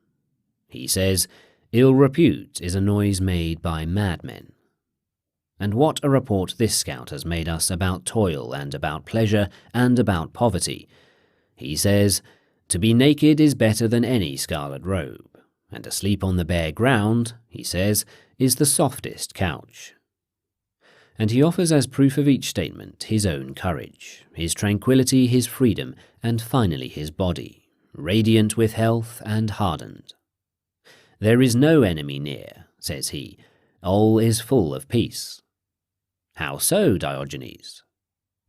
He says, "Ill repute is a noise made by madmen." And what a report this scout has made us about toil and about pleasure and about poverty. He says, "To be naked is better than any scarlet robe, and to sleep on the bare ground," he says, "is the softest couch." And he offers as proof of each statement his own courage, his tranquillity, his freedom, and finally his body, radiant with health and hardened. "There is no enemy near," says he, "all is full of peace." "How so, Diogenes?"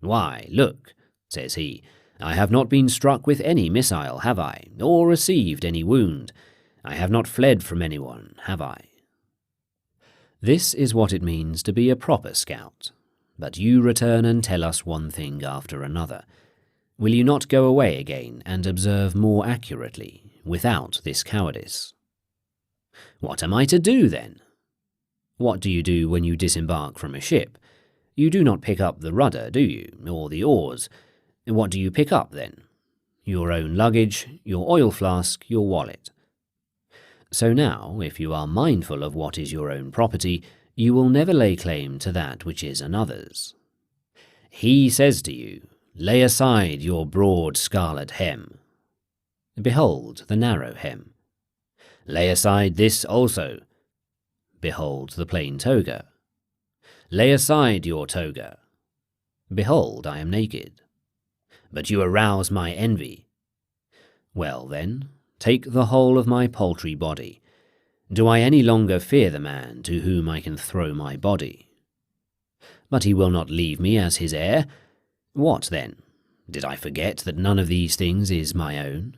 "Why, look," says he, "I have not been struck with any missile, have I, or received any wound? I have not fled from anyone, have I?" This is what it means to be a proper scout. but you return and tell us one thing after another. Will you not go away again and observe more accurately, without this cowardice? What am I to do, then? What do you do when you disembark from a ship? You do not pick up the rudder, do you, or the oars? What do you pick up, then? Your own luggage, your oil flask, your wallet. So now, if you are mindful of what is your own property, you will never lay claim to that which is another's. He says to you, lay aside your broad scarlet hem. Behold the narrow hem. Lay aside this also. Behold the plain toga. Lay aside your toga. Behold, I am naked. But you arouse my envy. Well then, take the whole of my paltry body. Do I any longer fear the man to whom I can throw my body? But he will not leave me as his heir. What then? Did I forget that none of these things is my own?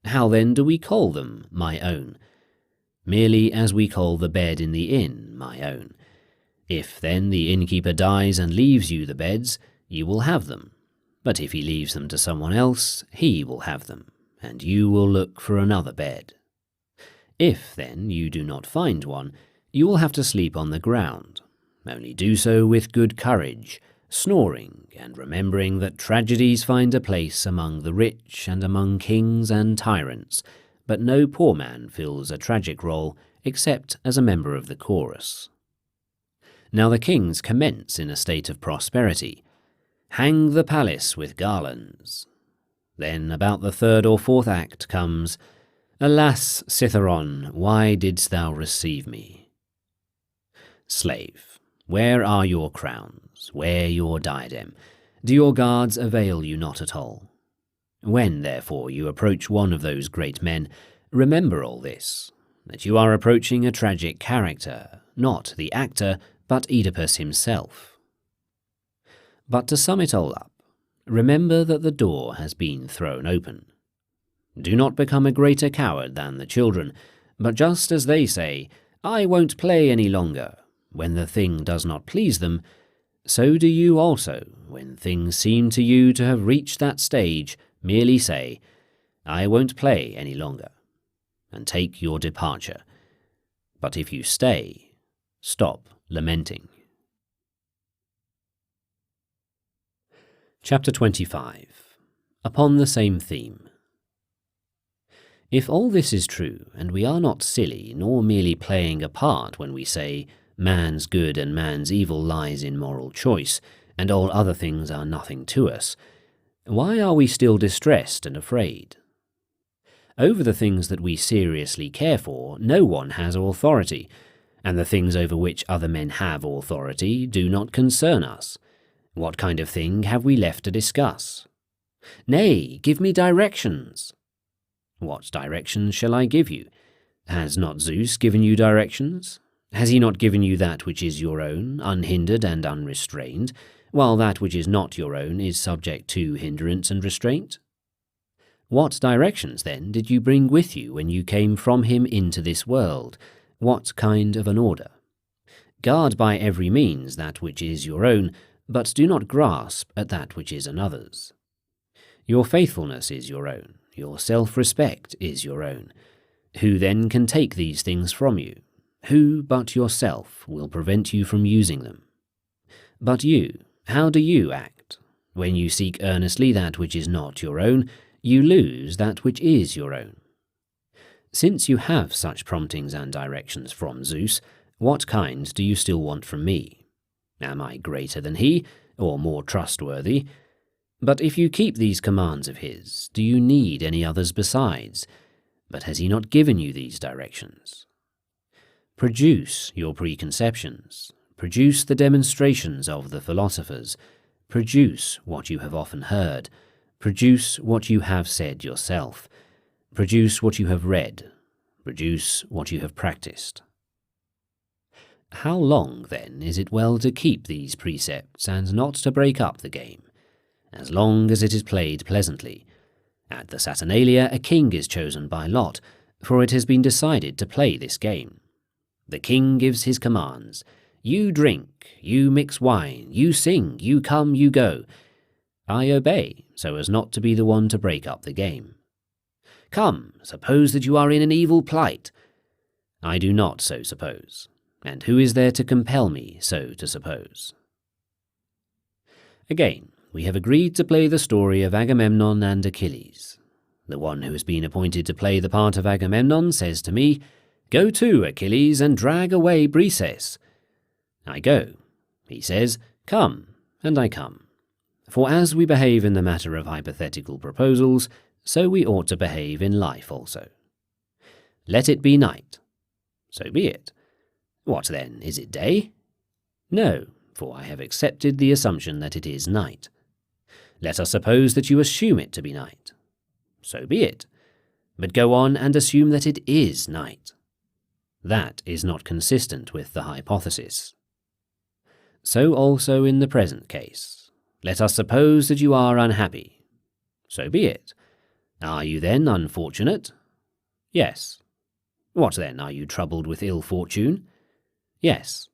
How then do we call them my own? Merely as we call the bed in the inn my own. If then the innkeeper dies and leaves you the beds, you will have them. But if he leaves them to someone else, he will have them, and you will look for another bed. If, then, you do not find one, you will have to sleep on the ground. Only do so with good courage, snoring, and remembering that tragedies find a place among the rich and among kings and tyrants, but no poor man fills a tragic role except as a member of the chorus. Now the kings commence in a state of prosperity. Hang the palace with garlands. Then about the third or fourth act comes, Alas, Citharon, why didst thou receive me? Slave, where are your crowns? Where your diadem? Do your guards avail you not at all? When, therefore, you approach one of those great men, remember all this, that you are approaching a tragic character, not the actor, but Oedipus himself. But to sum it all up, remember that the door has been thrown open. Do not become a greater coward than the children, but just as they say, I won't play any longer, when the thing does not please them, so do you also, when things seem to you to have reached that stage, merely say, I won't play any longer, and take your departure. But if you stay, stop lamenting. Chapter 25. Upon the same theme. If all this is true, and we are not silly, nor merely playing a part when we say, man's good and man's evil lies in moral choice, and all other things are nothing to us, why are we still distressed and afraid? Over the things that we seriously care for, no one has authority, and the things over which other men have authority do not concern us. What kind of thing have we left to discuss? Nay, give me directions. What directions shall I give you? Has not Zeus given you directions? Has he not given you that which is your own, unhindered and unrestrained, while that which is not your own is subject to hindrance and restraint? What directions, then, did you bring with you when you came from him into this world? What kind of an order? Guard by every means that which is your own, but do not grasp at that which is another's. Your faithfulness is your own. Your self-respect is your own. Who then can take these things from you? Who but yourself will prevent you from using them? But you, how do you act? When you seek earnestly that which is not your own, you lose that which is your own. Since you have such promptings and directions from Zeus, what kind do you still want from me? Am I greater than he, or more trustworthy? But if you keep these commands of his, do you need any others besides? But has he not given you these directions? Produce your preconceptions. Produce the demonstrations of the philosophers. Produce what you have often heard. Produce what you have said yourself. Produce what you have read. Produce what you have practiced. How long, then, is it well to keep these precepts and not to break up the game? As long as it is played pleasantly. At the Saturnalia a king is chosen by lot, for it has been decided to play this game. The king gives his commands. You drink, you mix wine, you sing, you come, you go. I obey, so as not to be the one to break up the game. Come, suppose that you are in an evil plight. I do not so suppose, and who is there to compel me so to suppose? Again, we have agreed to play the story of Agamemnon and Achilles. The one who has been appointed to play the part of Agamemnon says to me, "Go to, Achilles, and drag away Briseis." I go. He says, "Come," and I come. For as we behave in the matter of hypothetical proposals, so we ought to behave in life also. Let it be night. So be it. What then, is it day? No, for I have accepted the assumption that it is night. Let us suppose that you assume it to be night. So be it. But go on and assume that it is night. That is not consistent with the hypothesis. So also in the present case. Let us suppose that you are unhappy. So be it. Are you then unfortunate? Yes. What then, are you troubled with ill fortune? Yes.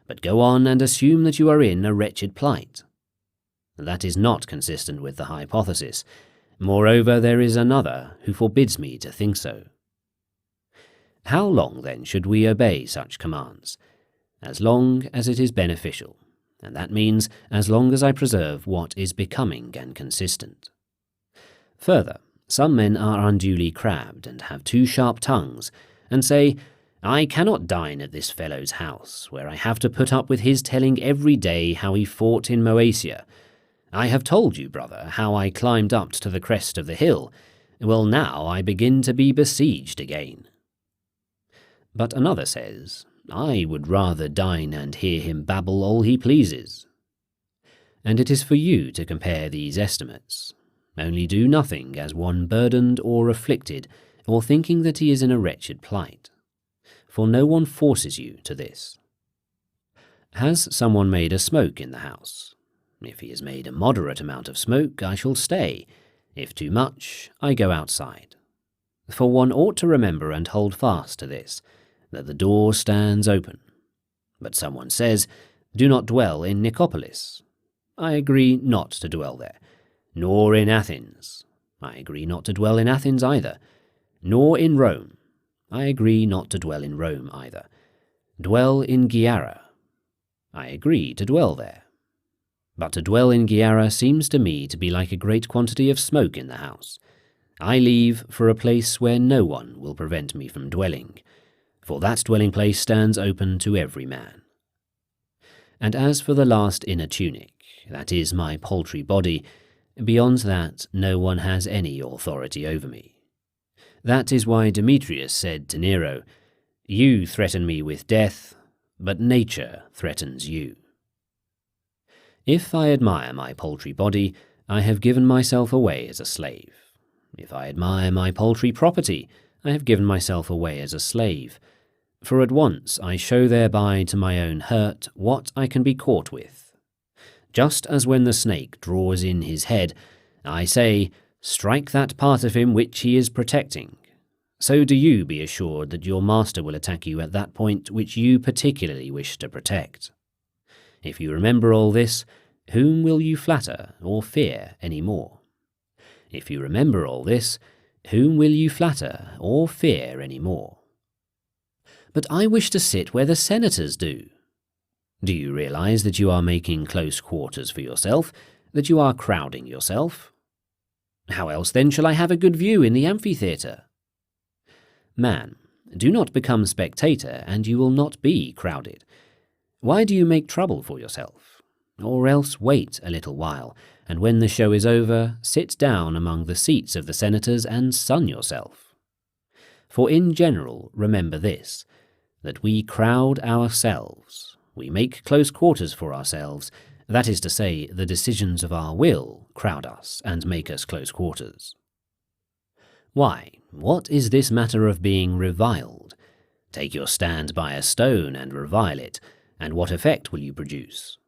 But go on and assume that you are in a wretched plight. That is not consistent with the hypothesis. Moreover, there is another who forbids me to think so. How long, then, should we obey such commands? As long as it is beneficial, and that means as long as I preserve what is becoming and consistent. Further, some men are unduly crabbed and have too sharp tongues, and say, "I cannot dine at this fellow's house, where I have to put up with his telling every day how he fought in Moesia. I have told you, brother, how I climbed up to the crest of the hill. Well, now I begin to be besieged again." But another says, "I would rather dine and hear him babble all he pleases." And it is for you to compare these estimates. Only do nothing as one burdened or afflicted, or thinking that he is in a wretched plight. For no one forces you to this. Has someone made a smoke in the house? If he has made a moderate amount of smoke, I shall stay. If too much, I go outside. For one ought to remember and hold fast to this, that the door stands open. But someone says, "Do not dwell in Nicopolis." I agree not to dwell there. Nor in Athens. I agree not to dwell in Athens either. Nor in Rome. I agree not to dwell in Rome either. Dwell in Gyara. I agree to dwell there. But to dwell in Gyara seems to me to be like a great quantity of smoke in the house. I leave for a place where no one will prevent me from dwelling, for that dwelling place stands open to every man. And as for the last inner tunic, that is my paltry body, beyond that no one has any authority over me. That is why Demetrius said to Nero, "You threaten me with death, but nature threatens you." If I admire my paltry body, I have given myself away as a slave. If I admire my paltry property, I have given myself away as a slave. For at once I show thereby to my own hurt what I can be caught with. Just as when the snake draws in his head, I say, "Strike that part of him which he is protecting," so do you be assured that your master will attack you at that point which you particularly wish to protect. If you remember all this, whom will you flatter or fear any more? If you remember all this, whom will you flatter or fear any more? But I wish to sit where the senators do. Do you realize that you are making close quarters for yourself, that you are crowding yourself? How else then shall I have a good view in the amphitheatre? Man, do not become spectator, and you will not be crowded. Why do you make trouble for yourself? Or else wait a little while, and when the show is over, sit down among the seats of the senators and sun yourself. For in general, remember this, that we crowd ourselves. We make close quarters for ourselves, that is to say, the decisions of our will crowd us and make us close quarters. Why, what is this matter of being reviled? Take your stand by a stone and revile it, and what effect will you produce?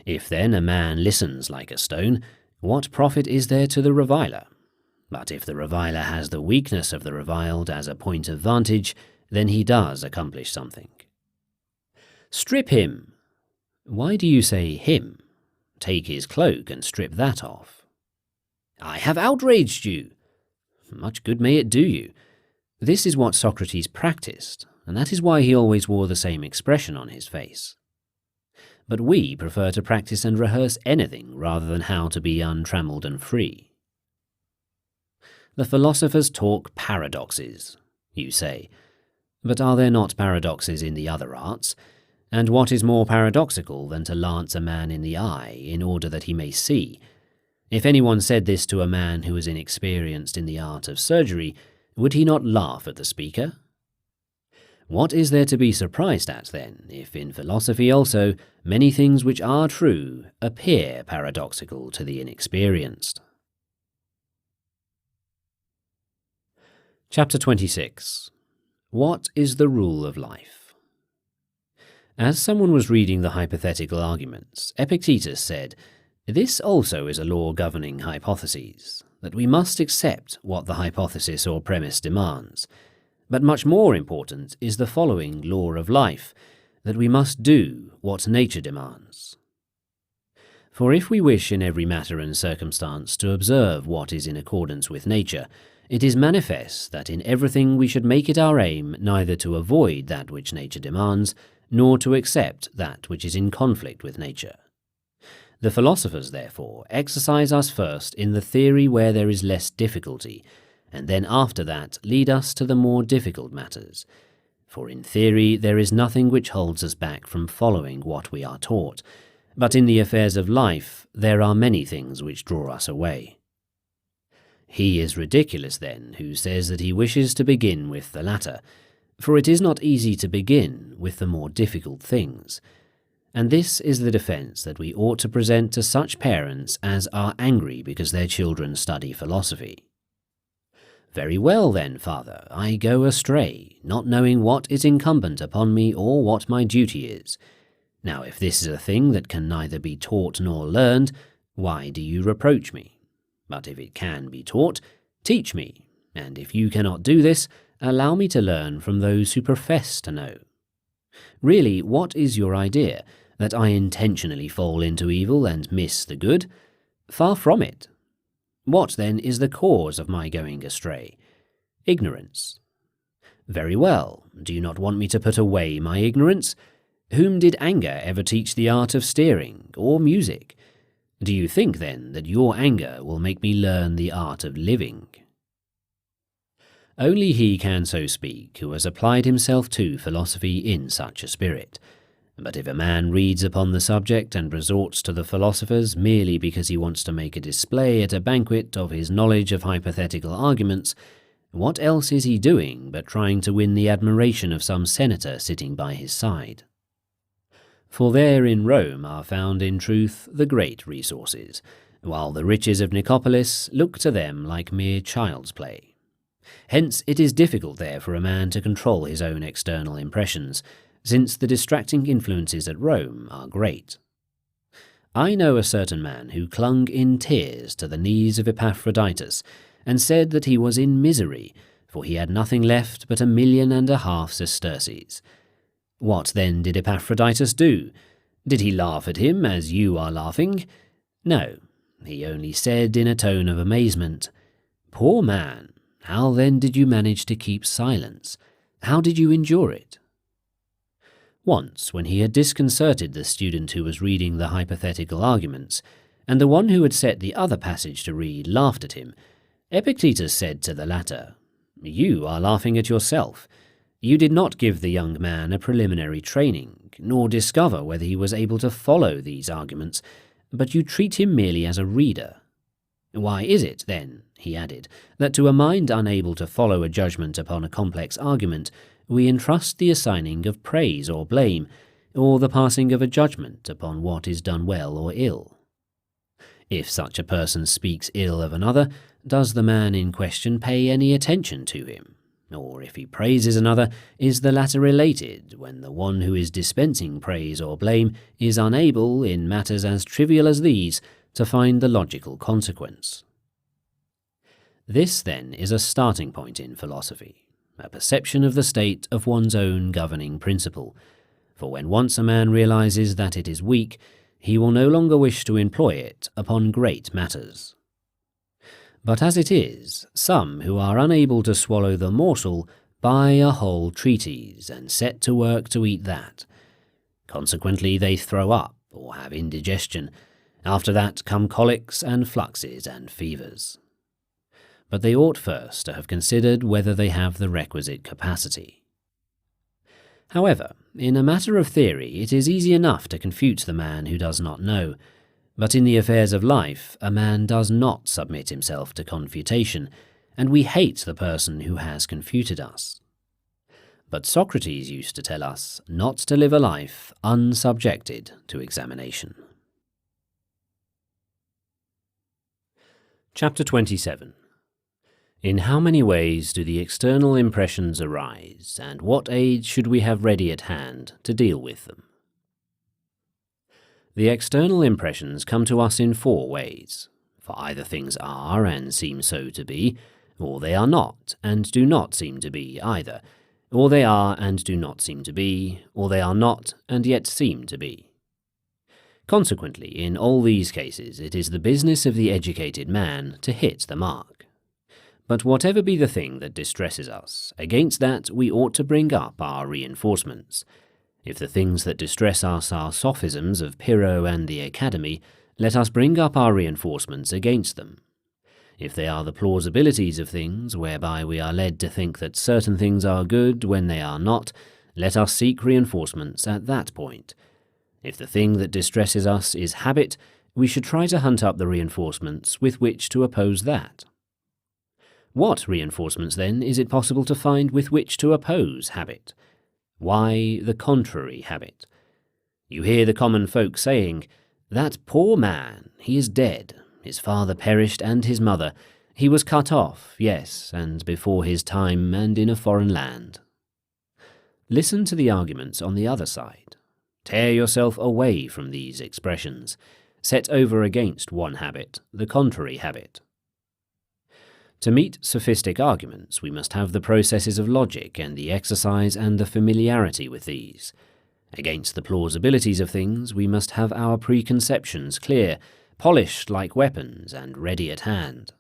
If then a man listens like a stone, what profit is there to the reviler? But if the reviler has the weakness of the reviled as a point of vantage, then he does accomplish something. Strip him. Why do you say him? Take his cloak and strip that off. I have outraged you. Much good may it do you. This is what Socrates practiced, and that is why he always wore the same expression on his face. But we prefer to practice and rehearse anything rather than how to be untrammeled and free. The philosophers talk paradoxes, you say. But are there not paradoxes in the other arts? And what is more paradoxical than to lance a man in the eye in order that he may see? If anyone said this to a man who was inexperienced in the art of surgery, would he not laugh at the speaker? What is there to be surprised at, then, if in philosophy also many things which are true appear paradoxical to the inexperienced? Chapter 26. What is the rule of life? As someone was reading the hypothetical arguments, Epictetus said, "This also is a law governing hypotheses, that we must accept what the hypothesis or premise demands. But much more important is the following law of life, that we must do what nature demands. For if we wish in every matter and circumstance to observe what is in accordance with nature, it is manifest that in everything we should make it our aim neither to avoid that which nature demands, nor to accept that which is in conflict with nature. The philosophers, therefore, exercise us first in the theory where there is less difficulty, and then after that lead us to the more difficult matters. For in theory there is nothing which holds us back from following what we are taught, but in the affairs of life there are many things which draw us away. He is ridiculous, then, who says that he wishes to begin with the latter, for it is not easy to begin with the more difficult things. And this is the defence that we ought to present to such parents as are angry because their children study philosophy. Very well, then, father, I go astray, not knowing what is incumbent upon me or what my duty is. Now, if this is a thing that can neither be taught nor learned, why do you reproach me? But if it can be taught, teach me, and if you cannot do this, allow me to learn from those who profess to know. Really, what is your idea? That I intentionally fall into evil and miss the good? Far from it. What, then, is the cause of my going astray? Ignorance. Very well. Do you not want me to put away my ignorance? Whom did anger ever teach the art of steering, or music? Do you think, then, that your anger will make me learn the art of living? Only he can so speak who has applied himself to philosophy in such a spirit. But if a man reads upon the subject and resorts to the philosophers merely because he wants to make a display at a banquet of his knowledge of hypothetical arguments, what else is he doing but trying to win the admiration of some senator sitting by his side? For there in Rome are found in truth the great resources, while the riches of Nicopolis look to them like mere child's play. Hence it is difficult there for a man to control his own external impressions, since the distracting influences at Rome are great. I know a certain man who clung in tears to the knees of Epaphroditus, and said that he was in misery, for he had nothing left but 1.5 million sesterces. What then did Epaphroditus do? Did he laugh at him as you are laughing? No, he only said in a tone of amazement, "Poor man, how then did you manage to keep silence? How did you endure it?" Once, when he had disconcerted the student who was reading the hypothetical arguments, and the one who had set the other passage to read laughed at him, Epictetus said to the latter, "You are laughing at yourself. You did not give the young man a preliminary training, nor discover whether he was able to follow these arguments, but you treat him merely as a reader. Why is it, then," he added, "that to a mind unable to follow a judgment upon a complex argument, we entrust the assigning of praise or blame, or the passing of a judgment upon what is done well or ill? If such a person speaks ill of another, does the man in question pay any attention to him? Or if he praises another, is the latter related when the one who is dispensing praise or blame is unable, in matters as trivial as these, to find the logical consequence? This, then, is a starting point in philosophy, a perception of the state of one's own governing principle, For when once a man realizes that it is weak, he will no longer wish to employ it upon great matters. But as it is, some who are unable to swallow the morsel buy a whole treatise and set to work to eat that. Consequently they throw up or have indigestion. After that come colics and fluxes and fevers. But they ought first to have considered whether they have the requisite capacity. However, in a matter of theory it is easy enough to confute the man who does not know, but in the affairs of life a man does not submit himself to confutation, and we hate the person who has confuted us. But Socrates used to tell us not to live a life unsubjected to examination. Chapter 27. In how many ways do the external impressions arise, and what aid should we have ready at hand to deal with them? The external impressions come to us in 4 ways, for either things are and seem so to be, or they are not and do not seem to be either, or they are and do not seem to be, or they are not and yet seem to be. Consequently, in all these cases it is the business of the educated man to hit the mark. But whatever be the thing that distresses us, against that we ought to bring up our reinforcements. If the things that distress us are sophisms of Pyrrho and the Academy, let us bring up our reinforcements against them. If they are the plausibilities of things, whereby we are led to think that certain things are good when they are not, let us seek reinforcements at that point. If the thing that distresses us is habit, we should try to hunt up the reinforcements with which to oppose that. What reinforcements, then, is it possible to find with which to oppose habit? Why, the contrary habit. You hear the common folk saying, "That poor man, he is dead. His father perished and his mother. He was cut off, yes, and before his time and in a foreign land." Listen to the arguments on the other side. Tear yourself away from these expressions. Set over against one habit the contrary habit. To meet sophistic arguments, we must have the processes of logic and the exercise and the familiarity with these. Against the plausibilities of things, we must have our preconceptions clear, polished like weapons and ready at hand.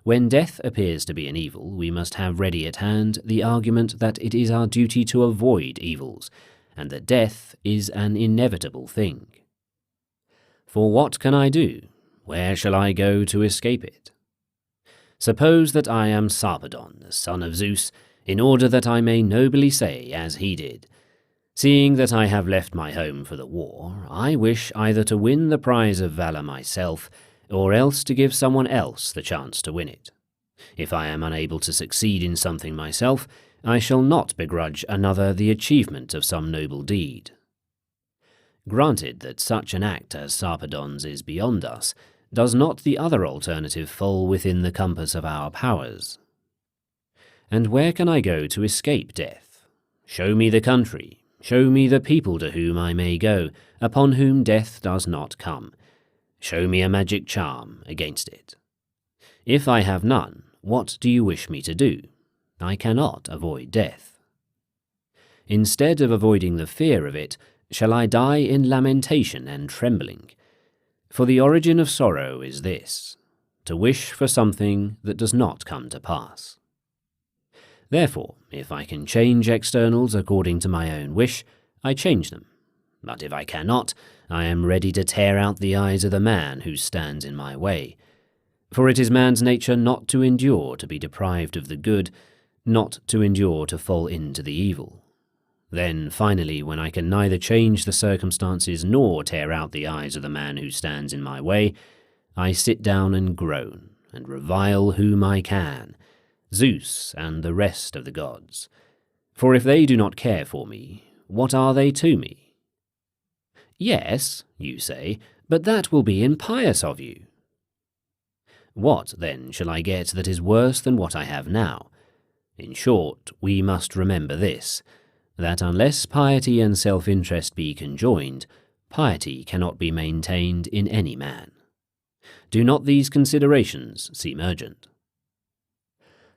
When death appears to be an evil, we must have ready at hand the argument that it is our duty to avoid evils, and that death is an inevitable thing. For what can I do? Where shall I go to escape it? Suppose that I am Sarpedon, the son of Zeus, in order that I may nobly say, as he did, "Seeing that I have left my home for the war, I wish either to win the prize of valour myself, or else to give someone else the chance to win it. If I am unable to succeed in something myself, I shall not begrudge another the achievement of some noble deed." Granted that such an act as Sarpedon's is beyond us, does not the other alternative fall within the compass of our powers? And where can I go to escape death? Show me the country, show me the people to whom I may go, upon whom death does not come. Show me a magic charm against it. If I have none, what do you wish me to do? I cannot avoid death. Instead of avoiding the fear of it, shall I die in lamentation and trembling? For the origin of sorrow is this, to wish for something that does not come to pass. Therefore, if I can change externals according to my own wish, I change them. But if I cannot, I am ready to tear out the eyes of the man who stands in my way. For it is man's nature not to endure to be deprived of the good, not to endure to fall into the evil. Then, finally, when I can neither change the circumstances nor tear out the eyes of the man who stands in my way, I sit down and groan, and revile whom I can, Zeus and the rest of the gods. For if they do not care for me, what are they to me? Yes, you say, but that will be impious of you. What, then, shall I get that is worse than what I have now? In short, we must remember this, that unless piety and self-interest be conjoined, piety cannot be maintained in any man. Do not these considerations seem urgent?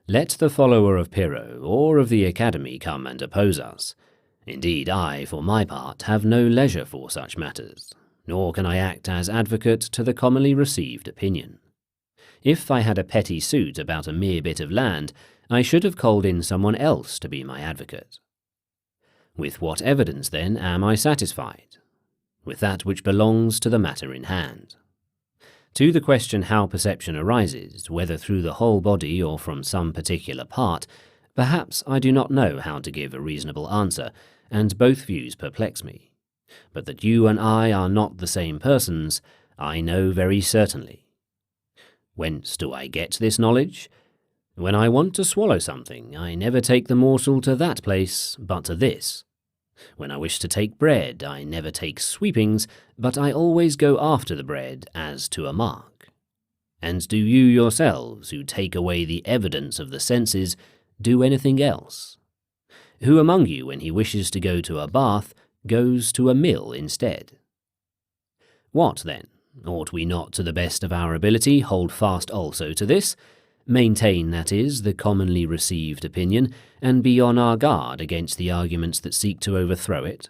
Let the follower of Pyrrho or of the Academy come and oppose us. Indeed, I, for my part, have no leisure for such matters, nor can I act as advocate to the commonly received opinion. If I had a petty suit about a mere bit of land, I should have called in someone else to be my advocate. With what evidence, then, am I satisfied? With that which belongs to the matter in hand. To the question how perception arises, whether through the whole body or from some particular part, perhaps I do not know how to give a reasonable answer, and both views perplex me. But that you and I are not the same persons, I know very certainly. Whence do I get this knowledge? When I want to swallow something, I never take the morsel to that place, but to this. When I wish to take bread, I never take sweepings, but I always go after the bread as to a mark. And do you yourselves, who take away the evidence of the senses, do anything else? Who among you, when he wishes to go to a bath, goes to a mill instead? What, then? Ought we not, to the best of our ability, hold fast also to this? Maintain, that is, the commonly received opinion, and be on our guard against the arguments that seek to overthrow it?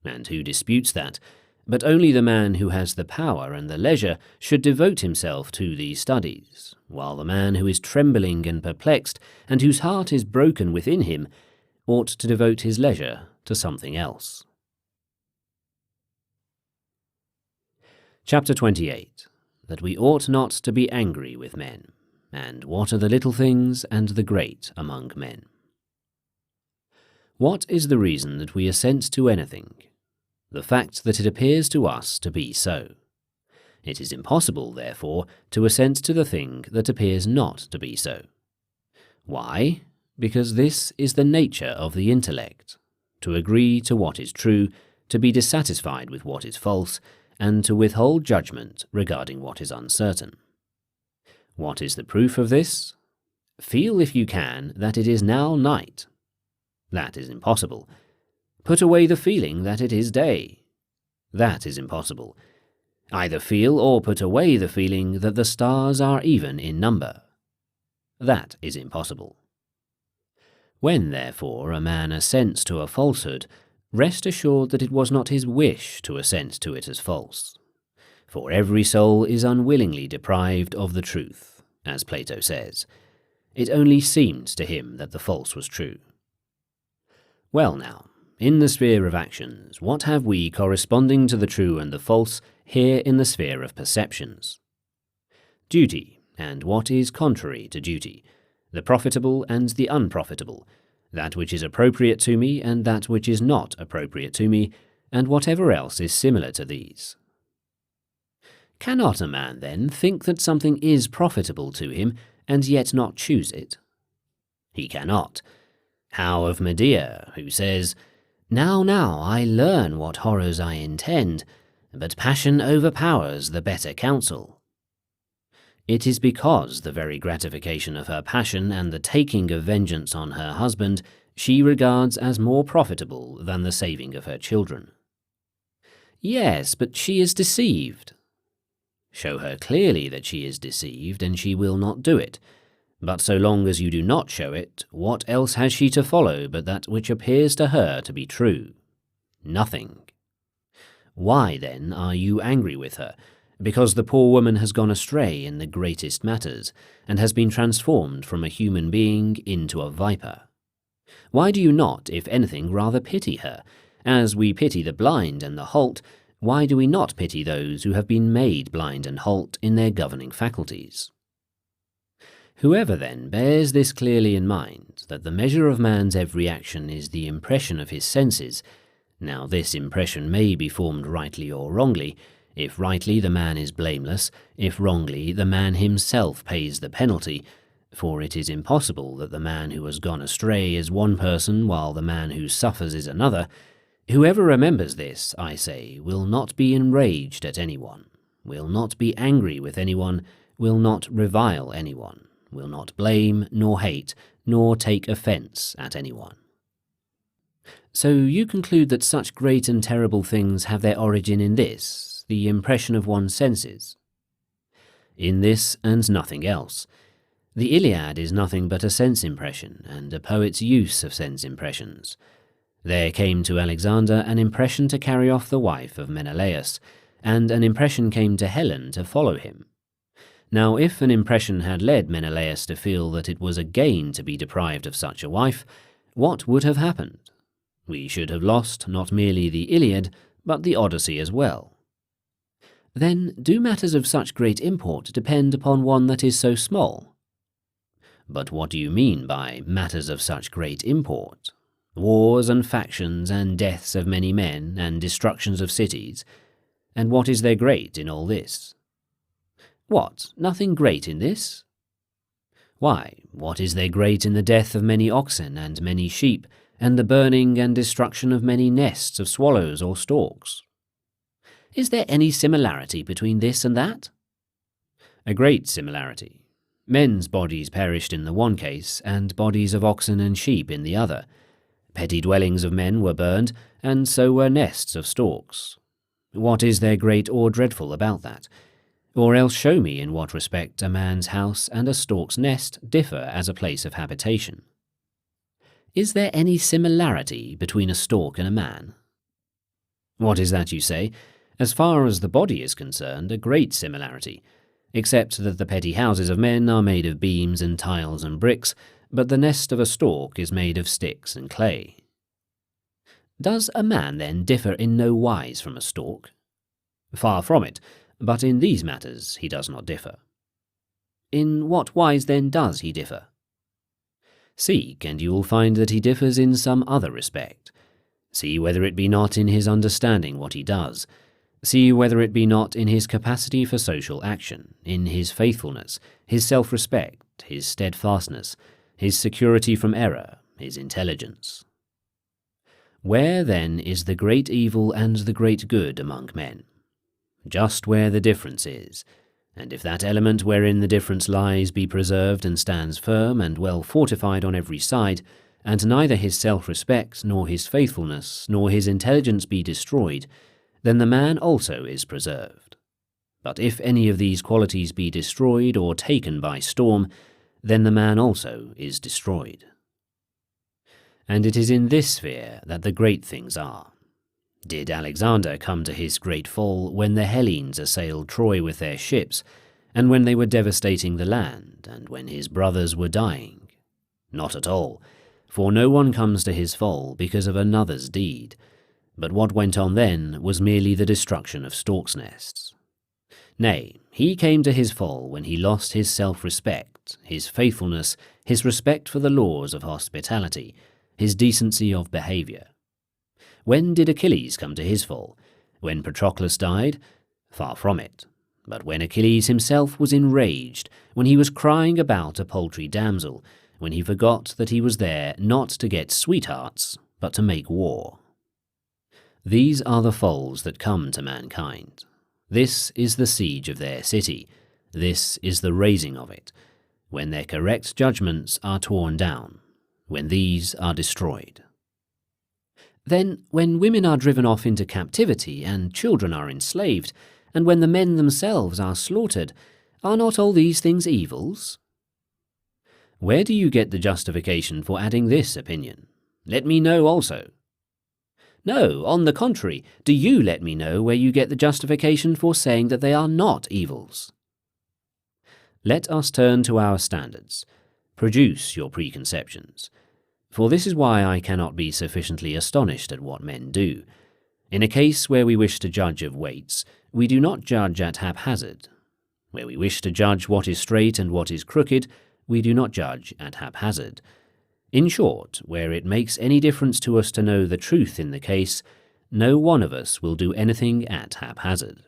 And who disputes that? But only the man who has the power and the leisure should devote himself to these studies, while the man who is trembling and perplexed, and whose heart is broken within him, ought to devote his leisure to something else. Chapter 28. That we ought not to be angry with men, and what are the little things and the great among men. What is the reason that we assent to anything? The fact that it appears to us to be so. It is impossible, therefore, to assent to the thing that appears not to be so. Why? Because this is the nature of the intellect, to agree to what is true, to be dissatisfied with what is false, and to withhold judgment regarding what is uncertain. What is the proof of this? Feel, if you can, that it is now night. That is impossible. Put away the feeling that it is day. That is impossible. Either feel or put away the feeling that the stars are even in number. That is impossible. When, therefore, a man assents to a falsehood, rest assured that it was not his wish to assent to it as false. For every soul is unwillingly deprived of the truth, as Plato says. It only seemed to him that the false was true. Well now, in the sphere of actions, what have we corresponding to the true and the false here in the sphere of perceptions? Duty, and what is contrary to duty, the profitable and the unprofitable, that which is appropriate to me and that which is not appropriate to me, and whatever else is similar to these. Cannot a man, then, think that something is profitable to him, and yet not choose it? He cannot. How of Medea, who says, Now, I learn what horrors I intend, but passion overpowers the better counsel. It is because the very gratification of her passion and the taking of vengeance on her husband she regards as more profitable than the saving of her children. Yes, but she is deceived. Show her clearly that she is deceived, and she will not do it. But so long as you do not show it, what else has she to follow but that which appears to her to be true? Nothing. Why, then, are you angry with her? Because the poor woman has gone astray in the greatest matters, and has been transformed from a human being into a viper. Why do you not, if anything, rather pity her? As we pity the blind and the halt, why do we not pity those who have been made blind and halt in their governing faculties? Whoever, then, bears this clearly in mind, that the measure of man's every action is the impression of his senses, now this impression may be formed rightly or wrongly. If rightly, the man is blameless; if wrongly, the man himself pays the penalty, for it is impossible that the man who has gone astray is one person while the man who suffers is another. Whoever remembers this, I say, will not be enraged at anyone, will not be angry with anyone, will not revile anyone, will not blame, nor hate, nor take offence at anyone. So you conclude that such great and terrible things have their origin in this, the impression of one's senses? In this and nothing else. The Iliad is nothing but a sense impression, and a poet's use of sense impressions. There came to Alexander an impression to carry off the wife of Menelaus, and an impression came to Helen to follow him. Now if an impression had led Menelaus to feel that it was a gain to be deprived of such a wife, what would have happened? We should have lost not merely the Iliad, but the Odyssey as well. Then do matters of such great import depend upon one that is so small? But what do you mean by matters of such great import? Wars and factions and deaths of many men and destructions of cities. And what is there great in all this? What, nothing great in this? Why, what is there great in the death of many oxen and many sheep, and the burning and destruction of many nests of swallows or storks? Is there any similarity between this and that? A great similarity. Men's bodies perished in the one case, and bodies of oxen and sheep in the other. Petty dwellings of men were burned, and so were nests of storks. What is there great or dreadful about that? Or else show me in what respect a man's house and a stork's nest differ as a place of habitation. Is there any similarity between a stork and a man? What is that you say? As far as the body is concerned, a great similarity, except that the petty houses of men are made of beams and tiles and bricks, but the nest of a stork is made of sticks and clay. Does a man then differ in no wise from a stork? Far from it, but in these matters he does not differ. In what wise then does he differ? Seek, and you will find that he differs in some other respect. See whether it be not in his understanding what he does. See whether it be not in his capacity for social action, in his faithfulness, his self-respect, his steadfastness, his security from error, his intelligence. Where, then, is the great evil and the great good among men? Just where the difference is, and if that element wherein the difference lies be preserved and stands firm and well fortified on every side, and neither his self-respect, nor his faithfulness, nor his intelligence be destroyed, then the man also is preserved. But if any of these qualities be destroyed or taken by storm, then the man also is destroyed. And it is in this sphere that the great things are. Did Alexander come to his great fall when the Hellenes assailed Troy with their ships, and when they were devastating the land, and when his brothers were dying? Not at all, for no one comes to his fall because of another's deed, but what went on then was merely the destruction of storks' nests. Nay, he came to his fall when he lost his self-respect, his faithfulness, his respect for the laws of hospitality, his decency of behaviour. When did Achilles come to his fall? When Patroclus died? Far from it. But when Achilles himself was enraged, when he was crying about a paltry damsel, when he forgot that he was there not to get sweethearts, but to make war. These are the falls that come to mankind. This is the siege of their city. This is the razing of it, when their correct judgments are torn down, when these are destroyed. Then, when women are driven off into captivity, and children are enslaved, and when the men themselves are slaughtered, are not all these things evils? Where do you get the justification for adding this opinion? Let me know also. No, on the contrary, do you let me know where you get the justification for saying that they are not evils. Let us turn to our standards. Produce your preconceptions. For this is why I cannot be sufficiently astonished at what men do. In a case where we wish to judge of weights, we do not judge at haphazard. Where we wish to judge what is straight and what is crooked, we do not judge at haphazard. In short, where it makes any difference to us to know the truth in the case, no one of us will do anything at haphazard.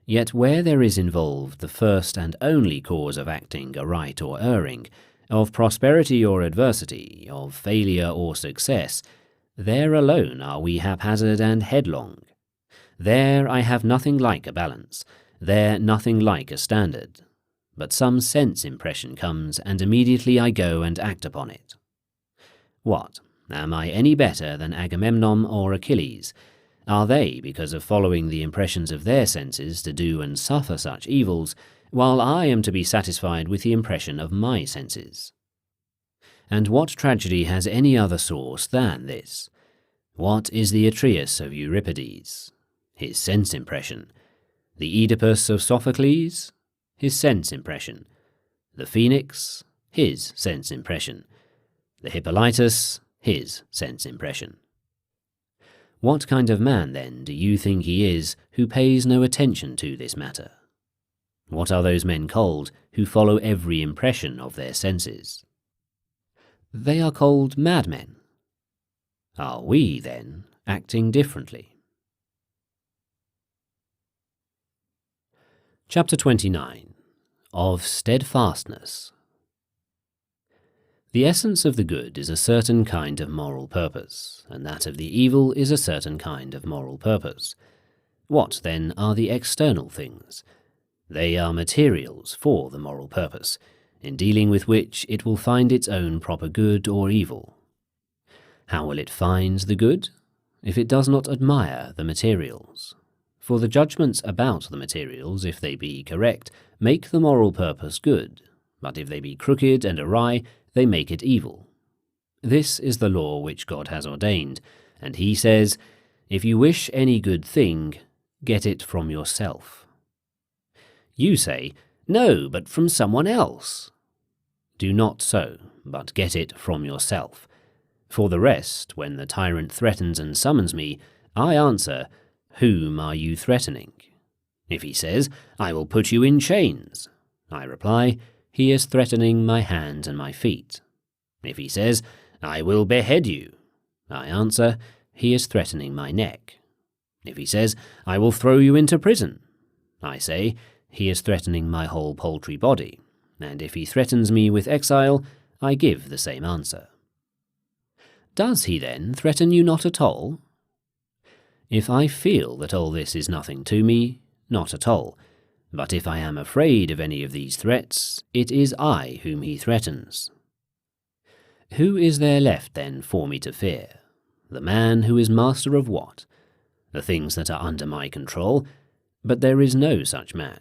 Yet where there is involved the first and only cause of acting aright or erring, of prosperity or adversity, of failure or success, there alone are we haphazard and headlong. There I have nothing like a balance, there nothing like a standard. But some sense impression comes, and immediately I go and act upon it. What, am I any better than Agamemnon or Achilles? Are they, because of following the impressions of their senses, to do and suffer such evils, while I am to be satisfied with the impression of my senses? And what tragedy has any other source than this? What is the Atreus of Euripides? His sense impression. The Oedipus of Sophocles? His sense impression. The Phoenix? His sense impression. The Hippolytus? His sense impression. What kind of man, then, do you think he is who pays no attention to this matter? What are those men called who follow every impression of their senses? They are called madmen. Are we, then, acting differently? Chapter 29. Of Steadfastness. The essence of the good is a certain kind of moral purpose, and that of the evil is a certain kind of moral purpose. What, then, are the external things? They are materials for the moral purpose, in dealing with which it will find its own proper good or evil. How will it find the good? If it does not admire the materials. For the judgments about the materials, if they be correct, make the moral purpose good, but if they be crooked and awry, they make it evil. This is the law which God has ordained, and he says, "If you wish any good thing, get it from yourself." You say, "No, but from someone else." Do not so, but get it from yourself. For the rest, when the tyrant threatens and summons me, I answer, "Whom are you threatening?" If he says, "I will put you in chains," I reply, "He is threatening my hands and my feet." If he says, "I will behead you," I answer, "He is threatening my neck." If he says, "I will throw you into prison," I say, "He is threatening my whole paltry body." And if he threatens me with exile, I give the same answer. Does he then threaten you not at all? If I feel that all this is nothing to me, not at all. But if I am afraid of any of these threats, it is I whom he threatens. Who is there left then for me to fear? The man who is master of what? The things that are under my control, but there is no such man.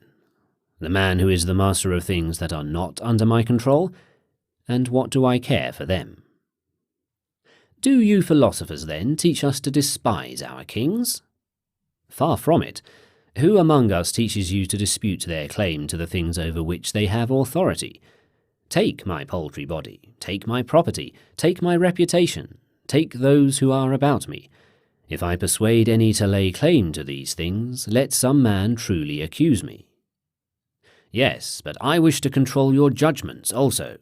The man who is the master of things that are not under my control, and what do I care for them? Do you philosophers, then, teach us to despise our kings? Far from it. Who among us teaches you to dispute their claim to the things over which they have authority? Take my paltry body, take my property, take my reputation, take those who are about me. If I persuade any to lay claim to these things, let some man truly accuse me. Yes, but I wish to control your judgments also.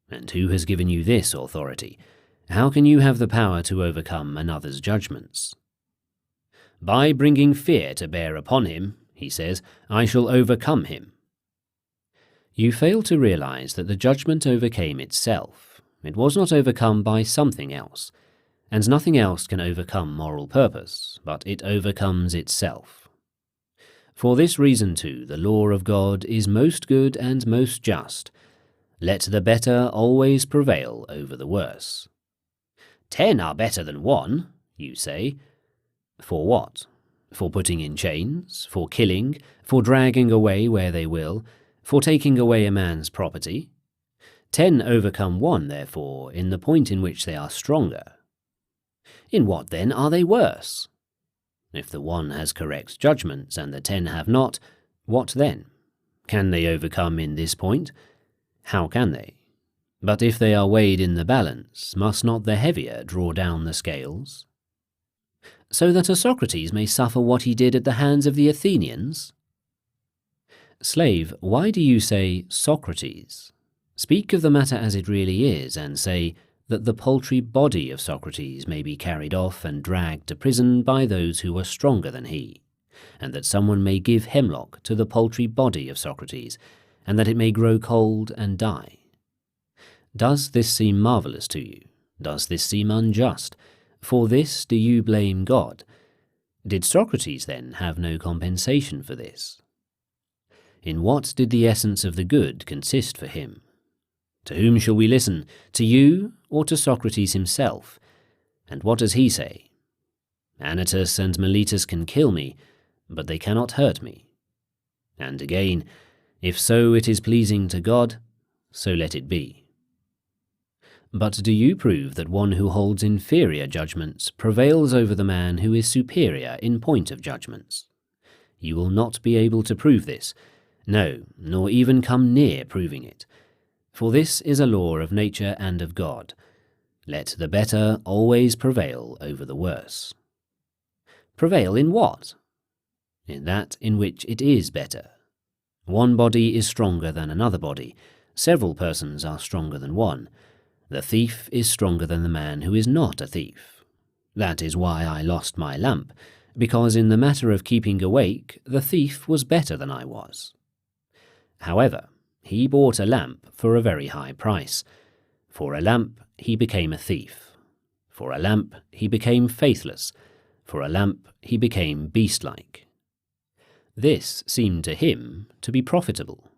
And who has given you this authority? How can you have the power to overcome another's judgments? By bringing fear to bear upon him, he says, I shall overcome him. You fail to realize that the judgment overcame itself. It was not overcome by something else, and nothing else can overcome moral purpose, but it overcomes itself. For this reason, too, the law of God is most good and most just. Let the better always prevail over the worse. 10 are better than 1, you say. For what? For putting in chains, for killing, for dragging away where they will, for taking away a man's property. 10 overcome 1, therefore, in the point in which they are stronger. In what, then, are they worse? If the 1 has correct judgments and the 10 have not, what then? Can they overcome in this point? How can they? But if they are weighed in the balance, must not the heavier draw down the scales? So that a Socrates may suffer what he did at the hands of the Athenians? Slave, why do you say Socrates? Speak of the matter as it really is, and say that the paltry body of Socrates may be carried off and dragged to prison by those who are stronger than he, and that someone may give hemlock to the paltry body of Socrates, and that it may grow cold and die. Does this seem marvellous to you? Does this seem unjust? For this do you blame God? Did Socrates, then, have no compensation for this? In what did the essence of the good consist for him? To whom shall we listen, to you or to Socrates himself? And what does he say? Anytus and Meletus can kill me, but they cannot hurt me. And again, if so it is pleasing to God, so let it be. But do you prove that one who holds inferior judgments prevails over the man who is superior in point of judgments? You will not be able to prove this, no, nor even come near proving it. For this is a law of nature and of God. Let the better always prevail over the worse. Prevail in what? In that in which it is better. One body is stronger than another body. Several persons are stronger than one. The thief is stronger than the man who is not a thief. That is why I lost my lamp, because in the matter of keeping awake, the thief was better than I was. However, he bought a lamp for a very high price. For a lamp, he became a thief. For a lamp, he became faithless. For a lamp, he became beast-like. This seemed to him to be profitable.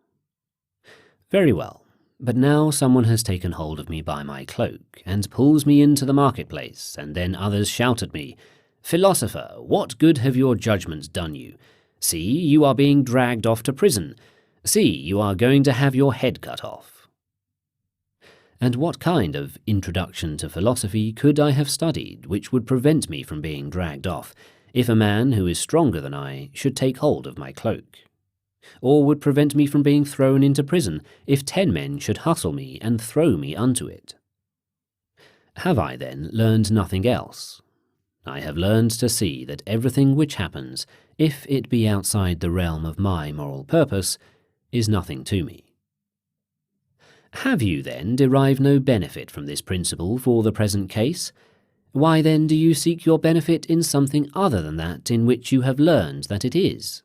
Very well, but now someone has taken hold of me by my cloak, and pulls me into the marketplace, and then others shout at me, "Philosopher, what good have your judgments done you? See, you are being dragged off to prison. See, you are going to have your head cut off." And what kind of introduction to philosophy could I have studied which would prevent me from being dragged off, if a man who is stronger than I should take hold of my cloak? Or would prevent me from being thrown into prison, if 10 men should hustle me and throw me unto it? Have I, then, learned nothing else? I have learned to see that everything which happens, if it be outside the realm of my moral purpose, is nothing to me. Have you, then, derived no benefit from this principle for the present case? Why, then, do you seek your benefit in something other than that in which you have learned that it is?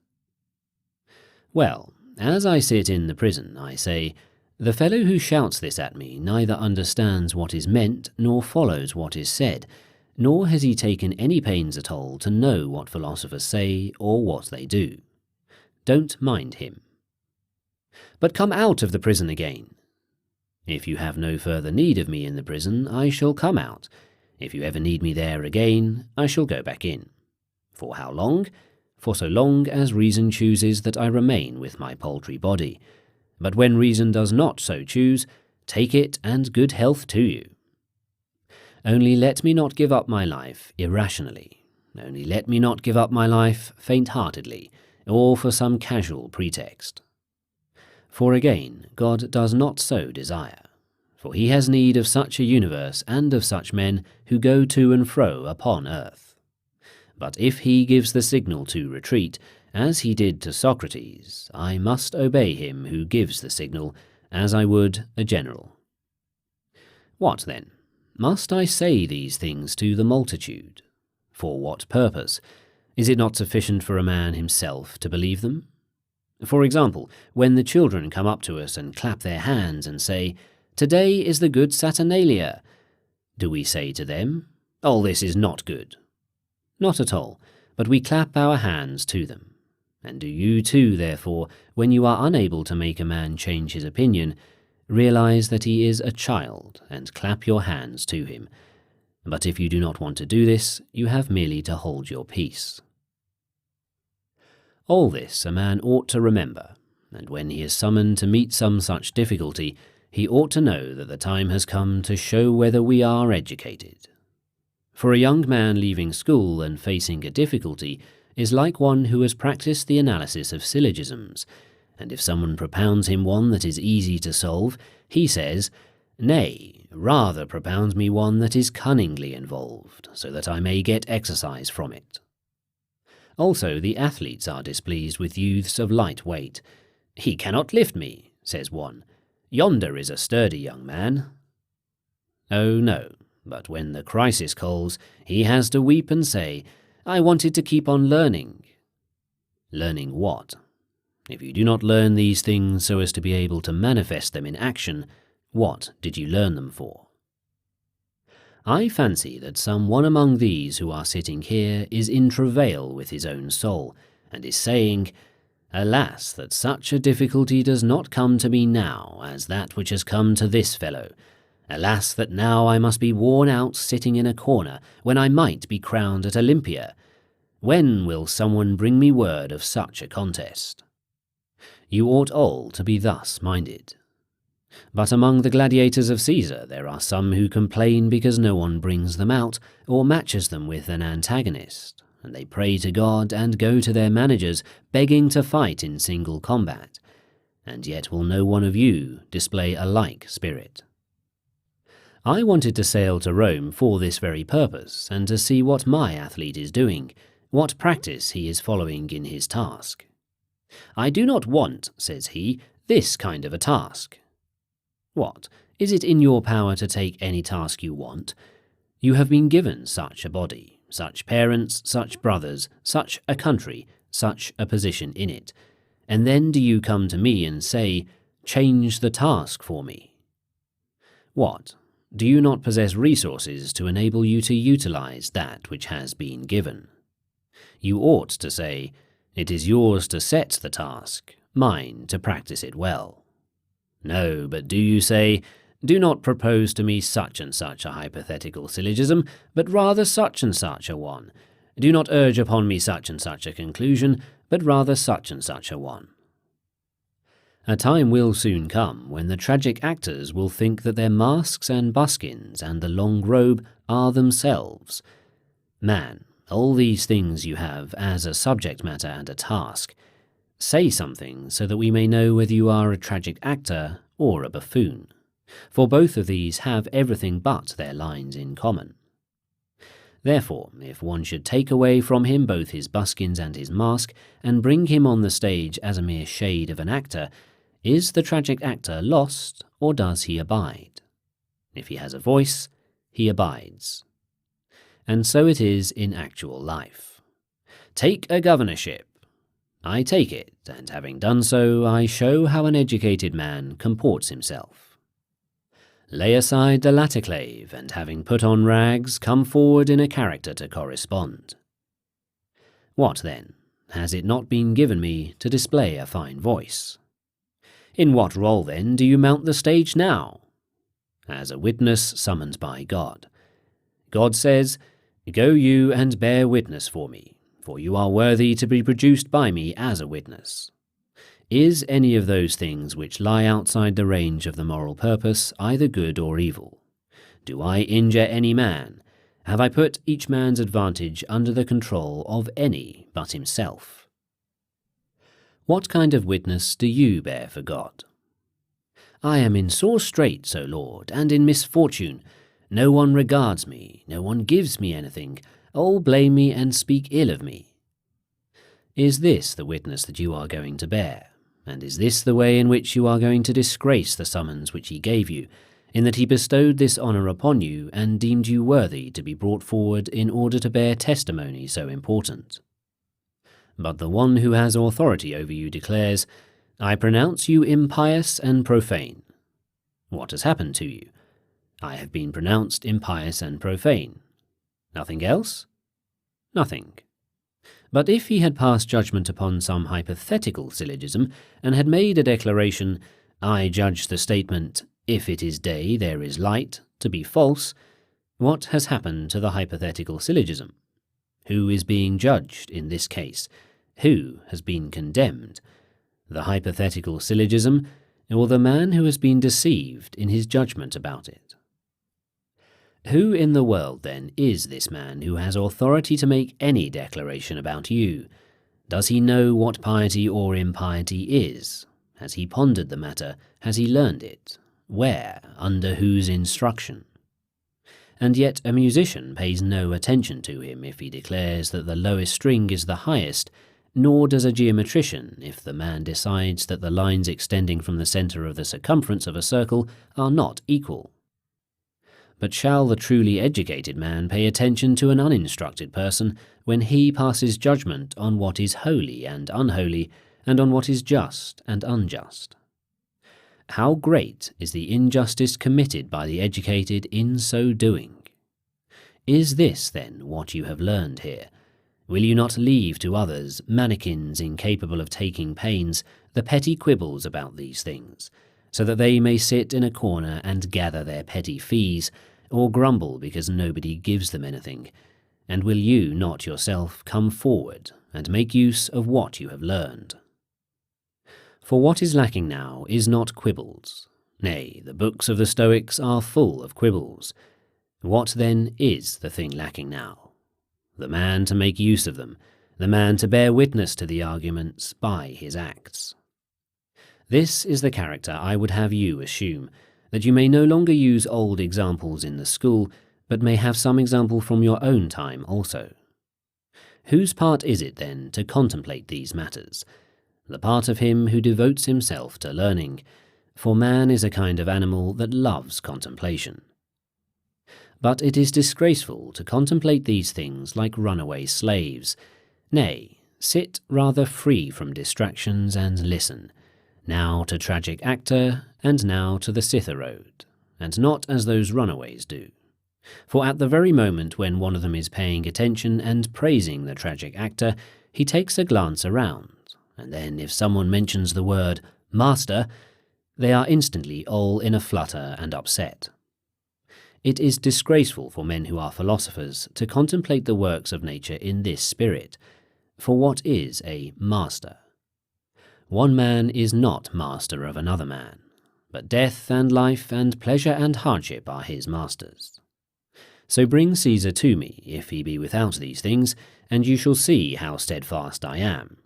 Well, as I sit in the prison, I say, the fellow who shouts this at me neither understands what is meant nor follows what is said, nor has he taken any pains at all to know what philosophers say or what they do. Don't mind him. But come out of the prison again. If you have no further need of me in the prison, I shall come out. If you ever need me there again, I shall go back in. For how long? For so long as reason chooses that I remain with my paltry body. But when reason does not so choose, take it and good health to you. Only let me not give up my life irrationally. Only let me not give up my life faint-heartedly, or for some casual pretext. For again, God does not so desire, for he has need of such a universe and of such men who go to and fro upon earth. But if he gives the signal to retreat, as he did to Socrates, I must obey him who gives the signal, as I would a general. What then? Must I say these things to the multitude? For what purpose? Is it not sufficient for a man himself to believe them? For example, when the children come up to us and clap their hands and say, "Today is the good Saturnalia," do we say to them, "All this is not good"? Not at all, but we clap our hands to them. And do you too, therefore, when you are unable to make a man change his opinion, realize that he is a child, and clap your hands to him. But if you do not want to do this, you have merely to hold your peace. All this a man ought to remember, and when he is summoned to meet some such difficulty, he ought to know that the time has come to show whether we are educated. For a young man leaving school and facing a difficulty is like one who has practiced the analysis of syllogisms, and if someone propounds him one that is easy to solve, he says, "Nay, rather propound me one that is cunningly involved, so that I may get exercise from it." Also the athletes are displeased with youths of light weight. "He cannot lift me," says one. "Yonder is a sturdy young man." Oh no, but when the crisis calls, he has to weep and say, "I wanted to keep on learning." Learning what? If you do not learn these things so as to be able to manifest them in action, what did you learn them for? I fancy that some one among these who are sitting here is in travail with his own soul, and is saying, "Alas, that such a difficulty does not come to me now as that which has come to this fellow. Alas, that now I must be worn out sitting in a corner, when I might be crowned at Olympia. When will someone bring me word of such a contest?" You ought all to be thus minded. But among the gladiators of Caesar there are some who complain because no one brings them out or matches them with an antagonist, and they pray to God and go to their managers begging to fight in single combat, and yet will no one of you display a like spirit. I wanted to sail to Rome for this very purpose, and to see what my athlete is doing, what practice he is following in his task. I do not want, says he, this kind of a task. What? Is it in your power to take any task you want? You have been given such a body, such parents, such brothers, such a country, such a position in it, and then do you come to me and say, change the task for me? What? Do you not possess resources to enable you to utilize that which has been given? You ought to say, it is yours to set the task, mine to practice it well. No, but do you say, do not propose to me such and such a hypothetical syllogism, but rather such and such a one. Do not urge upon me such and such a conclusion, but rather such and such a one. A time will soon come when the tragic actors will think that their masks and buskins and the long robe are themselves. Man, all these things you have as a subject matter and a task. Say something so that we may know whether you are a tragic actor or a buffoon, for both of these have everything but their lines in common. Therefore, if one should take away from him both his buskins and his mask, and bring him on the stage as a mere shade of an actor, is the tragic actor lost, or does he abide? If he has a voice, he abides. And so it is in actual life. Take a governorship. I take it, and having done so, I show how an educated man comports himself. Lay aside the latterclave, and having put on rags, come forward in a character to correspond. What then? Has it not been given me to display a fine voice? In what role, then, do you mount the stage now? As a witness summoned by God. God says, go you and bear witness for me, for you are worthy to be produced by me as a witness. Is any of those things which lie outside the range of the moral purpose either good or evil? Do I injure any man? Have I put each man's advantage under the control of any but himself? What kind of witness do you bear for God? I am in sore straits, O Lord, and in misfortune. No one regards me, no one gives me anything. All blame me and speak ill of me. Is this the witness that you are going to bear? And is this the way in which you are going to disgrace the summons which he gave you, in that he bestowed this honour upon you and deemed you worthy to be brought forward in order to bear testimony so important? But the one who has authority over you declares, I pronounce you impious and profane. What has happened to you? I have been pronounced impious and profane. Nothing else? Nothing. But if he had passed judgment upon some hypothetical syllogism, and had made a declaration, I judge the statement, if it is day there is light, to be false, what has happened to the hypothetical syllogism? Who is being judged in this case? Who has been condemned? The hypothetical syllogism, or the man who has been deceived in his judgment about it? Who in the world, then, is this man who has authority to make any declaration about you? Does he know what piety or impiety is? Has he pondered the matter? Has he learned it? Where? Under whose instruction? And yet a musician pays no attention to him if he declares that the lowest string is the highest, nor does a geometrician if the man decides that the lines extending from the centre of the circumference of a circle are not equal. But shall the truly educated man pay attention to an uninstructed person when he passes judgment on what is holy and unholy, and on what is just and unjust? How great is the injustice committed by the educated in so doing? Is this, then, what you have learned here? Will you not leave to others, mannikins incapable of taking pains, the petty quibbles about these things, so that they may sit in a corner and gather their petty fees, or grumble because nobody gives them anything? And will you not yourself come forward and make use of what you have learned? For what is lacking now is not quibbles. Nay, the books of the Stoics are full of quibbles. What then is the thing lacking now? The man to make use of them, the man to bear witness to the arguments by his acts. This is the character I would have you assume, that you may no longer use old examples in the school, but may have some example from your own time also. Whose part is it, then, to contemplate these matters? The part of him who devotes himself to learning, for man is a kind of animal that loves contemplation. But it is disgraceful to contemplate these things like runaway slaves. Nay, sit rather free from distractions and listen, now to tragic actor, and now to the citharode, and not as those runaways do. For at the very moment when one of them is paying attention and praising the tragic actor, he takes a glance around, and then if someone mentions the word master, they are instantly all in a flutter and upset. It is disgraceful for men who are philosophers to contemplate the works of nature in this spirit, for what is a master? One man is not master of another man, but death and life and pleasure and hardship are his masters. So bring Caesar to me, if he be without these things, and you shall see how steadfast I am.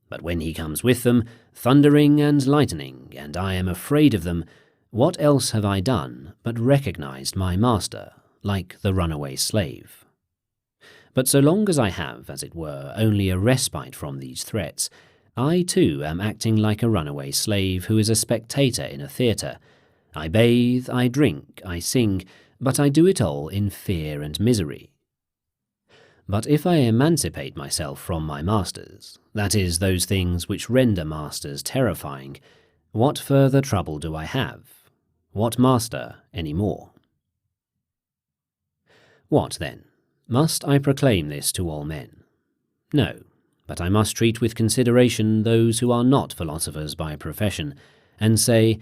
But when he comes with them, thundering and lightning, and I am afraid of them, what else have I done but recognized my master, like the runaway slave? But so long as I have, as it were, only a respite from these threats, I too am acting like a runaway slave who is a spectator in a theatre. I bathe, I drink, I sing, but I do it all in fear and misery. But if I emancipate myself from my masters, that is, those things which render masters terrifying, what further trouble do I have? What master any more? What then? Must I proclaim this to all men? No, but I must treat with consideration those who are not philosophers by profession, and say,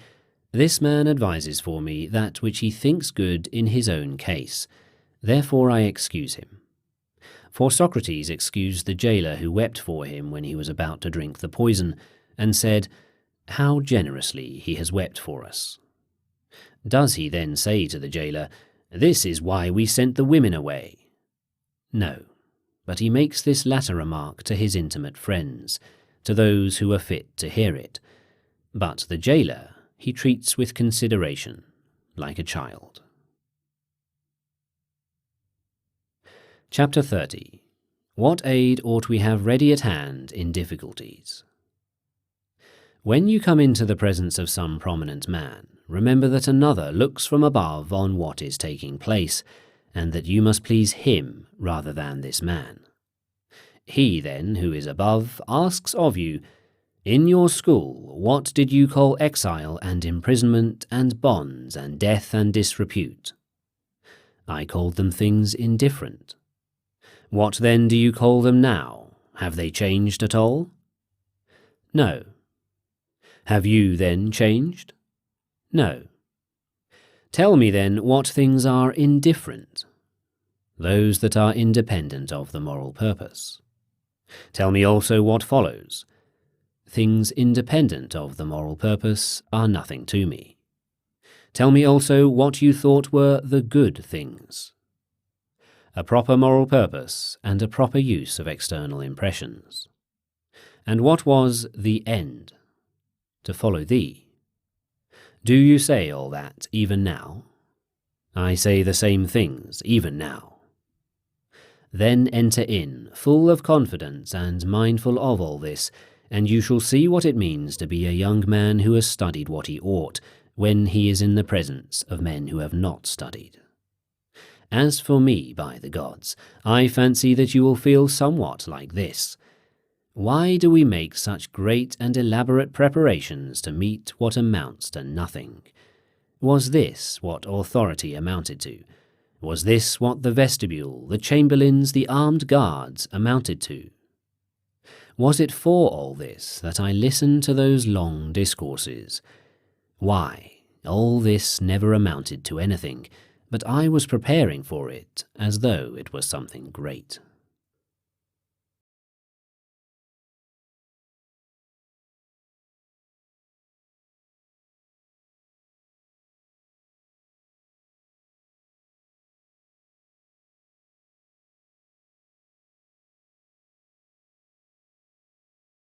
this man advises for me that which he thinks good in his own case, therefore I excuse him. For Socrates excused the jailer who wept for him when he was about to drink the poison, and said, how generously he has wept for us. Does he then say to the jailer, this is why we sent the women away? No, but he makes this latter remark to his intimate friends, to those who are fit to hear it. But the jailer he treats with consideration, like a child. Chapter 30. What aid ought we have ready at hand in difficulties? When you come into the presence of some prominent man, remember that another looks from above on what is taking place, and that you must please him rather than this man. He, then, who is above, asks of you, in your school, what did you call exile and imprisonment and bonds and death and disrepute? I called them things indifferent. What then do you call them now? Have they changed at all? No. Have you then changed? No. Tell me then what things are indifferent? Those that are independent of the moral purpose. Tell me also what follows. Things independent of the moral purpose are nothing to me. Tell me also what you thought were the good things. A proper moral purpose and a proper use of external impressions. And what was the end? To follow thee. Do you say all that even now? I say the same things even now. Then enter in, full of confidence and mindful of all this, and you shall see what it means to be a young man who has studied what he ought, when he is in the presence of men who have not studied. As for me, by the gods, I fancy that you will feel somewhat like this. Why do we make such great and elaborate preparations to meet what amounts to nothing? Was this what authority amounted to? Was this what the vestibule, the chamberlains, the armed guards amounted to? Was it for all this that I listened to those long discourses? Why, all this never amounted to anything, but I was preparing for it as though it was something great.